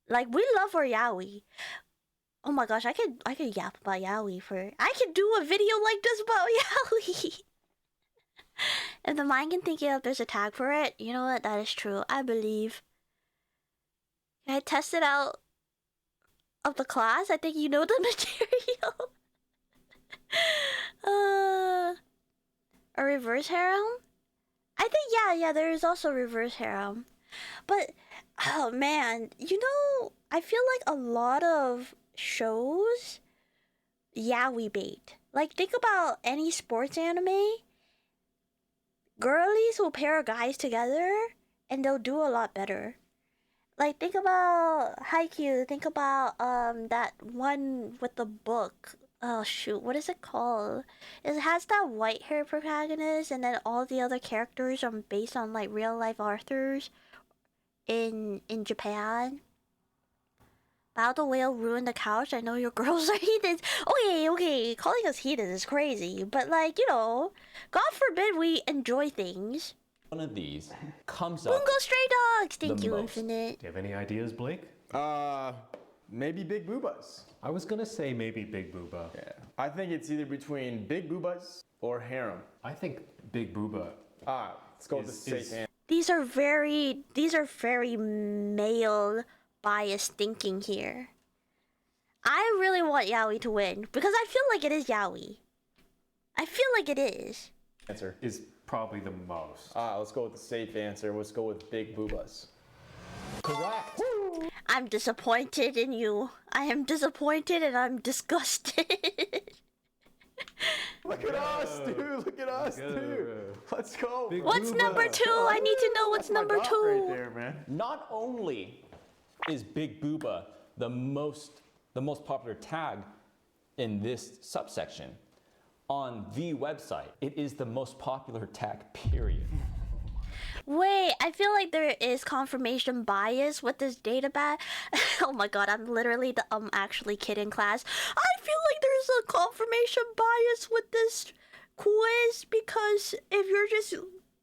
Like we love our yaoi. Oh my gosh, I could yap about yaoi for. I could do a video like this about yaoi. If the mind can think if there's a tag for it, you know what? That is true. I believe. I tested out of the class. I think you know the material. A reverse harem? I think yeah, there is also reverse harem. But oh man, you know, I feel like a lot of shows yaoi bait. Like think about any sports anime. Girlies will pair guys together and they'll do a lot better. Like think about Haikyuu, think about that one with the book. Oh shoot, what is it called? It has that white hair protagonist and then all the other characters are based on like real life authors in Japan. Bow the Whale ruined the couch. I know your girls are heathens. Okay, calling us heathens is crazy. But like, you know, God forbid we enjoy things. One of these comes up. Bungo Stray Dogs! Thank the you, most. Infinite. Do you have any ideas, Blake? Maybe Big Boobas. I was gonna say maybe Big Booba. Yeah. I think it's either between Big Boobas or Harem. I think Big Booba. Let's go with the safe answer. These are very male biased thinking here. I really want yaoi to win because I feel like it is yaoi. I feel like it is. Answer. Is probably the most. Let's go with the safe answer. Let's go with Big Boobas. Correct. I'm disappointed in you. I am disappointed and I'm disgusted. Look at us, dude. Look at us, dude. Let's go. Big What's Booba. number 2? I need to know what's number Right 2. there, man. Not only is Big Booba the most popular tag in this subsection, on the website, it is the most popular tag, period. Wait, I feel like there is confirmation bias with this data bat. Oh my god, I'm literally the actually kid in class. I feel like there's a confirmation bias with this quiz because if you're just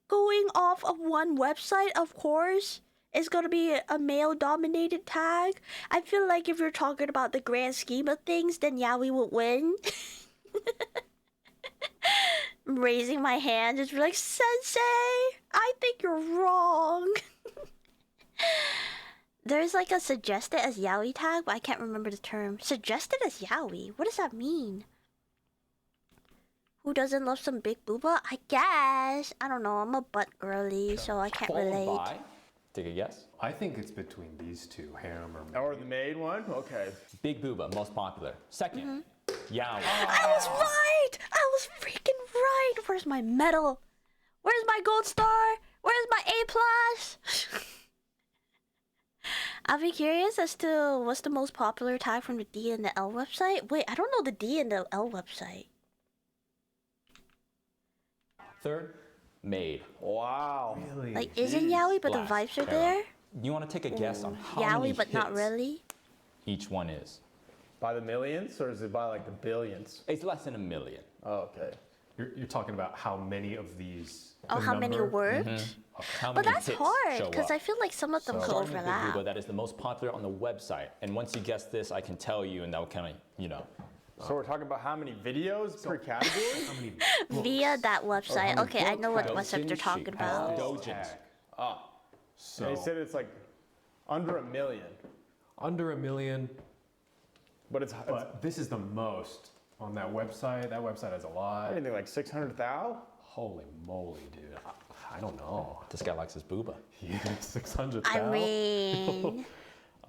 going off of one website, of course, it's gonna be a male-dominated tag. I feel like if you're talking about the grand scheme of things, then yeah, we would win. I'm raising my hand, just be like, Sensei, I think you're wrong. There's like a suggested as yaoi tag, but I can't remember the term. Suggested as yaoi? What does that mean? Who doesn't love some Big Booba? I guess. I don't know, I'm a butt girly, so I can't Followed relate. by, take a guess. I think it's between these two, Harem or Or the maid one? Okay. Big Booba, most popular. Second, Yaoi. I was right! I was freaking right! Where's my medal? Where's my gold star? Where's my A+? I'll be curious as to what's the most popular tag from the D and the L website. Wait, I don't know the D and the L website. Third, Maid. Wow. really? Like, isn't yaoi, but the Last, vibes are Carol. there? You want to take a guess on how many Yaoi, but not hits really? each one is? By the millions or is it by like the billions? It's less than 1 million. Oh, okay. You're talking about how many of these. Oh, the how many number? worked? How But many that's hits hard, show because up? I feel like some of them could Starting with Big overlap. Booba, that is the most popular on the website. And once you guess this, I can tell you, and that will kind of, you know. So we're talking about how many videos per category? How many Via that website. many Okay, I know what books website they're Dojinshi talking has about. Dojins. tag? So They said it's like under 1 million. under 1 million, But it's but this is the most on that website. That website has a lot. Anything like 600,000? Holy moly, dude. I don't know. This guy likes his booba. Yeah, 600,000. I mean,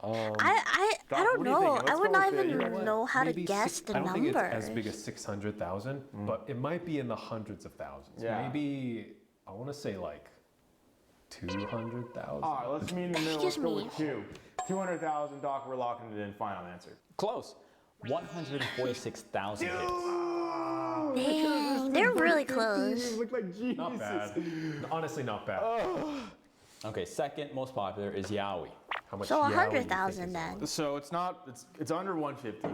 I Doc, don't what are you know. thinking? I Let's would go not with even the- know how to Maybe guess six- the I don't think numbers. it's as big as 600,000, but it might be in the hundreds of thousands. Yeah. Maybe, I want to say like 200,000. All right, let's meet in the middle. Let's Excuse go me. with 2. 200,000, Doc, we're locking it in. Final answer. Close. 146,000 hits. Dang, they're really close. Look like Jesus. Not bad. Honestly, not bad. Okay, second most popular is Yowie. How much? So Yowie do you think 100,000 is then. So it's under 150.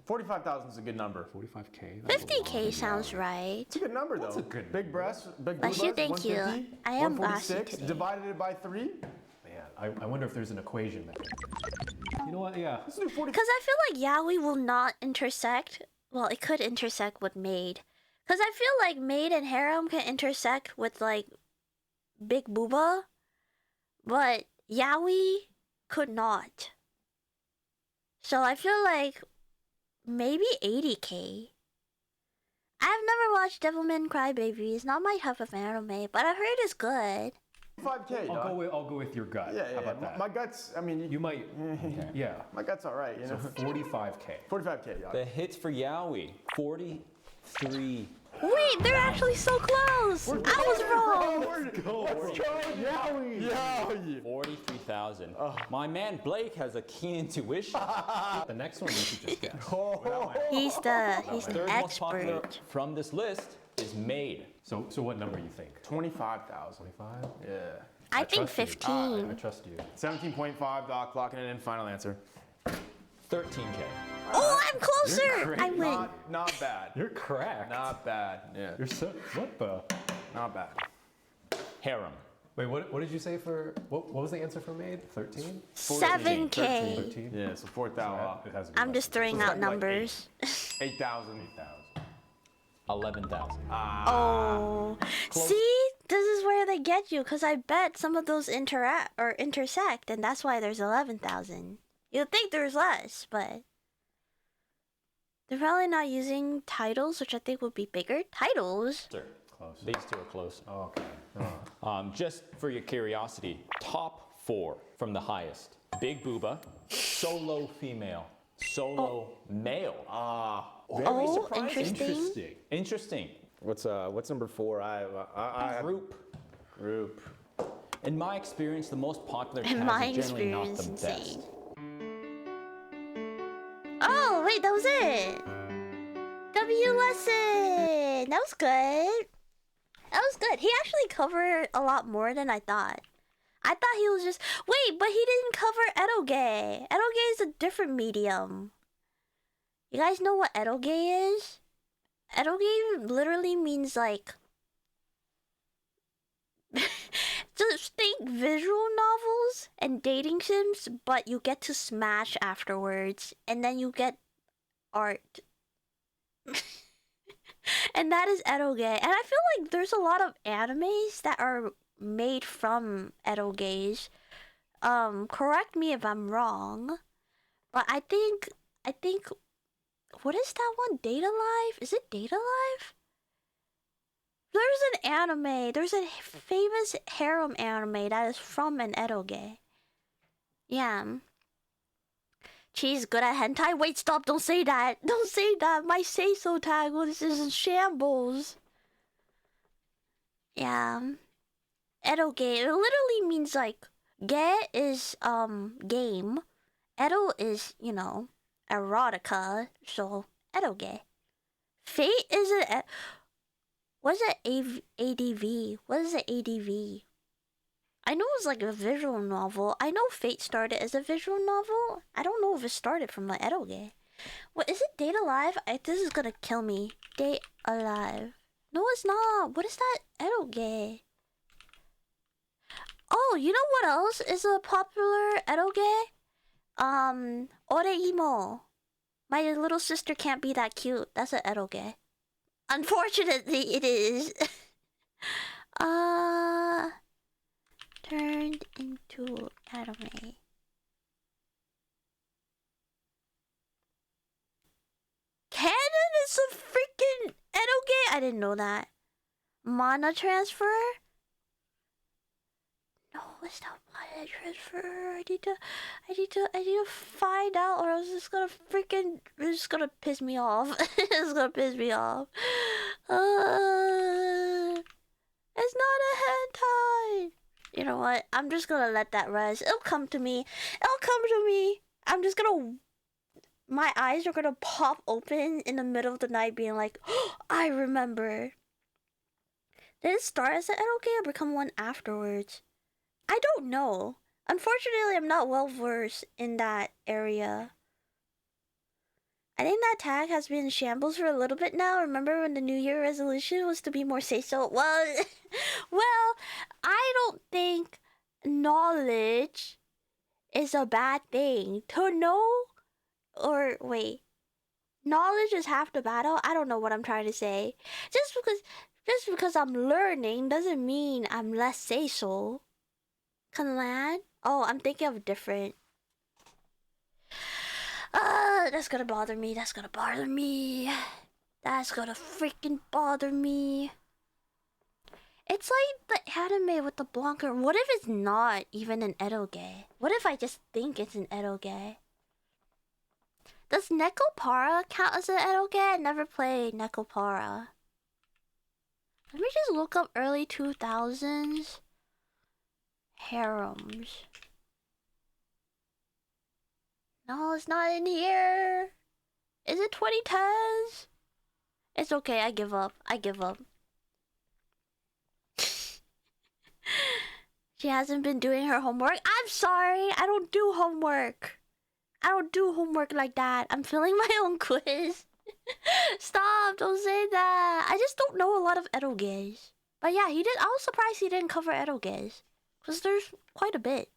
45,000 is a good number. 45K? 50K sounds right. It's a good number though. That's a good Big breasts, big Bless you, boobas, thank you. 150, I am bossy 146, today. divided it by 3. Man, I wonder if there's an equation there. You know what? Yeah. Let's do 40. Because I feel like Yaoi will not intersect. Well, it could intersect with maid. Because I feel like maid and harem can intersect with like big booba. But Yaoi could not. So I feel like maybe 80K. I've never watched Devilman Crybaby. It's not my type of anime, but I've heard it's good. 5K, Doc. I'll go with your gut. Yeah, How about that? My guts, I mean, You might. Yeah. my gut's all right, you So know. 45K. 45K, Doc. The hits for Yowie, 43. Wait, they're actually so close! I was wrong! Let's go, Yowie. Yowie. 43,000. My man Blake has a keen intuition. The next one you should just guess. He's the Third most popular expert. from this list is Maid. So what number you think? 25,000. 25? Yeah. I think trust you. I 15. trust you. 17.5, Doc, locking it in. Final answer. 13K. Oh, I'm closer! great. I win. Not bad. You're correct. Not bad. Yeah. You're so. What the? Not bad. Harem. Wait, what did you say for. What was the answer for maid? 13? 7K. 13? Yeah, so 4,000. It has to be I'm less just than throwing Just out like numbers. 8,000. 8,000. 11,000. Oh. See? This is where they get you, because I bet some of those interact or intersect, and that's why there's 11,000. You'd think there's less, but they're probably not using titles, which I think would be bigger. Titles? Sir, Close. these two are close. Oh, okay. Just for your curiosity, top 4 from the highest. Big Booba, solo female, solo male. Very Oh, surprising. interesting. Interesting. What's number 4? I Group. In my experience, the most popular In tags my are generally not the experience, best. insane. Oh, wait, that was it. W lesson. That was good. That was good. He actually covered a lot more than I thought. I thought he was just... Wait, but he didn't cover edoge. Edoge is a different medium. You guys know what edoge is? Edoge literally means like... Just think visual novels and dating sims, but you get to smash afterwards, and then you get art. And that is edoge. And I feel like there's a lot of animes that are made from edoges. Correct me if I'm wrong, but I think what is that one? Data Life? Is it Data Life? There's an anime. There's a famous harem anime that is from an edoge. Yeah. She's good at hentai. Wait, stop! Don't say that. Don't say that. My say-so tag was is in shambles. Yeah. Edoge. It literally means like ge is game. Edo is, you know, erotica. So edoge. Fate is an what's an ADV? What is an ADV? I know it's like a visual novel. I know Fate started as a visual novel. I don't know if it started from like edoge. What is it? Date Alive? This is gonna kill me. Date Alive. No, it's not. What is that? Edoge. Oh, you know what else is a popular edoge? Oreimo. My little sister can't be that cute. That's an edoge. Unfortunately, it is. Turned into anime. canon is a freaking edoge? I didn't know that. Mana transfer? No, it's not mana transfer. I need to find out, or else it's gonna piss me off. It's gonna piss me off. It's not a hentai. You know what? I'm just gonna let that rest. It'll come to me. I'm just gonna. My eyes are gonna pop open in the middle of the night, being like, oh, I remember. Did it start as an edoge or become one afterwards? I don't know. Unfortunately, I'm not well versed in that area. I think that tag has been in shambles for a little bit now. Remember when the New Year resolution was to be more say-so? Well, well, I don't think knowledge is a bad thing. To know, or wait, knowledge is half the battle? I don't know what I'm trying to say. Just because I'm learning doesn't mean I'm less say-so. Kanlan? Oh, I'm thinking of different. That's gonna bother me. That's gonna freaking bother me. It's like the anime with the blonker. What if it's not even an edoge? What if I just think it's an edoge? Does Nekopara count as an edoge? I never played Nekopara. Let me just look up early 2000s harems. No, it's not in here. Is it 2010s? It's okay, I give up. She hasn't been doing her homework. I'm sorry, I don't do homework. I don't do homework like that. I'm filling my own quiz. Stop, don't say that. I just don't know a lot of edoges. But yeah, he did. I was surprised he didn't cover edoges. Because there's quite a bit.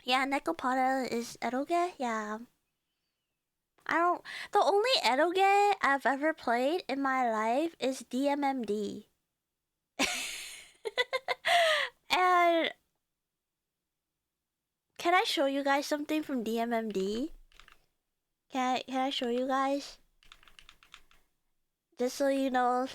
Yeah, Nekopara is edoge? Yeah. The only edoge I've ever played in my life is DMMD. And can I show you guys something from DMMD? Can I show you guys? Just so you know.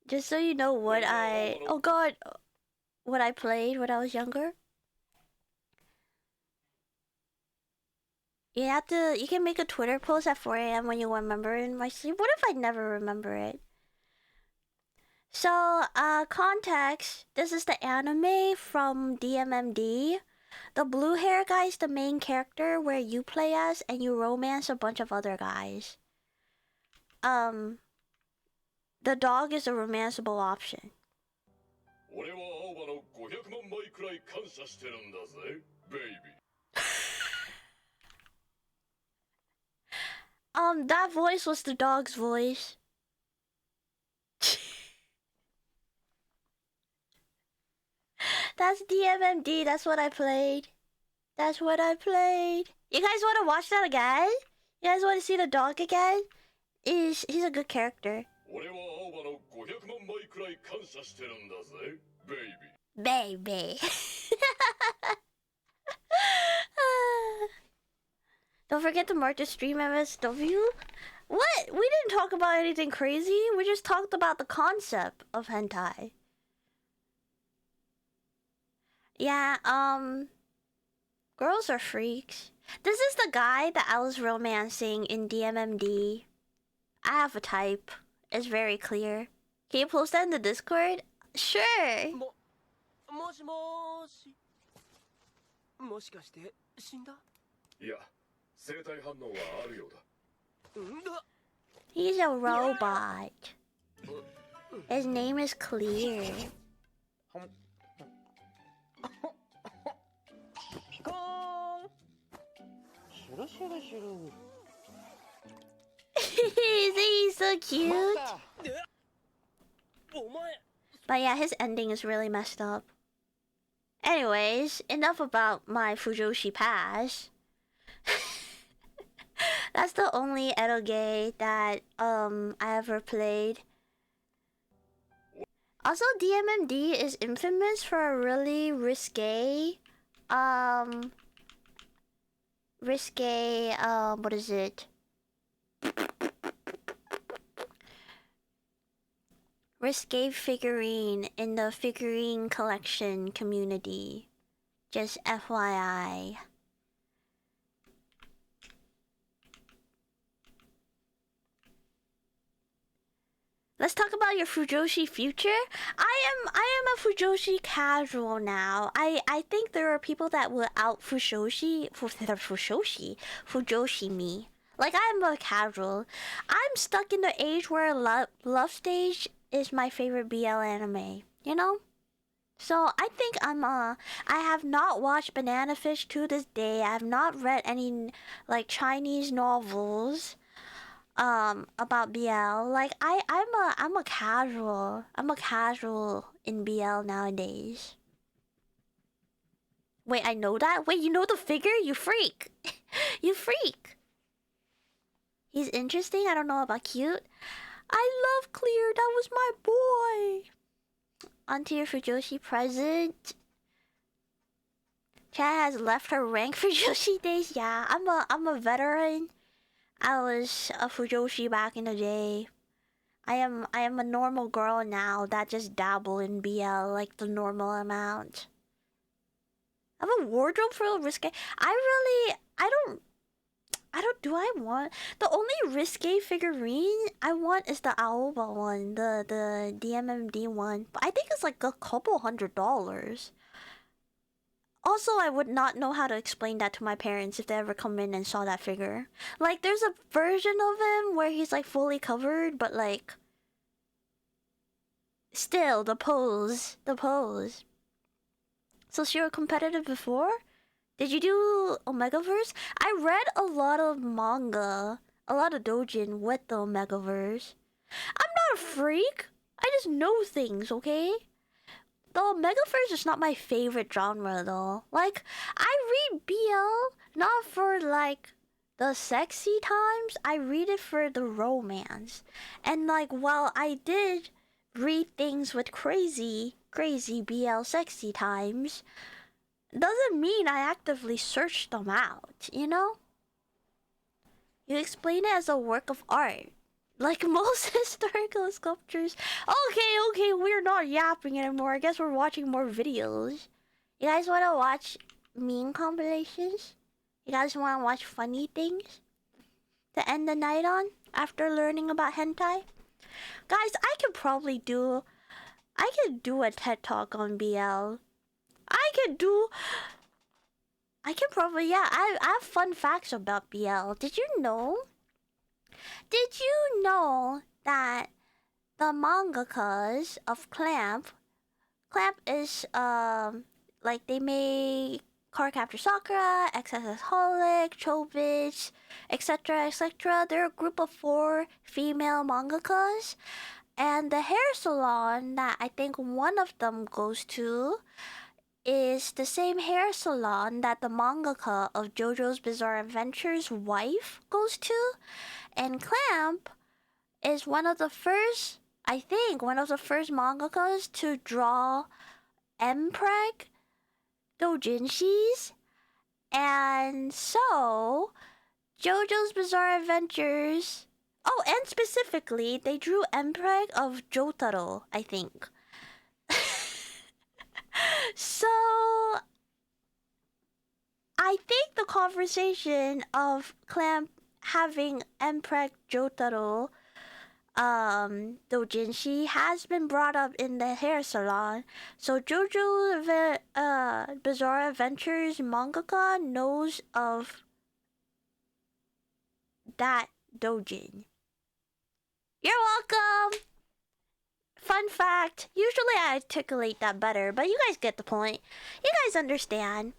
Just so you know what oh god, what I played when I was younger. You can make a Twitter post at 4 a.m. when you remember in my sleep. What if I never remember it? So, context, this is the anime from DMMD. The blue hair guy is the main character where you play as and you romance a bunch of other guys. The dog is a romanceable option. That voice was the dog's voice. That's DMMD, that's what I played. You guys want to watch that again? You guys want to see the dog again? He's a good character. Baby. Don't forget to mark the stream MSW. What? We didn't talk about anything crazy. We just talked about the concept of hentai. Yeah, girls are freaks. This is the guy that I was romancing in DMMD. I have a type. It's very clear. Can you post that in the Discord? Sure. もしもーし。もしかして死んだ？いや、生体反応はあるようだ。He's a robot. His name is Clear. He's so cute. But yeah, his ending is really messed up. Anyways, enough about my Fujoshi past. That's the only eroge that I ever played. Also, DMMD is infamous for a really risque, what is it? Risque figurine in the figurine collection community. Just FYI. Let's talk about your Fujoshi future. I am a Fujoshi casual now. I think there are people that will out Fujoshi me. Like, I'm a casual. I'm stuck in the age where Love Stage is my favorite BL anime, you know? So I think I have not watched Banana Fish to this day. I have not read any like Chinese novels about BL. Like I'm a casual. I'm a casual in BL nowadays. Wait, I know that? Wait, you know the figure? You freak. You freak. He's interesting. I don't know about cute. I love Clear. That was my boy. Onto your Fujoshi present. Chad has left her rank Fujoshi days. Yeah, I'm a veteran. I was a Fujoshi back in the day. I am a normal girl now that just dabble in BL like the normal amount. I have a wardrobe for risque. I want the only risque figurine I want is the Aoba one, the DMMD one. But I think it's like a couple $100. Also, I would not know how to explain that to my parents if they ever come in and saw that figure. Like, there's a version of him where he's like fully covered, but like, still the pose. So you were competitive before? Did you do Omegaverse? I read a lot of manga, a lot of doujin with the Omegaverse. I'm not a freak. I just know things, okay? The Omegaverse is not my favorite genre though. Like, I read BL not for like the sexy times. I read it for the romance. And like, while I did read things with crazy BL sexy times, doesn't mean I actively search them out, you know? You explain it as a work of art. Like most historical sculptures. Okay, we're not yapping anymore. I guess we're watching more videos. You guys want to watch meme compilations? You guys want to watch funny things to end the night on after learning about hentai? Guys, I could do a TED Talk on BL. I have fun facts about BL. Did you know that the mangakas of Clamp is like they made Cardcaptor Sakura, XSS Holic, Chobits, etc. They're a group of 4 female mangakas, and the hair salon that I think one of them goes to is the same hair salon that the mangaka of JoJo's Bizarre Adventure's wife goes to. And Clamp is one of the first mangakas to draw mpreg doujinshis. And so, JoJo's Bizarre Adventures... Oh, and specifically, they drew mpreg of Jotaro, I think. So, I think the conversation of Clamp having mpreg Jotaro doujinshi has been brought up in the hair salon. So JoJo Bizarre Adventures mangaka knows of that doujin. You're welcome! Fun fact. Usually I articulate that better, but you guys get the point. You guys understand.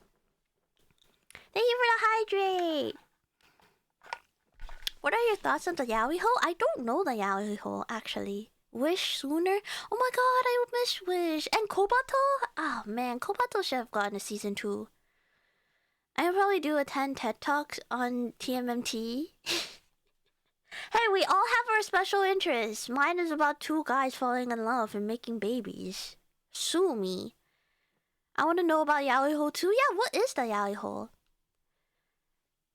Thank you for the hydrate. What are your thoughts on the yaoi hole? I don't know the yaoi hole, actually. Wish sooner? Oh my god, I miss Wish. And Kobato? Oh man, Kobato should have gotten a season 2. I'll probably do a 10 TED Talks on TMMT. Hey, we all have our special interests. Mine is about two guys falling in love and making babies. Sue me. I want to know about yaoi hole too. Yeah, what is the yaoi hole?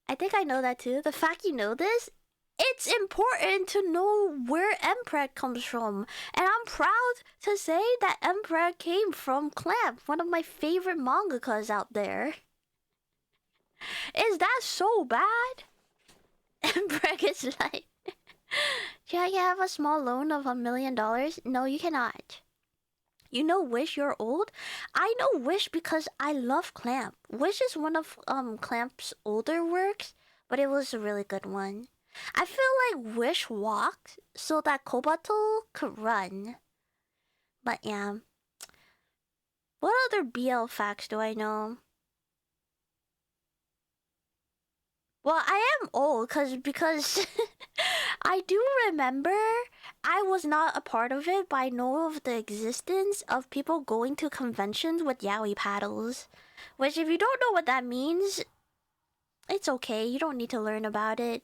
I think I know that too. The fact you know this, it's important to know where Emperor comes from. And I'm proud to say that Emperor came from Clamp, one of my favorite mangakas out there. Is that so bad? Emperor is like, can I have a small loan of $1 million? No, you cannot. You know Wish, you're old? I know Wish because I love Clamp. Wish is one of Clamp's older works, but it was a really good one. I feel like Wish walked so that Kobato could run. But yeah. What other BL facts do I know? Well, I am old because I do remember I was not a part of it, but I know of the existence of people going to conventions with yaoi paddles. Which, if you don't know what that means, it's okay. You don't need to learn about it.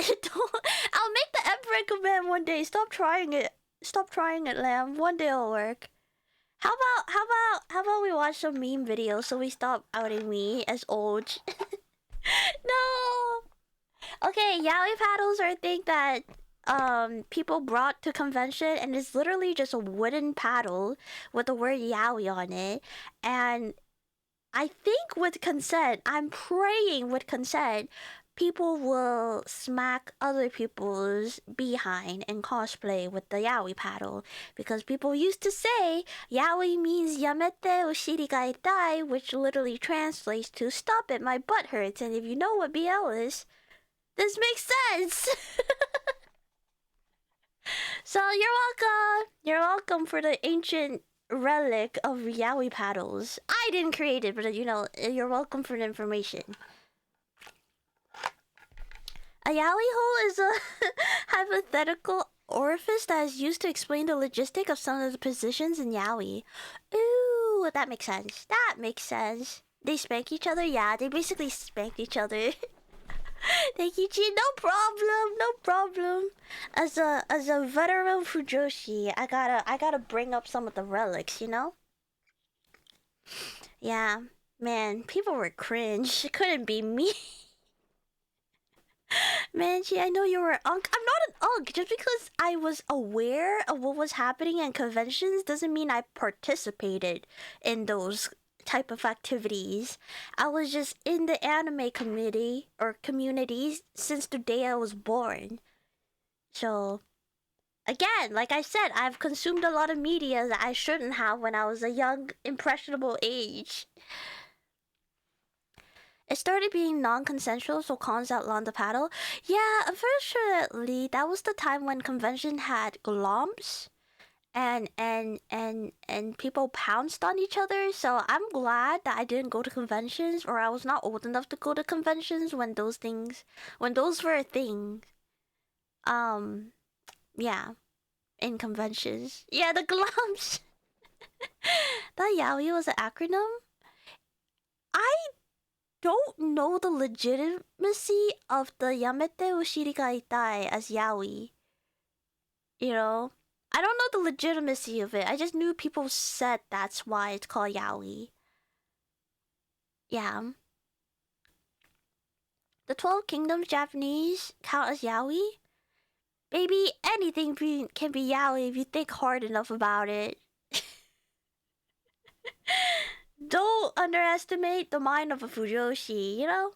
I'll make the Emperor command one day. Stop trying it. Stop trying it, Lamb. One day it'll work. How about we watch some meme videos so we stop outing me as old? No. Okay, yaoi paddles are a thing that people brought to convention, and it's literally just a wooden paddle with the word yaoi on it. And I think with consent, I'm praying with consent, people will smack other people's behind and cosplay with the yaoi paddle, because people used to say yaoi means yamete oshiri ga itai, which literally translates to stop it, my butt hurts. And if you know what BL is, this makes sense. So you're welcome for the ancient relic of yaoi paddles. I didn't create it, but you know, you're welcome for the information. A yaoi hole is a hypothetical orifice that is used to explain the logistic of some of the positions in yaoi. Ooh, that makes sense. That makes sense. They spank each other? Yeah, they basically spanked each other. Thank you, Chi. No problem, no problem. As a veteran Fujoshi, I gotta bring up some of the relics, you know? Yeah, man, people were cringe. It couldn't be me. Man, Chi, I know you were an unk. I'm not an unk. Just because I was aware of what was happening in conventions doesn't mean I participated in those type of activities. I was just in the anime community or communities since the day I was born. So again, like I said, I've consumed a lot of media that I shouldn't have when I was a young, impressionable age. It started being non-consensual, so cons outlawed the paddle. Yeah, I'm very sure that was the time when convention had glomps. And people pounced on each other. So I'm glad that I didn't go to conventions, or I was not old enough to go to conventions when those were a thing. Yeah, in conventions. Yeah, the glumps. That yaoi was an acronym. I don't know the legitimacy of the yamete oshiri ga itai as yaoi. You know? I don't know the legitimacy of it. I just knew people said that's why it's called yaoi. Yeah. The 12 Kingdoms Japanese count as yaoi? Baby, anything can be yaoi if you think hard enough about it. Don't underestimate the mind of a Fujoshi, you know?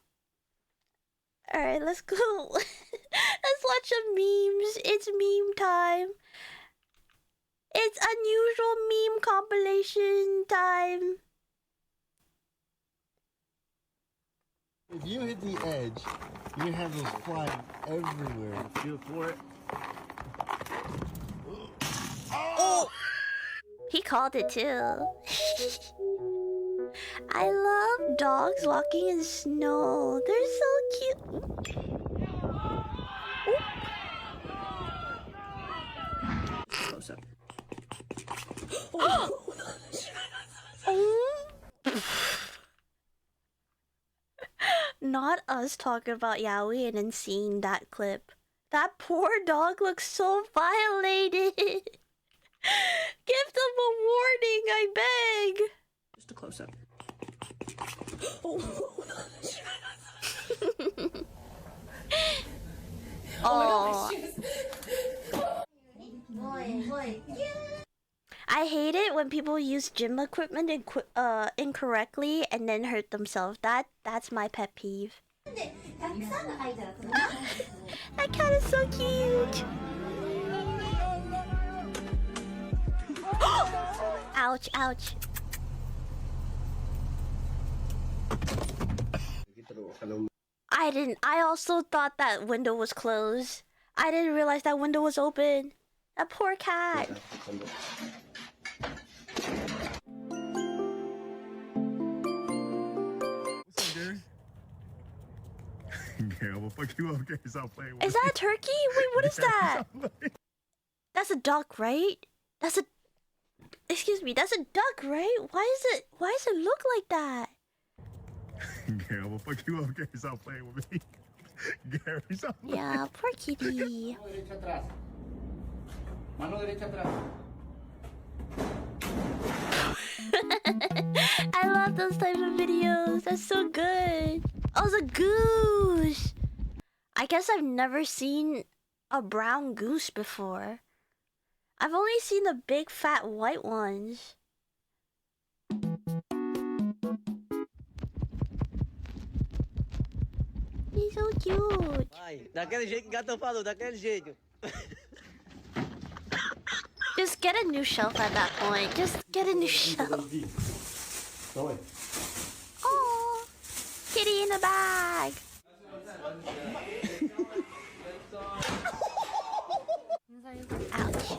Alright, let's go. Let's watch some memes. It's meme time. It's unusual meme compilation time. If you hit the edge, you're gonna have those flying everywhere. Feel for it. Oh! He called it too. I love dogs walking in snow. They're so cute. Close up. Not us talking about yaoi and then seeing that clip. That poor dog looks so violated. Give them a warning, I beg. Just a close up. Oh. I hate it when people use gym equipment incorrectly and then hurt themselves. That's my pet peeve. That cat is so cute. Ouch, ouch. I also thought that window was closed. I didn't realize that window was open. That poor cat. Okay, I'm gonna fuck you up, Gary. Stop playing with Is that a turkey? Wait, what is that? That's a duck, right? That's a... Excuse me, that's a duck, right? Why does it look like that? Okay, I'm gonna fuck you up, Gary. Stop playing with me. Gary, stop playing. Yeah, poor kitty. I love those types of videos. That's so good. Oh, it's a goose. I guess I've never seen a brown goose before. I've only seen the big fat white ones. He's so cute. Daquele jeito que o gatão falou, daquele jeito. Just get a new shelf at that point. Just get a new shelf. Oh, kitty in the bag. Ouch.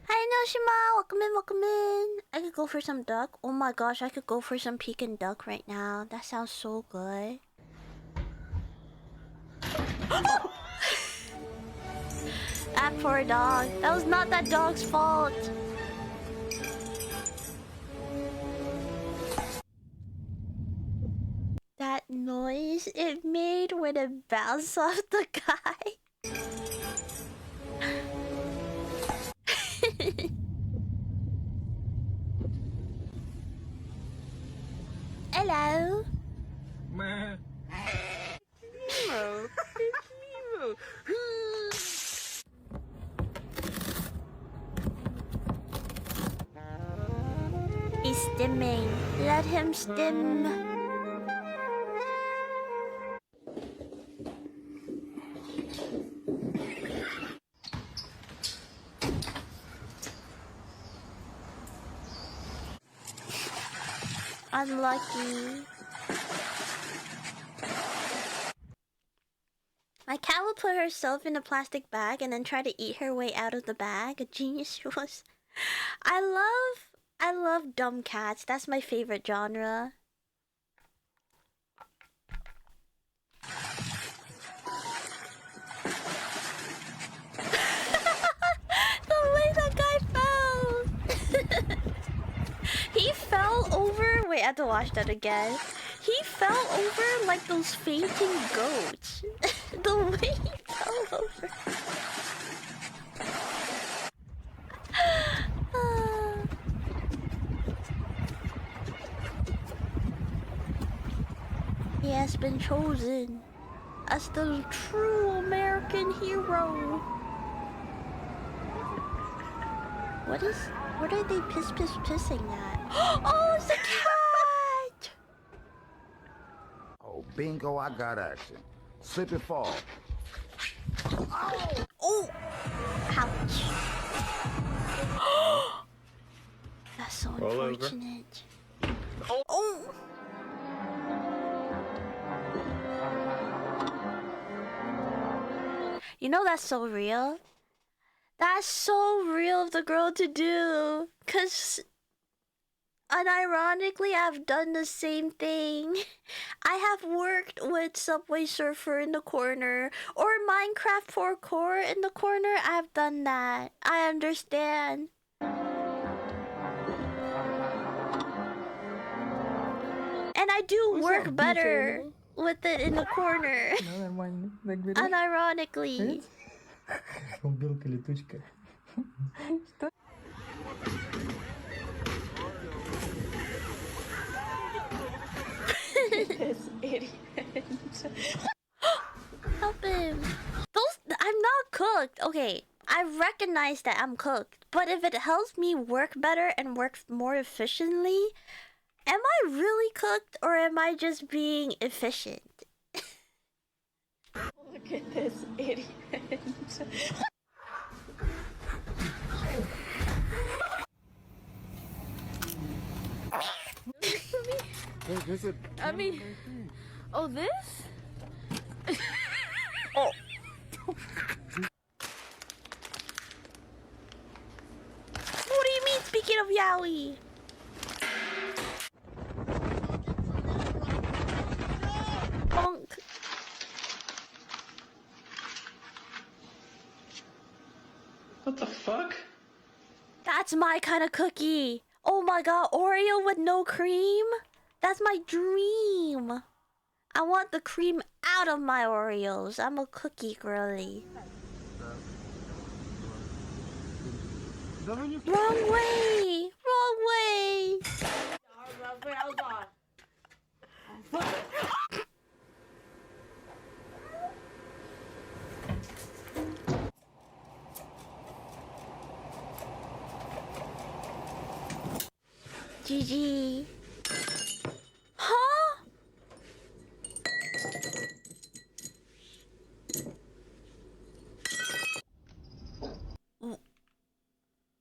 Hi Noshima, welcome in, welcome in. I could go for some duck. Oh my gosh, I could go for some Pekin duck right now. That sounds so good. That poor dog. That was not that dog's fault. That noise it made when it bounced off the guy. Hello. He's stimming. Let him stim. Unlucky. My cat will put herself in a plastic bag and then try to eat her way out of the bag. A genius she was. I love dumb cats. That's my favorite genre. The way that guy fell. He fell over. Wait, I have to watch that again. He fell over like those fainting goats. The way he fell over. He has been chosen as the true American hero. What are they pissing at? Oh, it's a cat! Oh, bingo, I got action. Slip and fall. Oh! Ouch. That's so unfortunate. Oh! You know that's so real? That's so real of the girl to do. 'Cause unironically, I've done the same thing. I have worked with Subway Surfer in the corner or Minecraft Parkour in the corner. I've done that. I understand. And I do work better with it in the corner. Unironically. This idiot. Help him. I'm not cooked. Okay, I recognize that I'm cooked, but if it helps me work better and work more efficiently, am I really cooked or am I just being efficient? Look at this idiot. I mean, oh, this? Oh. What do you mean, speaking of yaoi? Bonk. What the fuck? That's my kind of cookie. Oh my god, Oreo with no cream? That's my dream. I want the cream out of my Oreos. I'm a cookie girly. Wrong way! Wrong way! GG. Huh?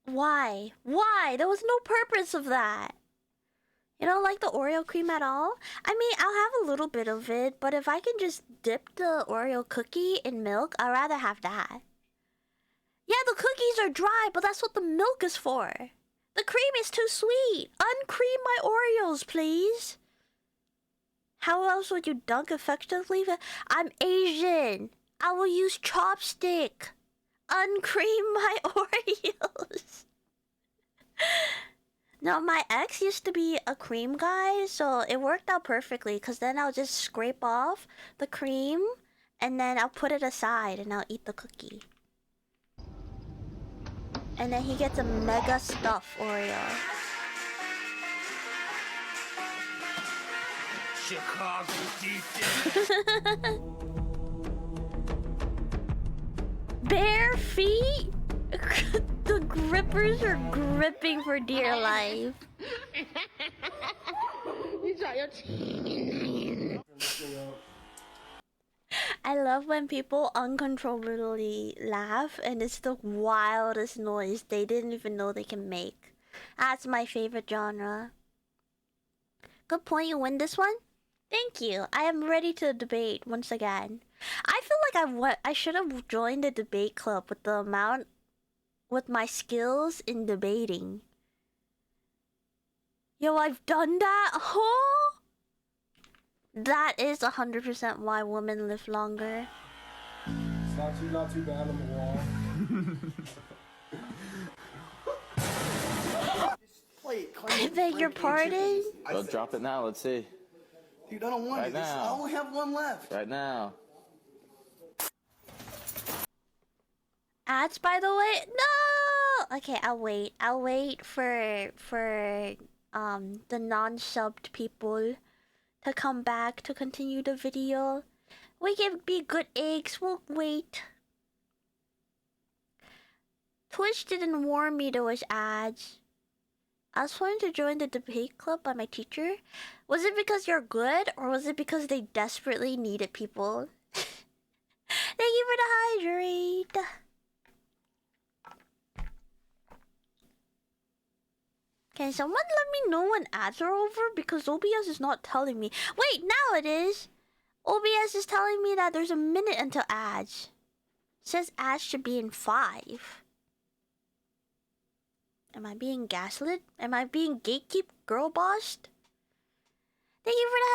Why? Why? There was no purpose of that. You don't like the Oreo cream at all? I mean, I'll have a little bit of it, but if I can just dip the Oreo cookie in milk, I'd rather have that. Yeah, the cookies are dry, but that's what the milk is for. The cream is too sweet. Uncream my Oreos, please. How else would you dunk effectively? I'm Asian. I will use chopstick. Uncream my Oreos. No, my ex used to be a cream guy, so it worked out perfectly because then I'll just scrape off the cream and then I'll put it aside and I'll eat the cookie. And then he gets a mega stuffed Oreo. Chicago Bare feet? The grippers are gripping for dear life. You got your teeth. I love when people uncontrollably laugh and it's the wildest noise they didn't even know they can make. That's my favorite genre. Good point, you win this one? Thank you. I am ready to debate once again. I feel like I should have joined the debate club with my skills in debating. Yo, I've done that? Huh? That is 100% why women live longer. It's not too bad on the wall. I beg your pardon? Well, drop it now. Let's see. Dude, I don't want it. I only have one left. Right now. Ads, by the way? No! Okay, I'll wait. I'll wait for the non-subbed people to come back to continue the video. We can be good eggs. We'll wait. Twitch didn't warn me there was ads. I was planning to join the debate club by my teacher. Was it because you're good, or was it because they desperately needed people? Thank you for the hydrate. Can someone let me know when ads are over? Because OBS is not telling me. Wait, now it is. OBS is telling me that there's a minute until ads. It says ads should be in 5. Am I being gaslit? Am I being gatekeep girl bossed? Thank you for the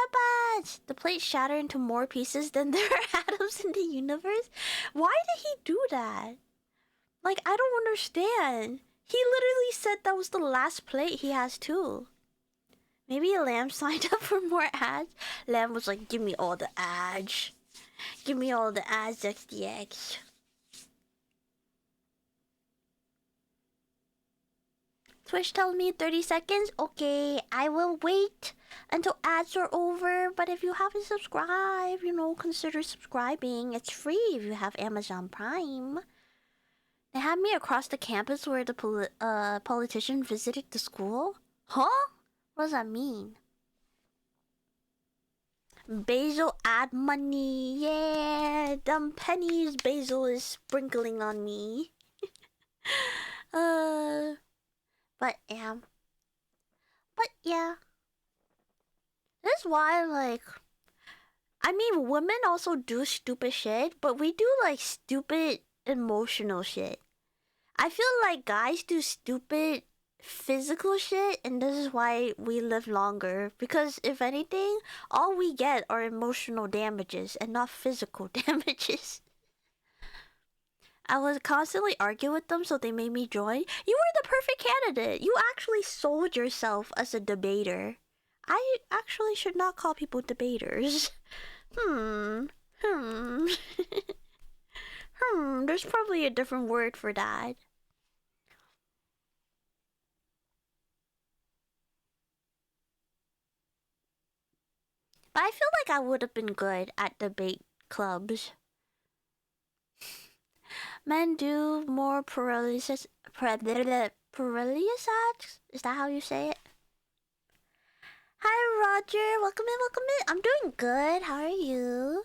headbands! The plates shatter into more pieces than there are atoms in the universe? Why did he do that? Like, I don't understand. He literally said that was the last plate he has too. Maybe Lamb signed up for more ads. Lamb was like, give me all the ads. Give me all the ads, XDX. Twitch tells me 30 seconds. Okay, I will wait until ads are over. But if you haven't subscribed, you know, consider subscribing. It's free if you have Amazon Prime. They had me across the campus where the politician visited the school. Huh? What does that mean? Basil ad money. Yeah, dumb pennies Basil is sprinkling on me. But yeah. This is why, like, I mean, women also do stupid shit, but we do, like, stupid emotional shit. I feel like guys do stupid physical shit, and this is why we live longer. Because, if anything, all we get are emotional damages and not physical damages. I would constantly argue with them, so they made me join. You were the perfect candidate. You actually sold yourself as a debater. I actually should not call people debaters. There's probably a different word for that. But I feel like I would have been good at debate clubs. Men do more paralysis acts? Is that how you say it? Hi Roger, welcome in. I'm doing good. How are you?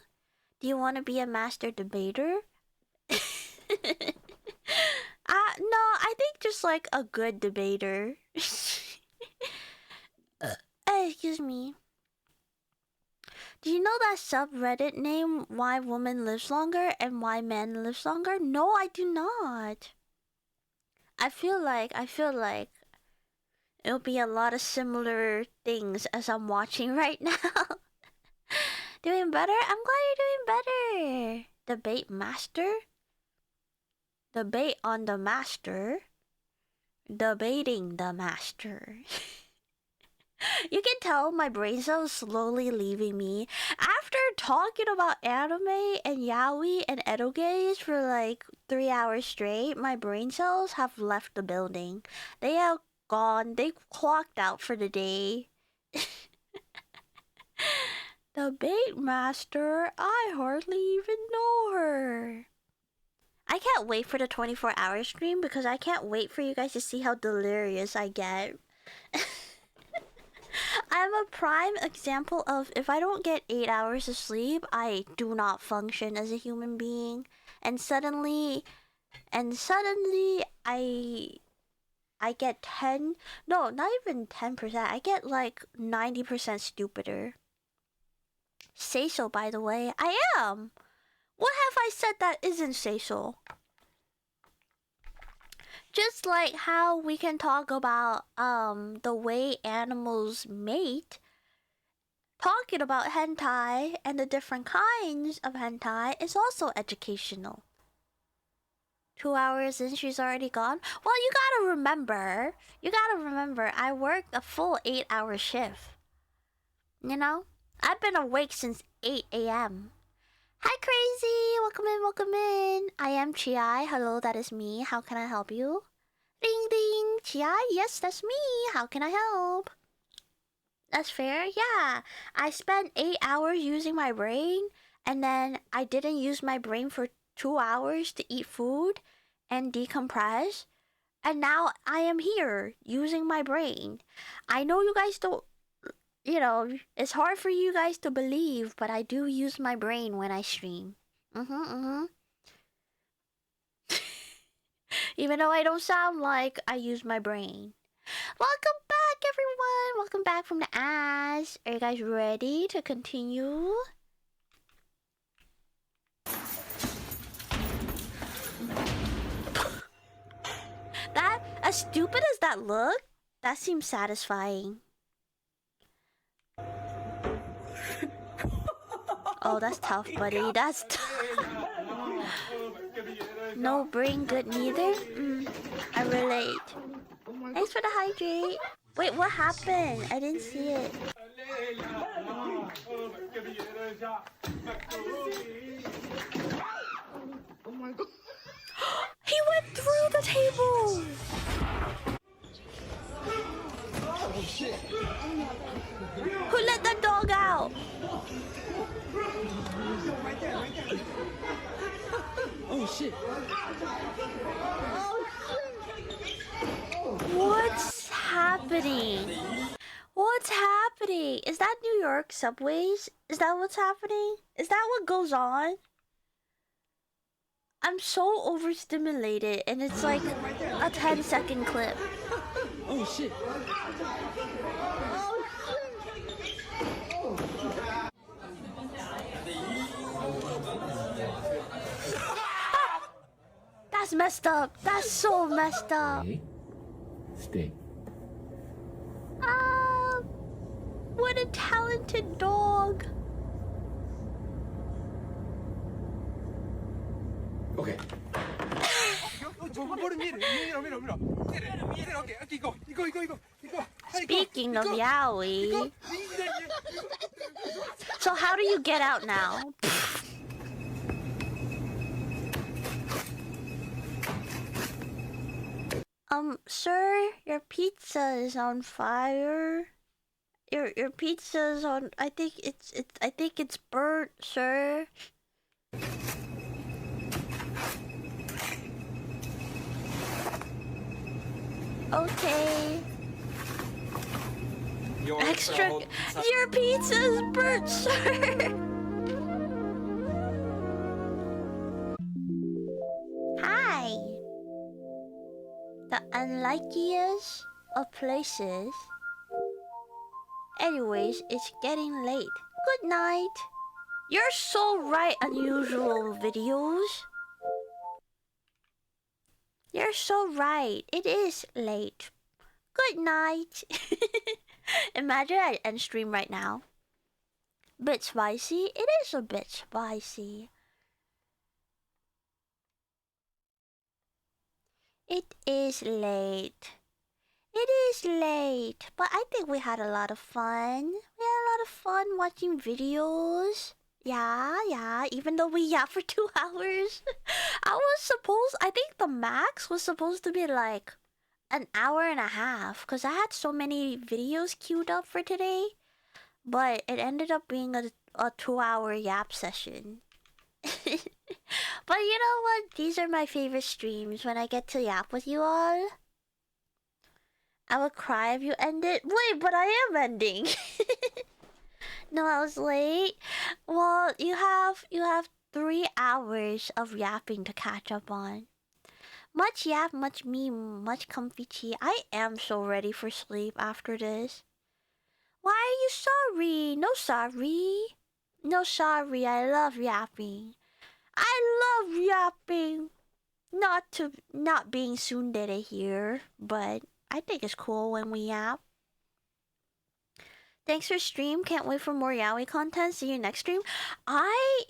Do you want to be a master debater? No, I think just like a good debater. Excuse me. Do you know that subreddit name, Why Woman Lives Longer and Why Men Lives Longer? No, I do not. I feel like it'll be a lot of similar things as I'm watching right now. Doing better? I'm glad you're doing better. Debate master? Debate on the master? Debating the master. You can tell my brain cells slowly leaving me. After talking about anime and yaoi and edogays for like 3 hours straight, my brain cells have left the building. They have gone. They clocked out for the day. The bait master, I hardly even know her. I can't wait for the 24-hour stream because I can't wait for you guys to see how delirious I get. I'm a prime example of if I don't get 8 hours of sleep, I do not function as a human being. And suddenly I get 10, no, not even 10%. I get like 90% stupider. Say so, by the way. I am. What have I said that isn't say so? Just like how we can talk about the way animals mate, talking about hentai and the different kinds of hentai is also educational. 2 hours and she's already gone? Well, you gotta remember, I worked a full 8-hour shift. You know? I've been awake since 8 a.m. Hi, Crazy! Welcome in. I am Chi. Hello, that is me. How can I help you? Ding ding! Chi, yes, that's me. How can I help? That's fair, yeah. I spent 8 hours using my brain, and then I didn't use my brain for 2 hours to eat food and decompress. And now I am here using my brain. I know you guys don't, you know, it's hard for you guys to believe, but I do use my brain when I stream. Even though I don't sound like I use my brain. Welcome back, everyone. Welcome back from the ass. Are you guys ready to continue? That, as stupid as that look, that seems satisfying. Oh, that's tough, buddy. That's tough. No brain good neither? I relate. Thanks for the hydrate. Wait, what happened? I didn't see it. Oh my god. He went through the table! Oh shit. Who let the dog out? Oh shit. What's happening? What's happening? Is that New York subways? Is that what's happening? Is that what goes on? I'm so overstimulated and it's like a 10-second clip. Oh shit. That's messed up. That's so messed up. Stay. What a talented dog. Okay. Speaking of yaoi, so how do you get out now? Sir, your pizza is on fire. Your pizza is on. I think it's burnt, sir. Okay. Your pizza is burnt, sir. Hi. The unlikeliest of places. Anyways, it's getting late. Good night. You're so right, unusual videos. You're so right. It is late. Good night. Imagine I end stream right now. Bit spicy? It is a bit spicy. It is late. It is late. But I think we had a lot of fun. We had a lot of fun watching videos. Yeah, even though we yapped for 2 hours. I think the max was supposed to be like an hour and a half. Because I had so many videos queued up for today. But it ended up being a 2-hour yap session. But you know what? These are my favorite streams when I get to yap with you all. I would cry if you ended. Wait, but I am ending. No, I was late. Well, you have 3 hours of yapping to catch up on. Much yap, much meme, much comfy tea. I am so ready for sleep after this. Why are you sorry? No sorry. No sorry, I love yapping. I love yapping. Not being tsundere here, but I think it's cool when we yap. Thanks for stream. Can't wait for more yaoi content. See you next stream. I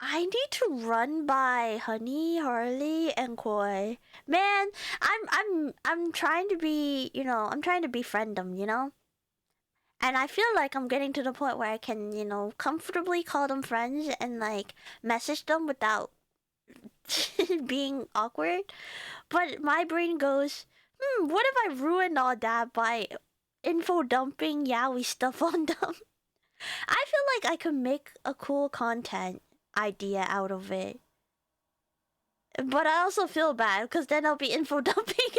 need to run by Honey, Harley, and Koi. Man, I'm trying to be, I'm trying to befriend them, And I feel like I'm getting to the point where I can, comfortably call them friends and like message them without being awkward. But my brain goes, what if I ruin all that by info dumping yaoi stuff on them? I feel like I could make a cool content idea out of it. But I also feel bad because then I'll be info dumping.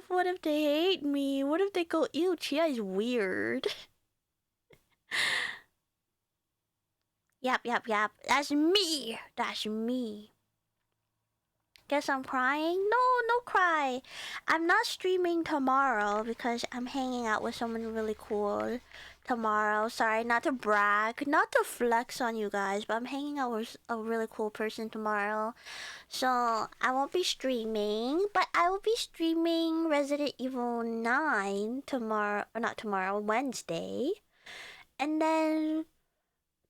What if they hate me? What if they go, ew, Chia is weird? Yap. That's me. Guess I'm crying? No cry. I'm not streaming tomorrow because I'm hanging out with someone really cool tomorrow. Sorry, not to brag, not to flex on you guys, but I'm hanging out with a really cool person tomorrow. So I won't be streaming, but I will be streaming Resident Evil 9 tomorrow, or not tomorrow, Wednesday. And then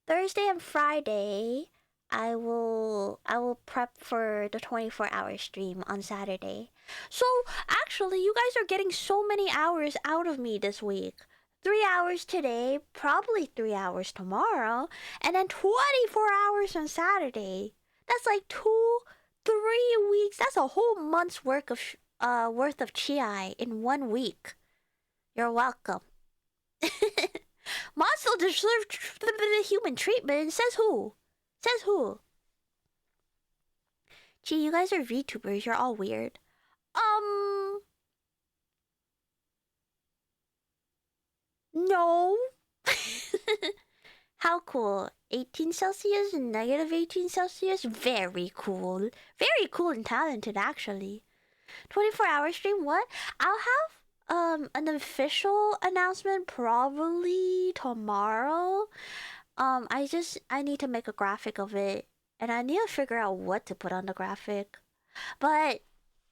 Thursday and Friday, I will prep for the 24-hour stream on Saturday. So actually, you guys are getting so many hours out of me this week. 3 hours today, probably 3 hours tomorrow, and then 24 hours on Saturday. That's like 3 weeks. That's a whole month's worth of chi in 1 week. You're welcome. Monster deserves human treatment. Says who? Says who? Gee, you guys are VTubers. You're all weird. No. How cool. 18 Celsius and negative 18 Celsius? Very cool. Very cool and talented, actually. 24-hour stream? What? I'll have an official announcement probably tomorrow. I need to make a graphic of it, and I need to figure out what to put on the graphic. But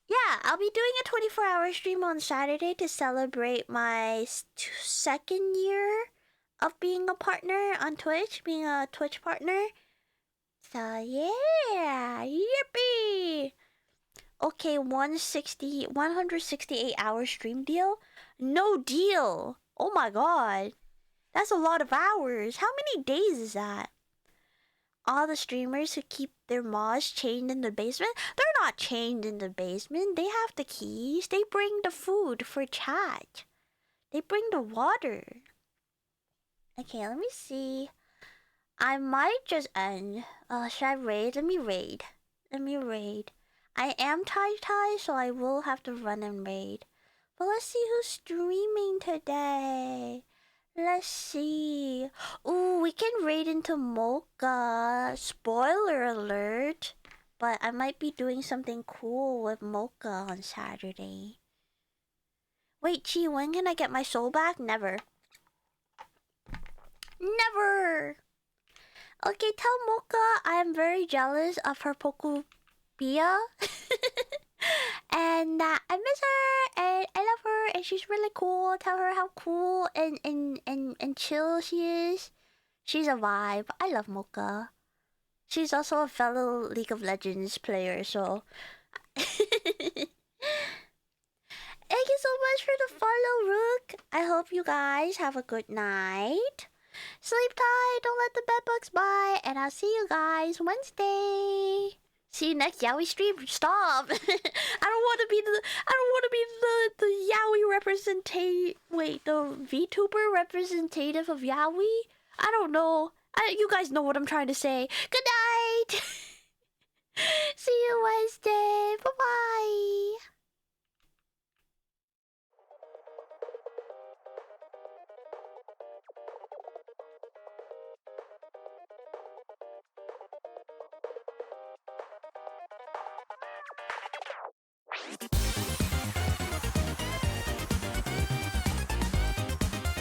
yeah, I'll be doing a 24-hour stream on Saturday to celebrate my 2nd year of being a partner on Twitch, being a Twitch partner. So yeah, yippee! Okay, 168-hour stream deal? No deal! Oh my god. That's a lot of hours. How many days is that? All the streamers who keep their mods chained in the basement? They're not chained in the basement. They have the keys. They bring the food for chat. They bring the water. Okay, let me see. I might just end. Should I raid? Let me raid. I am tie, so I will have to run and raid. But let's see who's streaming today. Let's see. Ooh, we can raid into Mocha. Spoiler alert. But I might be doing something cool with Mocha on Saturday. Wait, Chi, when can I get my soul back? Never. Never! Okay, tell Mocha I am very jealous of her Pokopia. And I miss her and I love her and she's really cool. Tell her how cool and chill she is. She's a vibe. I love Mocha. She's also a fellow League of Legends player, so thank you so much for the follow, Rook. I hope you guys have a good night. Sleep tight, don't let the bedbugs bite, and I'll see you guys Wednesday. See you next Yaoi stream. Stop. I don't want to be the Yaoi representative. Wait, the VTuber representative of Yaoi? I don't know. You guys know what I'm trying to say. Good night. See you Wednesday. Bye bye.